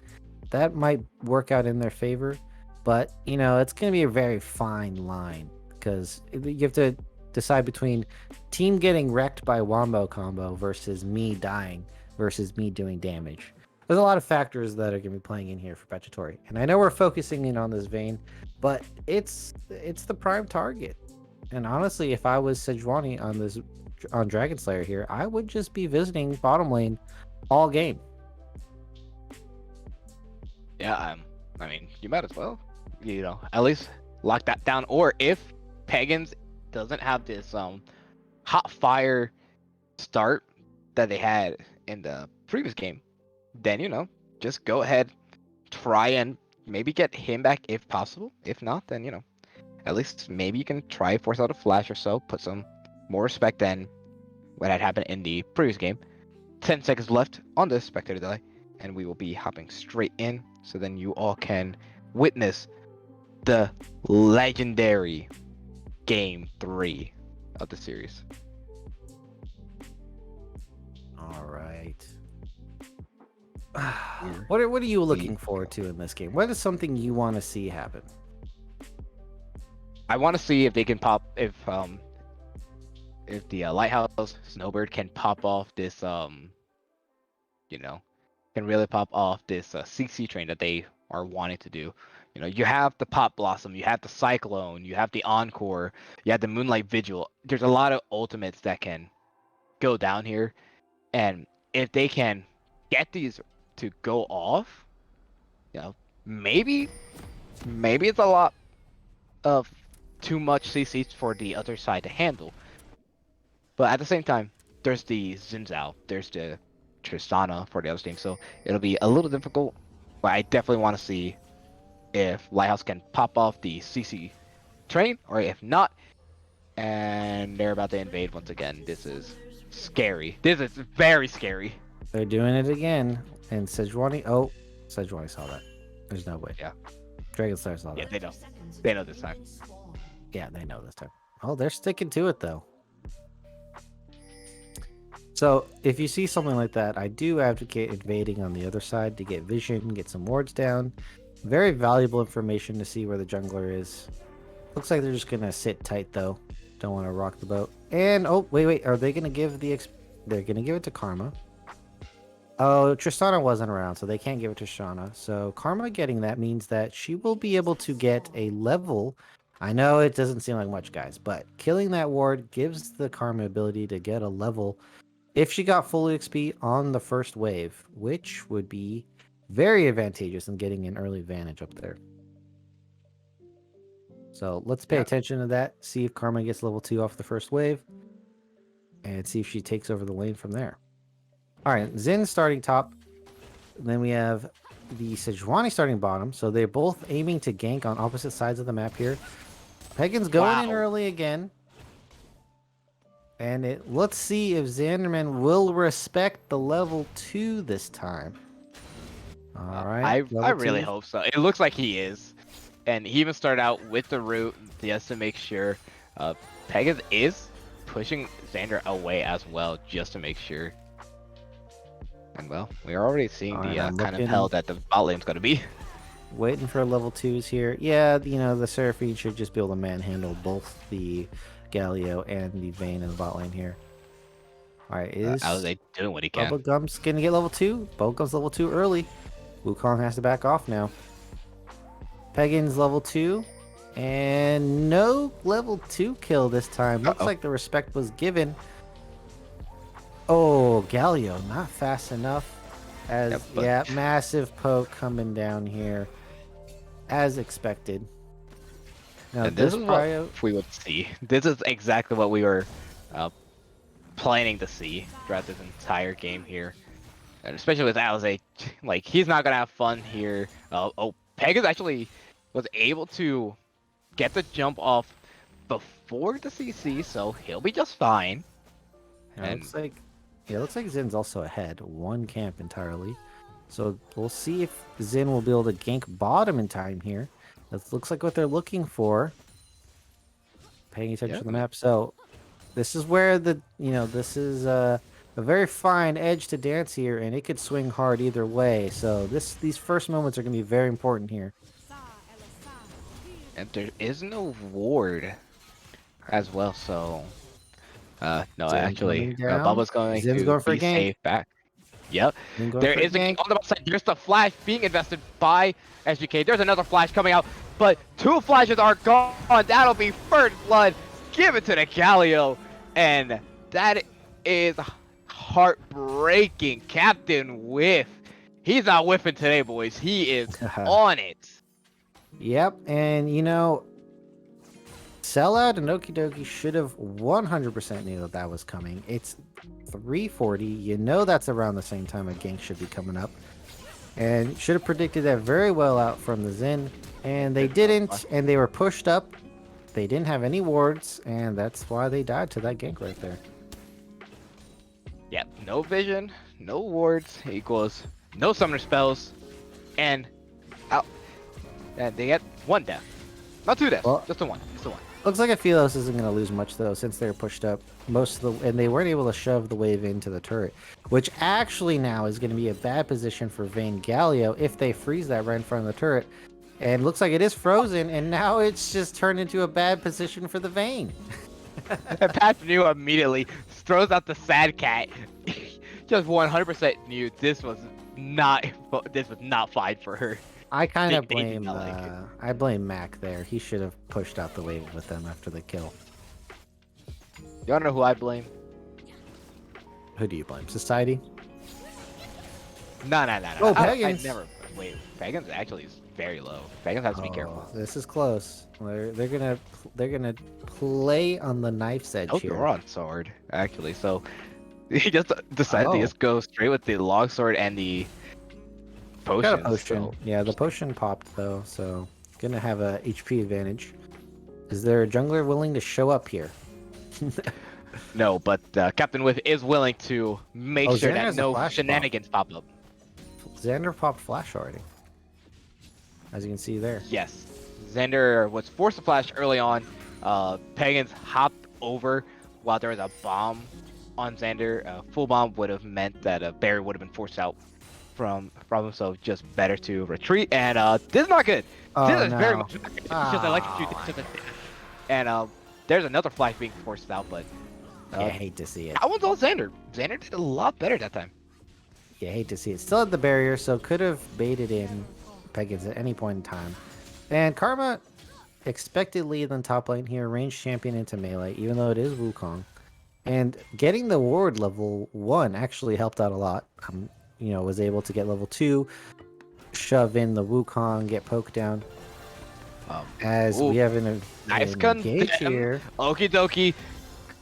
that might work out in their favor. But, it's going to be a very fine line because you have to decide between team getting wrecked by Wombo combo versus me dying versus me doing damage. There's a lot of factors that are going to be playing in here for Pachatory. And I know we're focusing in on this Vayne, but it's the prime target. And honestly, if I was Sejuani on Dragon Slayer here, I would just be visiting bottom lane all game. Yeah, I mean, you might as well, at least lock that down. Or if Pagans doesn't have this hot fire start that they had in the previous game, then just go ahead, try and maybe get him back if possible. If not, then at least maybe you can try force out a flash or so, put some more respect than what had happened in the previous game. 10 seconds left on this spectator delay, and we will be hopping straight in, so then you all can witness the legendary Game 3 of the series. All right. What are you looking forward to in this game? What is something you want to see happen? I want to see if they can pop if the Lighthouse Snowbird can pop off this can really pop off this CC train that they are wanting to do. You have the Pop Blossom, you have the Cyclone, you have the Encore, you have the Moonlight Vigil. There's a lot of ultimates that can go down here, and if they can get these to go off, maybe it's a lot of too much CCs for the other side to handle. But at the same time, there's the Xin Zhao, there's the Tristana for the other team, so it'll be a little difficult. But I definitely want to see if Lighthouse can pop off the CC train, or if not, and they're about to invade once again. This is scary. This is very scary. They're doing it again, and Sejuani. Oh, Sejuani saw that. There's no way. Yeah. Dragon Slayer saw that. Yeah, they know. They know this time. Yeah, they know this time. Oh, they're sticking to it though. So if you see something like that, I do advocate invading on the other side to get vision, get some wards down. Very valuable information to see where the jungler is. Looks like they're just gonna sit tight though. Don't want to rock the boat. And oh, wait, are they gonna give they're gonna give it to Karma. Oh, Tristana wasn't around, so they can't give it to Tristana. So Karma getting that means that she will be able to get a level. I know it doesn't seem like much, guys, but killing that ward gives the Karma ability to get a level if she got full XP on the first wave, which would be very advantageous in getting an early advantage up there. So let's pay attention to that, see if Karma gets level 2 off the first wave, and see if she takes over the lane from there. All right, Xin starting top. Then we have the Sejuani starting bottom. So they're both aiming to gank on opposite sides of the map here. Pagan's going in early again. And let's see if Xanderman will respect the level 2 this time. All right. I really hope so. It looks like he is. And he even started out with the root just to make sure. Pegasus is pushing Xander away as well, just to make sure. And well, we are already seeing the kind of hell that the bot lane's going to be. Waiting for level 2s here. Yeah, the Seraphine should just be able to manhandle both the Galio and the Vayne in the bot lane here. Alright, Alizé doing what he can. Bubblegum's gonna get level 2. Bubblegum's level 2 early. Wukong has to back off now. Pagan's level 2. And no level 2 kill this time. Looks like the respect was given. Oh, Galio, not fast enough. Massive poke coming down here. As expected. Now, and this is what we would see. This is exactly what we were planning to see throughout this entire game here. And especially with Alizé, like, he's not going to have fun here. Pegasus actually was able to get the jump off before the CC, so he'll be just fine. It looks like Zin's also ahead. One camp entirely. So we'll see if Xin will be able to gank bottom in time here. That looks like what they're looking for. paying attention Yeah. to the map. So this is where this is a very fine edge to dance here, and it could swing hard either way. So these first moments are going to be very important here. And there is no ward as well, so no, Zen actually, coming down. Bubba's going Zen's to going for a be gank. safe back. Yep. Zen going There for a is a gank gank. on the side. There's the flash being invested by SGK. There's another flash coming out, but 2 flashes are gone. That'll be first blood. Give it to the Galio, and that is heartbreaking. Captain Whiff. He's not whiffing today, boys. He is on it. Yep, and Sellout and Okie Dokie should have 100% knew that was coming. It's 340. You know that's around the same time a gank should be coming up. And should have predicted that very well out from the Zen. And they didn't, and they were pushed up. They didn't have any wards, and that's why they died to that gank right there. Yep, no vision, no wards equals no summoner spells, and out. And they get 1 death. Not 2 deaths, Well, just the 1. Just the 1. Looks like Aphelos isn't going to lose much though, since they're pushed up and they weren't able to shove the wave into the turret, which actually now is going to be a bad position for Vayne Galio if they freeze that right in front of the turret. And looks like it is frozen, and now it's just turned into a bad position for the Vayne. Pat knew immediately, throws out the sad cat. Just 100% knew this was not fine for her. I kind of They did blame not like it. I blame Mac there. He should have pushed out the wave with them after the kill. You wanna know who I blame? Who do you blame? Society? No. Oh, I Pagans. never. Wait, Pagans actually is very low. Pagans has to be careful. This is close. They're gonna play on the knife's edge Oh, here. they're on sword actually. So he just decided to just go straight with the long sword and the potion. Got a potion. So. Yeah, the potion popped though, so gonna have a HP advantage. Is there a jungler willing to show up here? No, but Captain Whiff is willing to make sure Xander that has a no flash shenanigans pop up. Xander popped flash already, as you can see there. Yes, Xander was forced to flash early on. Pagans hopped over while there was a bomb on Xander. Full bomb would have meant that a barrier would have been forced out from him, so just better to retreat. And this is not good. This is very much it's just electrocute. And there's another flash being forced out, but I hate to see it. that one's all Xander. Xander did a lot better that time. Yeah, hate to see it. Still at the barrier, so could have baited in Pegasus at any point in time. And Karma expected lead in the top lane here, ranged champion into melee, even though it is Wukong. And getting the ward level 1 actually helped out a lot. Was able to get level 2, shove in the Wukong, get poked down. As we have an Nice engage condemn. here. Okie dokie,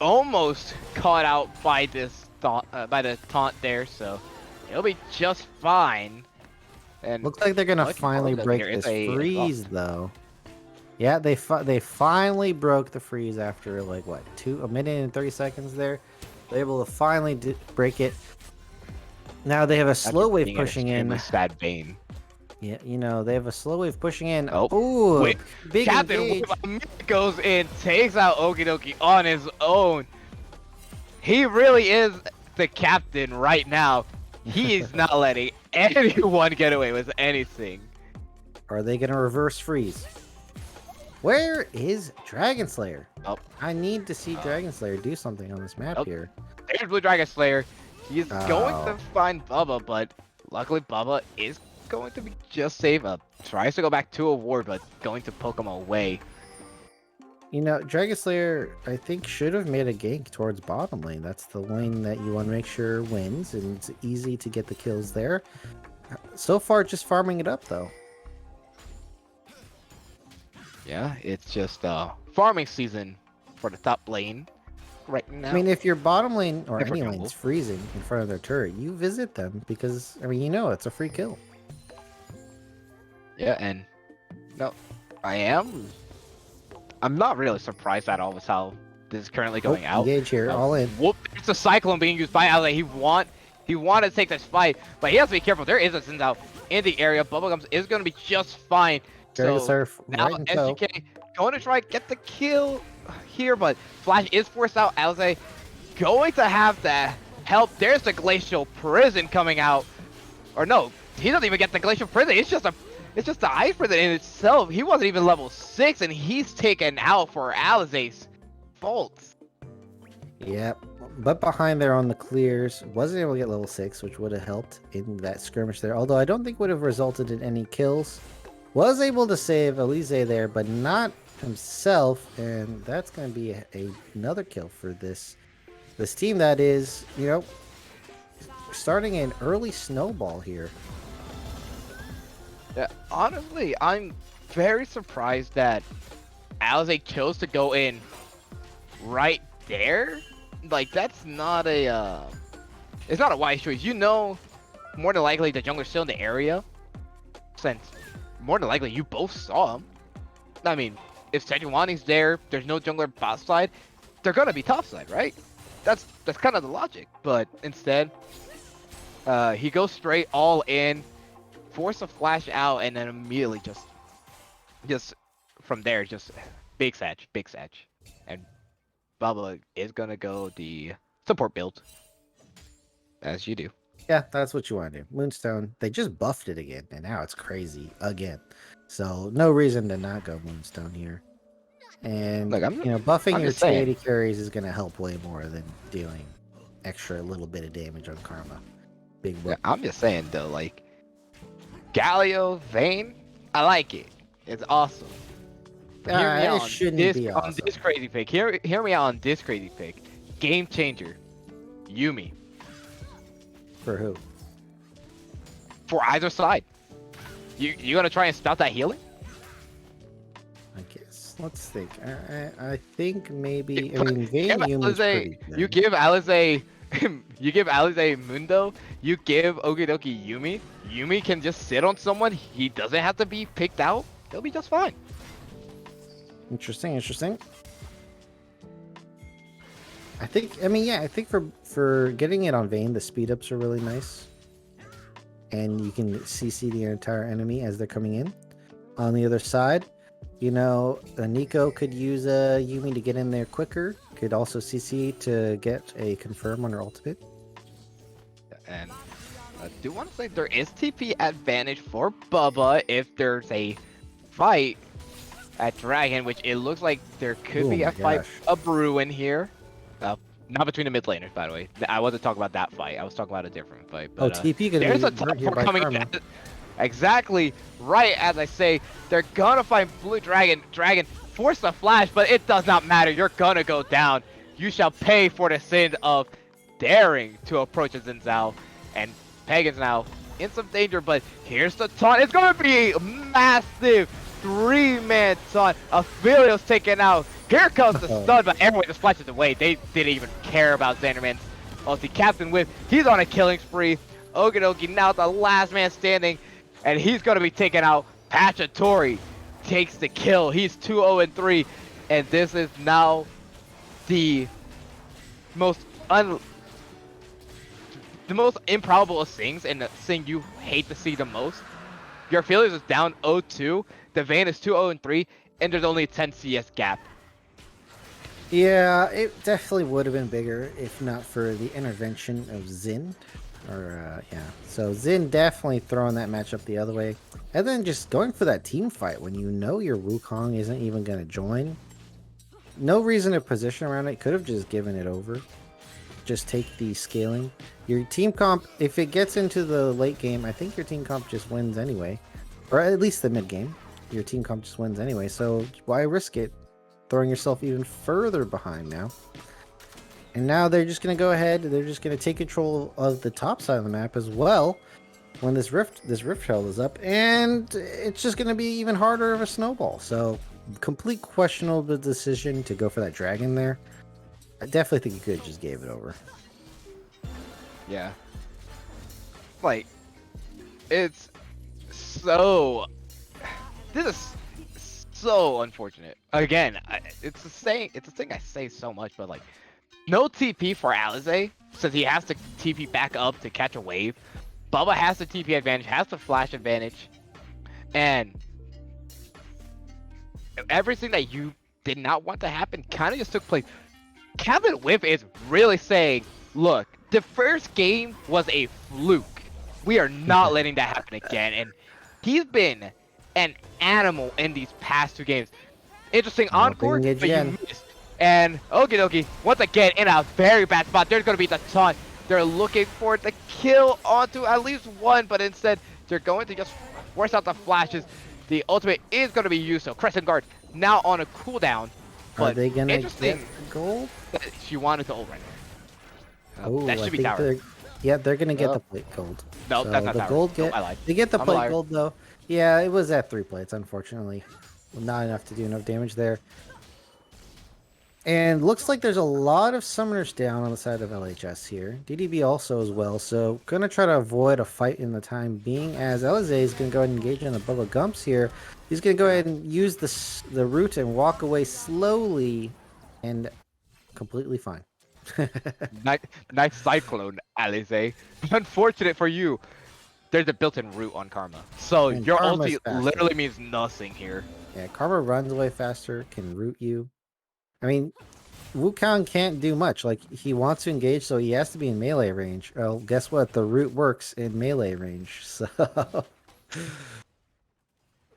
almost caught out by this by the taunt there, so it'll be just fine. And Looks like they're gonna Lucky finally Ball break there is this a freeze though. Yeah, they finally broke the freeze after like what, a minute and 30 seconds there. They're able to finally break it. Now they have a slow wave pushing in. Sad Bane. Yeah, they have a slow wave pushing in. Oh, ooh, wait. big Captain engage. Whiff goes in, takes out Okie dokie on his own. He really is the captain right now. He's not letting anyone get away with anything. Are they gonna reverse freeze? Where is Dragon Slayer? Oh. I need to see Dragon Slayer do something on this map Oh. here. There's Blue Dragon Slayer. He's going Oh. to find Bubba, but luckily Bubba is going to be just safe up. Tries to go back to a ward, but going to poke him away. Dragon Slayer, I think, should have made a gank towards bottom lane. That's the lane that you want to make sure wins, and it's easy to get the kills there. So far, just farming it up, though. Yeah, it's just farming season for the top lane right now. I mean, if your bottom lane or Never any gamble. lane's freezing in front of their turret, you visit them because, it's a free kill. Yeah, and no, I'm not really surprised at all with how this is currently going out. Engage here, all in. Whoop! It's a cyclone being used by Ally. He wanted to take this fight, but he has to be careful. There is a Sins out in the area. Bubblegums is going to be just fine. Carry the So surf now right in tow. SGK going to try to get the kill here, but Flash is forced out. Alize going to have to help. There's the Glacial Prison coming out. Or no, he doesn't even get the Glacial Prison. It's just the Ice Prison in itself. He wasn't even level 6, and he's taken out for Alize's faults. Yep. But behind there on the clears, wasn't able to get level 6, which would have helped in that skirmish there. Although I don't think would have resulted in any kills. Was able to save Alize there, but not himself. And that's going to be another kill for this team that is, starting an early snowball here. Yeah, honestly, I'm very surprised that Alize chose to go in right there. Like, that's not a it's not a wise choice. More than likely the jungler's still in the area, since more than likely you both saw him. I mean, if Sejuani's there, there's no jungler bot side, they're gonna be top side, right? That's kind of the logic. But instead, he goes straight all in, force a flash out, and then immediately just from there, just big satch, and Bubba is gonna go the support build, as you do. Yeah, that's what you want to do. Moonstone, they just buffed it again, and now it's crazy again. So no reason to not go Moonstone here. And Look, buffing I'm your just saying. 280 carries is going to help way more than dealing extra little bit of damage on Karma. Big Yeah, whoop. I'm just saying though, like Galio Vayne, I like it. It's awesome. But hear me out It shouldn't be awesome. on this crazy pick. Hear me out on this crazy pick. Game changer, Yumi. For who? For either side. You gonna try and stop that healing? I guess. Let's think. I think maybe. I Put- mean, Vayne give Yumi's pretty Alize- good. you give Alize you give Alize Mundo, you give Okidoki Yumi. Yumi can just sit on someone. He doesn't have to be picked out. He'll be just fine. Interesting. I think for getting it on Vayne, the speed ups are really nice. And you can CC the entire enemy as they're coming in. On the other side, Nico could use a Yumi to get in there quicker. Could also CC to get a confirm on her ultimate. And I do want to say there is TP advantage for Bubba if there's a fight at Dragon, which it looks like there could be Oh a my fight gosh. a brewing here. Not between the mid laners, by the way. I wasn't talking about that fight. I was talking about a different fight. But, TP gonna there's be a hurt top here four by coming Karma. in. Exactly right as I say. They're gonna find Blue Dragon. Dragon force the flash, but it does not matter. You're gonna go down. You shall pay for the sin of daring to approach a Zinzao. And Pagan's now in some danger, but here's the taunt. It's gonna be a massive 3-man taunt. Aphelios taken out. Here comes the stun, but everyone just flashes away. They didn't even care about Xanderman's ulti. Captain Whip, he's on a killing spree. Okidoki now the last man standing, and he's gonna be taken out. Pachatori takes the kill. He's 2-0-3, and this is now the most improbable of things, and the thing you hate to see the most. Your Aphelios is down 0-2. The Vayne is 2-0-3, and there's only a 10 CS gap. Yeah, it definitely would have been bigger if not for the intervention of Xin. So Xin definitely throwing that matchup the other way. And then just going for that team fight when you know your Wukong isn't even going to join. No reason to position around it. Could have just given it over. Just take the scaling. Your team comp, if it gets into the late game, I think your team comp just wins anyway. Or at least the mid game. Your team comp just wins anyway. So why risk it? Throwing yourself even further behind now. And now they're just going to go ahead. They're just going to take control of the top side of the map as well. When this rift shell is up. And it's just going to be even harder of a snowball. So complete questionable decision to go for that dragon there. I definitely think you could have just gave it over. Yeah. Like, it's so... This is so unfortunate. Again, it's the thing I say so much, but like, no TP for Alize, since he has to TP back up to catch a wave. Bubba has the TP advantage, has the flash advantage, and everything that you did not want to happen kind of just took place. Kevin Whiff is really saying, look, the first game was a fluke. We are not letting that happen again. And he's been an animal in these past 2 games. Interesting encore, engage but you again. missed. And okie dokie, once again in a very bad spot. There's going to be the taunt. They're looking for the kill onto at least one, but instead they're going to just force out the flashes. The ultimate is going to be used, so Crescent Guard now on a cooldown. Are they gonna interesting, get the gold? she wanted to ult right now. Oh, that should be tower. Yeah, they're gonna get Oh. the plate gold. No, So that's not the tower. gold No, get. I lied. They get the I'm a plate liar. gold though. Yeah, it was at 3 plates, unfortunately. Not enough to do enough damage there. And looks like there's a lot of summoners down on the side of LHS here. DDB also as well, so gonna try to avoid a fight in the time being, as Elize is gonna go ahead and engage in the Bubba Gumps here. He's gonna go ahead and use the route and walk away slowly and completely fine. Nice cyclone, Alize. Unfortunate for you, there's a built-in root on Karma. So And your Karma's ulti faster. literally means nothing here. Yeah, Karma runs away faster, can root you. I mean, Wukong can't do much. Like, he wants to engage, so he has to be in melee range. Well, guess what? The root works in melee range, so...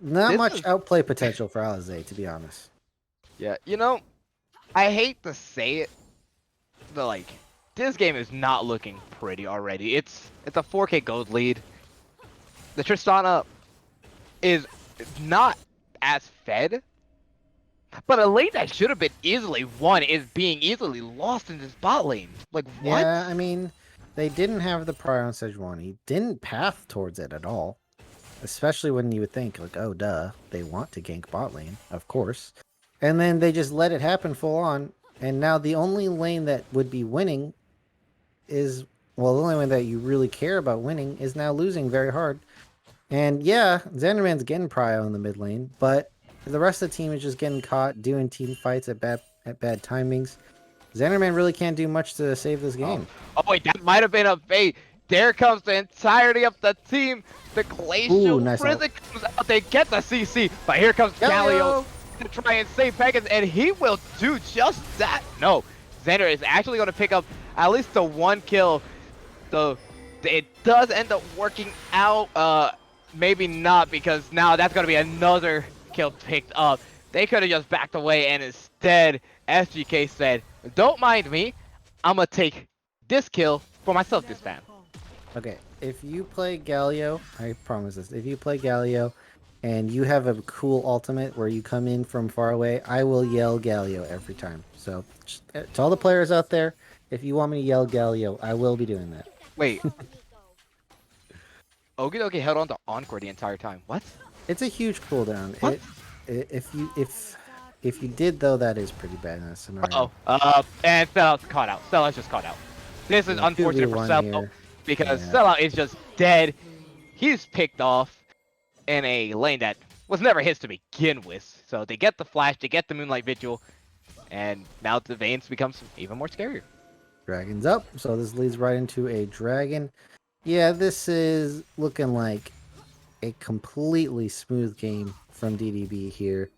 Not This much is- outplay potential for Alize, to be honest. Yeah, you know, I hate to say it, but like, this game is not looking pretty already. It's a 4K gold lead. The Tristana is not as fed, but a lane that should have been easily won is being easily lost in this bot lane. Like, what? Yeah, I mean, they didn't have the prior on Sejuani. He didn't path towards it at all. Especially when you would think, like, oh, duh, they want to gank bot lane, of course. And then they just let it happen full on. And now the only lane that would be winning is, well, the only one that you really care about winning is now losing very hard. And yeah, Xanderman's getting prio in the mid lane, but the rest of the team is just getting caught doing team fights at bad timings. Xanderman really can't do much to save this game. Oh wait, that might have been a bait. There comes the entirety of the team. The Glacial Ooh, nice Prison comes out. They get the CC, but here comes Galio to try and save Pegasus, and he will do just that. No, Xander is actually going to pick up at least the 1 kill. So it does end up working out. Maybe not, because now that's going to be another kill picked up. They could have just backed away, and instead SGK said, "Don't mind me. I'm gonna take this kill for myself this time." Okay, if you play Galio, I promise this, if you play Galio and you have a cool ultimate where you come in from far away, I will yell Galio every time. So, to all the players out there, if you want me to yell Galio, I will be doing that. Wait. Okidoki held on to Encore the entire time. What? It's a huge cooldown. What? If you did though, that is pretty bad in that scenario. And Sellout's caught out. Sellout's just caught out. This is Yeah, unfortunate for 2v1 Sellout here. because Yeah. Sellout is just dead. He's picked off in a lane that was never his to begin with. So they get the flash, they get the Moonlight Vigil, and now the Veins becomes even more scarier. Dragon's up, so this leads right into a dragon. Yeah, this is looking like a completely smooth game from DDB here.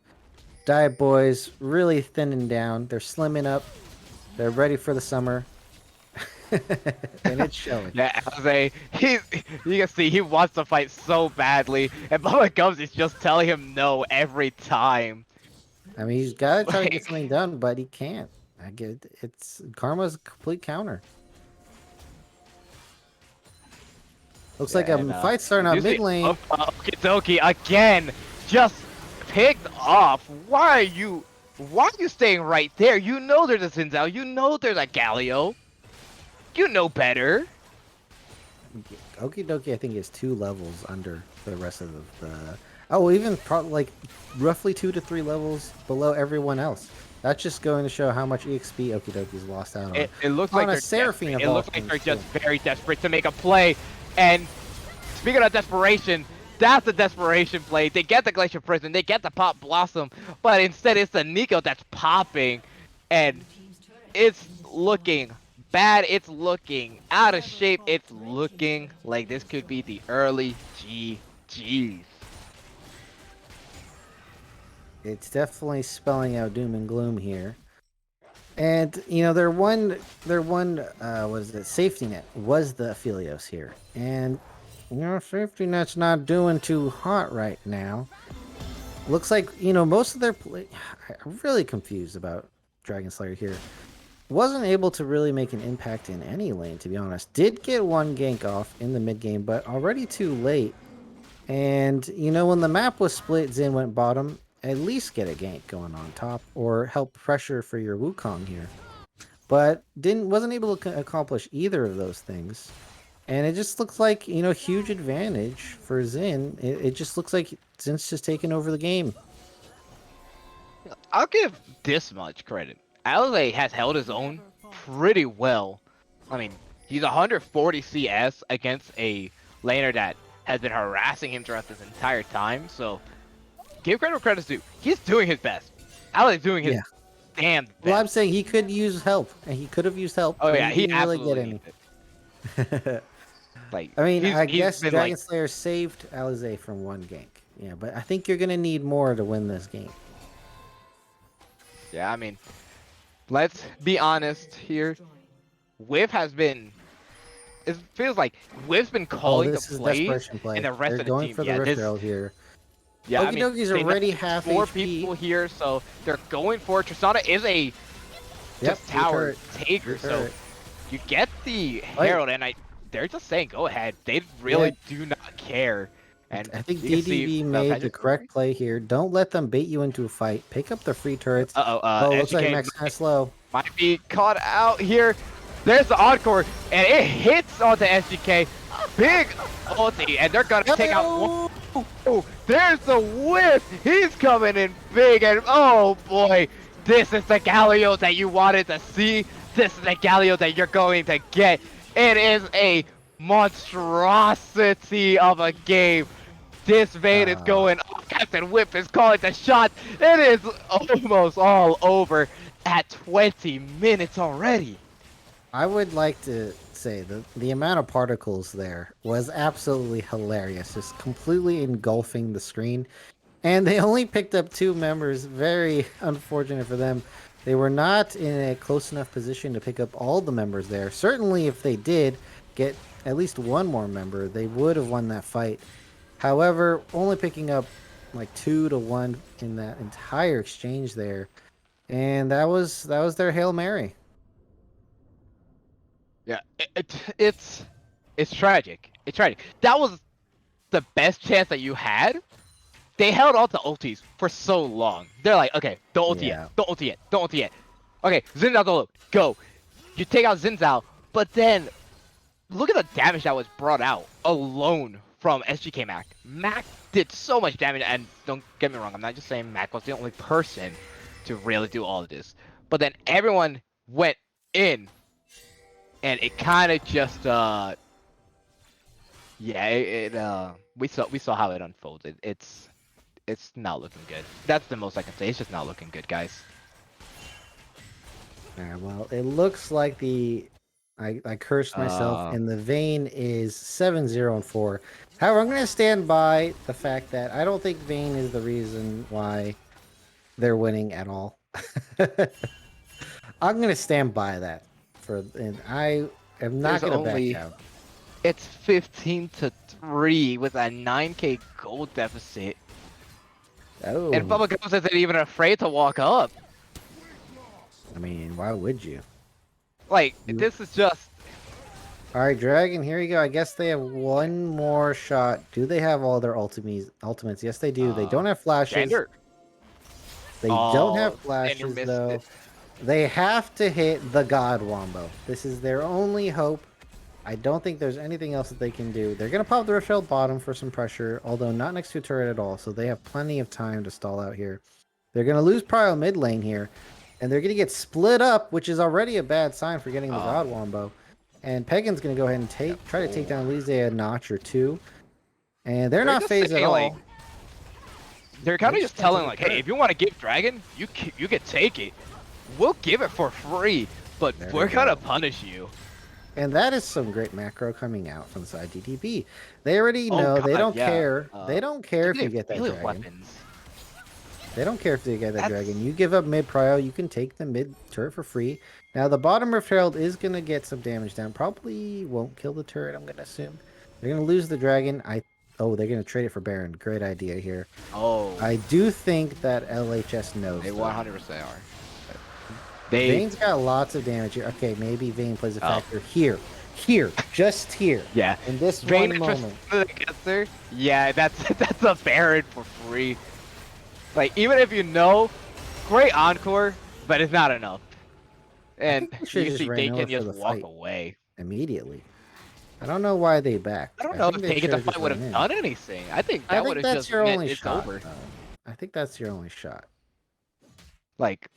Dive Boys really thinning down. They're slimming up. They're ready for the summer. And it's showing. Yeah, you can see he wants to fight so badly, and Bubba Gums is just telling him no every time. I mean, he's got to try to Like- get something done, but he can't. I get it's Karma's a complete counter. Looks like a fight starting out mid lane. Okidoki again, just picked off. Why are you staying right there? You know there's a Sinzao. You know there's a Galio. You know better. Okie dokie, I think is 2 levels under the rest of the. Oh, even like roughly 2 to 3 levels below everyone else. That's just going to show how much EXP Okie dokie's lost out on. It looks On like a they're Seraphine desperate. of It all looks like things, they're just too. very desperate to make a play. And speaking of desperation, that's a desperation play. They get the Glacial Prison, they get the Pop Blossom, but instead it's the Nico that's popping, and it's looking bad. It's looking out of shape. It's looking like this could be the early GGs. It's definitely spelling out doom and gloom here. And you know, their one what is it, safety net was the Aphelios here. And you know, safety net's not doing too hot right now. Looks like, you know, most of their play I'm really confused about Dragon Slayer here. Wasn't able to really make an impact in any lane, to be honest. Did get one gank off in the mid game, but already too late. And, you know, when the map was split, Xin went bottom, at least get a gank going on top, or help pressure for your Wukong here. But wasn't able to accomplish either of those things. And it just looks like, you know, huge advantage for Xin. It just looks like Xin's just taking over the game. I'll give this much credit. Alize has held his own pretty well. I mean, he's 140 CS against a laner that has been harassing him throughout this entire time. So, give credit where credit's due. He's doing his best. Alize is doing his damn best. Well, I'm saying he could use help, and he could have used help. Oh yeah, he didn't really absolutely get any. Like, I mean, I he's guess been, Dragon like, Slayer saved Alize from one gank. Yeah, but I think you're gonna need more to win this game. yeah, I mean, let's be honest here. Whiff has been. It feels like Whiff's been calling the This is plays, desperation play. and the rest They're of the going team. for the Yeah, Rift this, Herald here. yeah, I mean, Okidoki's they know already half four HP. people here, so they're going for it. Tristana is a just tower taker, so you get the Herald, and they're just saying go ahead. They really do not care. And I think you can see DDB made the correct play here. Don't let them bait you into a fight. Pick up the free turrets. Looks like Max kind of slow. Might be caught out here. There's the encore, and it hits onto SGK. Big ulti, and they're gonna take out one. Oh, there's the whip. He's coming in big, and oh boy, this is the Galio that you wanted to see. This is the Galio that you're going to get. It is a monstrosity of a game. This Vayne is going off. Captain Whip is calling the shot. It is almost all over at 20 minutes already. I would like to say that the amount of particles there was absolutely hilarious, just completely engulfing the screen. And they only picked up 2 members. Very unfortunate for them. They were not in a close enough position to pick up all the members there. Certainly, if they did get at least one more member, they would have won that fight. However, only picking up like 2-1 in that entire exchange there, and that was their Hail Mary. Yeah, it's tragic. It's tragic. That was the best chance that you had. They held on to ultis for so long. They're like, okay, don't ulti yet, don't ulti yet, don't ulti yet. Okay, Xin Zhao go, go. You take out Xin Zhao, but then look at the damage that was brought out alone from SGK Mac. Mac did so much damage, and don't get me wrong, I'm not just saying Mac was the only person to really do all of this. But then everyone went in, and it kind of just, yeah, we saw how it unfolded. It's not looking good. That's the most I can say. It's just not looking good, guys. Well, it looks like I cursed myself, and the Vayne is 7-0-4. However, I'm going to stand by the fact that I don't think Vayne is the reason why they're winning at all. I'm going to stand by that. And I am not going to back out. It's 15-3 with a 9k gold deficit. Oh. And Bubba Ghost isn't even afraid to walk up. I mean, why would you? Like, this is just... Alright, Dragon, here you go. I guess they have one more shot. Do they have all their ultimates? Yes, they do. They don't have flashes. They don't have flashes, though. They have to hit the God Wombo. This is their only hope. I don't think there's anything else that they can do. They're going to pop the Rochelle bottom for some pressure, although not next to a turret at all, so they have plenty of time to stall out here. They're going to lose Prio mid lane here, and they're going to get split up, which is already a bad sign for getting the God Wombo. And Pagan's going to go ahead and try to take down Lise a notch or two. And they're not phased at all. Like, they're kind of just telling, like, hey, if you want to give Dragon, you can take it. We'll give it for free, but we're going to punish you. And that is some great macro coming out from the side DTB. They already know. They don't care. They don't care if you get that dragon. Weapons. They don't care if they get that That's- dragon. You give up mid prio, you can take the mid turret for free. Now the bottom Rift Herald is gonna get some damage down. Probably won't kill the turret, I'm gonna assume. They're gonna lose the dragon. They're gonna trade it for Baron. Great idea here. Oh, I do think that LHS knows. they though. 100% are. Vayne's got lots of damage here. Okay, maybe Vayne plays a factor here. Here. Just here. Yeah. In this Vayne one moment. gets there. Yeah, that's a Baron for free. Like, even if you know, great encore, but it's not enough. And they should've you just see ran they over can for just the walk fight. away. Immediately. I don't know why they backed. I don't know if think taking the should've fight just would ran have in. done anything. I think I that think would have that's just your meant only it's shot. over. I think that's your only shot. Like,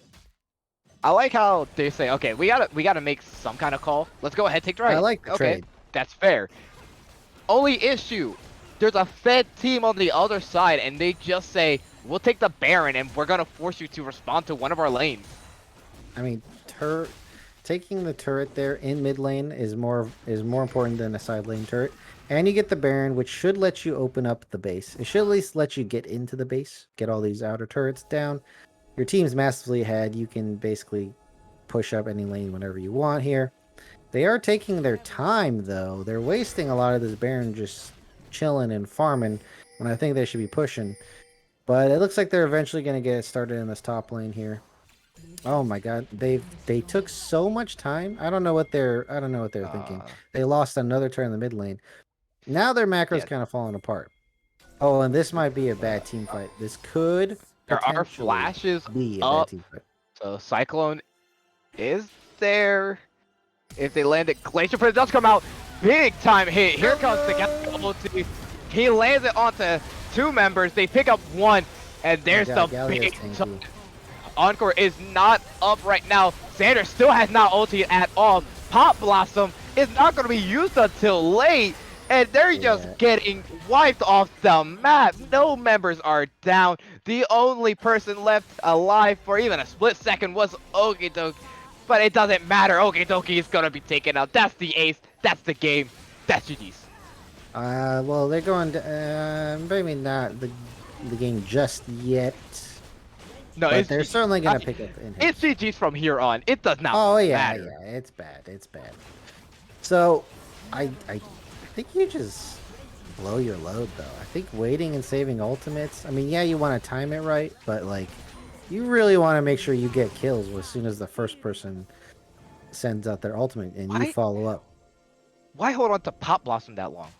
I like how they say, okay, we gotta make some kind of call. Let's go ahead, take dragon. I like the trade. That's fair. Only issue, there's a Fed team on the other side, and they just say, we'll take the Baron, and we're gonna force you to respond to one of our lanes. I mean, taking the turret there in mid lane is more important than a side lane turret. And you get the Baron, which should let you open up the base. It should at least let you get into the base, get all these outer turrets down. Your team's massively ahead. You can basically push up any lane whenever you want here. They are taking their time, though. They're wasting a lot of this Baron just chilling and farming when I think they should be pushing. But it looks like they're eventually going to get it started in this top lane here. Oh my god, they took so much time. I don't know what they're thinking. They lost another turn in the mid lane. Now their macro's kind of falling apart. Oh, and this might be a bad team fight. This could There are potentially flashes be a up. bad team fight. So Cyclone is there. If they land it, Glacier Prince does come out. Big time hit. Here comes the ulti. He lands it onto two members. They pick up one, and there's the big Encore is not up right now. Xander still has not ulti at all. Pop Blossom is not going to be used until late, and they're just getting wiped off the map. No members are down. The only person left alive for even a split second was Okidoki. But it doesn't matter. Okidoki is going to be taken out. That's the ace. That's the game. That's GG's. Well, they're going maybe not the game just yet. No, but they're certainly going to pick up in hits. It's GG's from here on. It does not matter. Yeah, it's bad. It's bad. So, I think you just blow your load, though. I think waiting and saving ultimates, I mean, yeah, you want to time it right, but, like, you really want to make sure you get kills as soon as the first person sends out their ultimate and you follow up. Why hold on to Pop Blossom that long?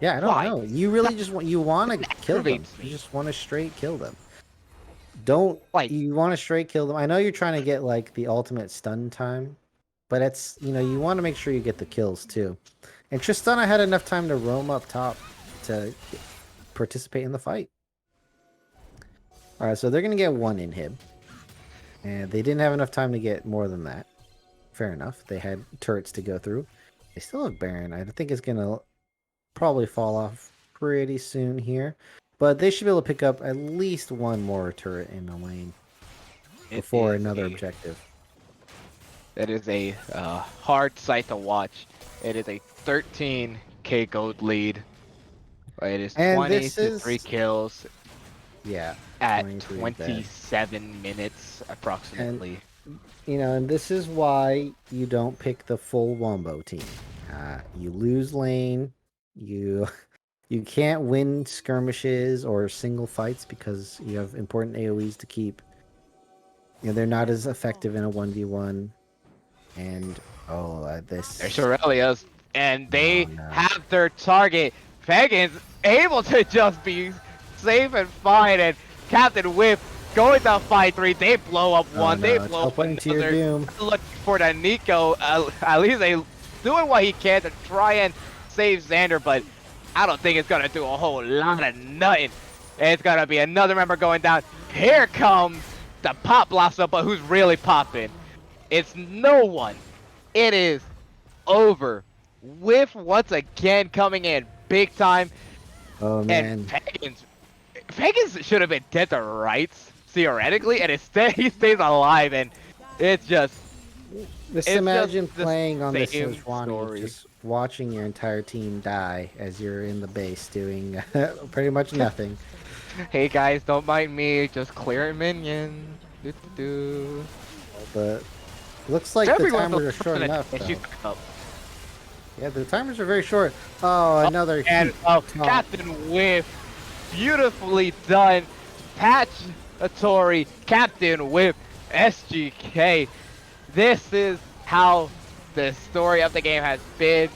Yeah, I don't know. You really just want to kill them. You just want to straight kill them. You want to straight kill them. I know you're trying to get like the ultimate stun time, but it's you want to make sure you get the kills too. And Tristana had enough time to roam up top to participate in the fight. All right, so they're gonna get one inhib, and they didn't have enough time to get more than that. Fair enough. They had turrets to go through. They still have Baron. I think it's gonna probably fall off pretty soon here. But they should be able to pick up at least one more turret in the lane before another objective. It is a hard sight to watch. It is a 13k gold lead. It is 23 kills. Yeah. At 27 minutes approximately. And this is why you don't pick the full Wombo team. You lose lane. You can't win skirmishes or single fights because you have important AoEs to keep. They're not as effective in a 1v1. And, this... There's Aurelius, and they have their target. Pagan's able to just be safe and fine, and Captain Whip going to fight 3. They blow up one, they blow up another. Looking for the Nico. At least they doing what he can to try and save Xander, but I don't think it's going to do a whole lot of nothing. It's going to be another member going down. Here comes the Pop Blossom, but who's really popping? It's no one. It is over. Whiff once again coming in big time. Oh, man. And Pagans should have been dead to rights, theoretically, and instead he stays alive, and it's just... Just imagine playing on the Sejuani, just watching your entire team die as you're in the base doing pretty much nothing. Hey guys, don't mind me, just clearing minions. Do. But looks like the Every once in a timers are short while, enough, and she's though. back up. Yeah, the timers are very short. Oh, Oh, another and heat taunt. Captain Whiff, beautifully done. Patch Atori, Captain Whiff, SGK. This is how the story of the game has been.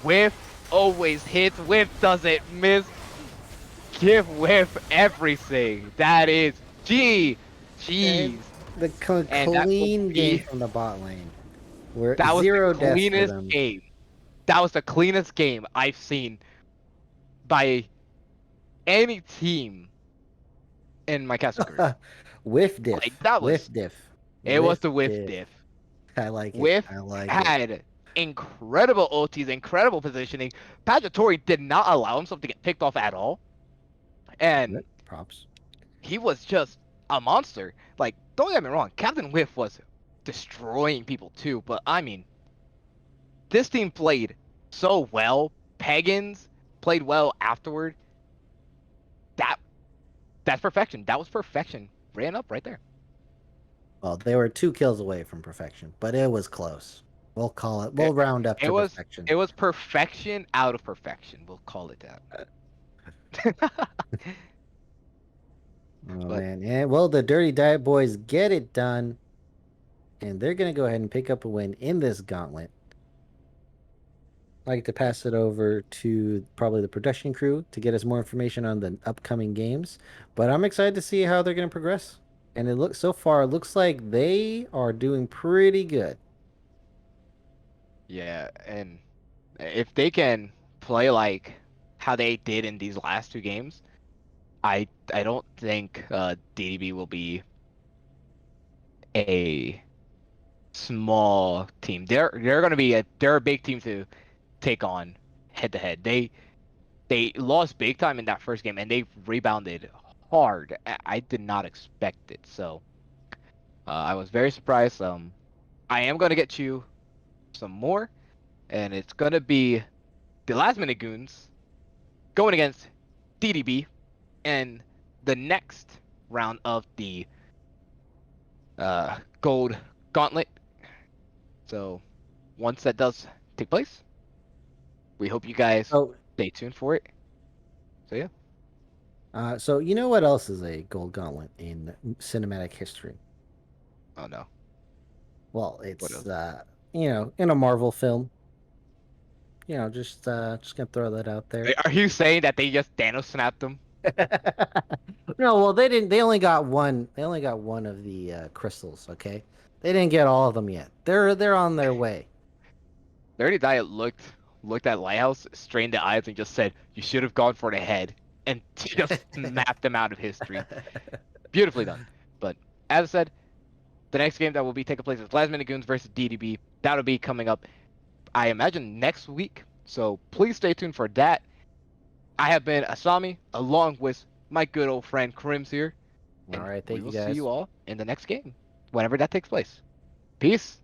Whiff always hits, Whiff doesn't miss. Give Whiff everything. That is And GG's. the And that will clean game be, from the bot lane. Where that was the zero deaths for cleanest them. game. That was the cleanest game I've seen by any team in my castle career. Whiff Like diff. that was, Whiff diff. it was Whiff the Whiff diff. diff. I like it. Whiff I like it. had incredible ultis, incredible positioning. Paggiatori did not allow himself to get picked off at all, and Yep, props. he was just a monster. Like, don't get me wrong, Captain Whiff was destroying people too, but I mean, this team played so well. Pagans played well afterward. That that's perfection. That was perfection. Ran up right there. Well, they were 2 kills away from perfection, but it was close. We'll call it. It, We'll round up it to was perfection. it was perfection out of perfection. We'll call it that. Oh But man, yeah. Well, the Dirty Diet Boys get it done, and they're gonna go ahead and pick up a win in this gauntlet. I'd like to pass it over to probably the production crew to get us more information on the upcoming games. But I'm excited to see how they're gonna progress. And it looks so far, it looks like they are doing pretty good. yeah, and if they can play like how they did in these last two games, I don't think DDB will be a small team. They're going to be they're a big team to take on head to head. They lost big time in that first game and they rebounded hard. I did not expect it, so I was very surprised. I am going to get you some more, and it's going to be the last minute goons going against DDB and the next round of the gold gauntlet. So once that does take place, we hope you guys So, stay tuned for it. So yeah. so you know what else is a gold gauntlet in cinematic history? Oh no. Well, What it's else? in a Marvel film. Just gonna throw that out there. Are you saying that they just Thanos snapped them? No, well, they didn't. They only got one. They only got one of the crystals. Okay, they didn't get all of them yet. They're on their way. Dirty Diet looked at Lighthouse, strained the eyes, and just said, "You should have gone for the head," and just mapped them out of history. Beautifully done. But as I said, the next game that will be taking place is Last Minute Goons versus DDB. That'll be coming up, I imagine, next week. So please stay tuned for that. I have been Asami, along with my good old friend Krims here, All and right, we thank will you see guys. you all in the next game, whenever that takes place. Peace.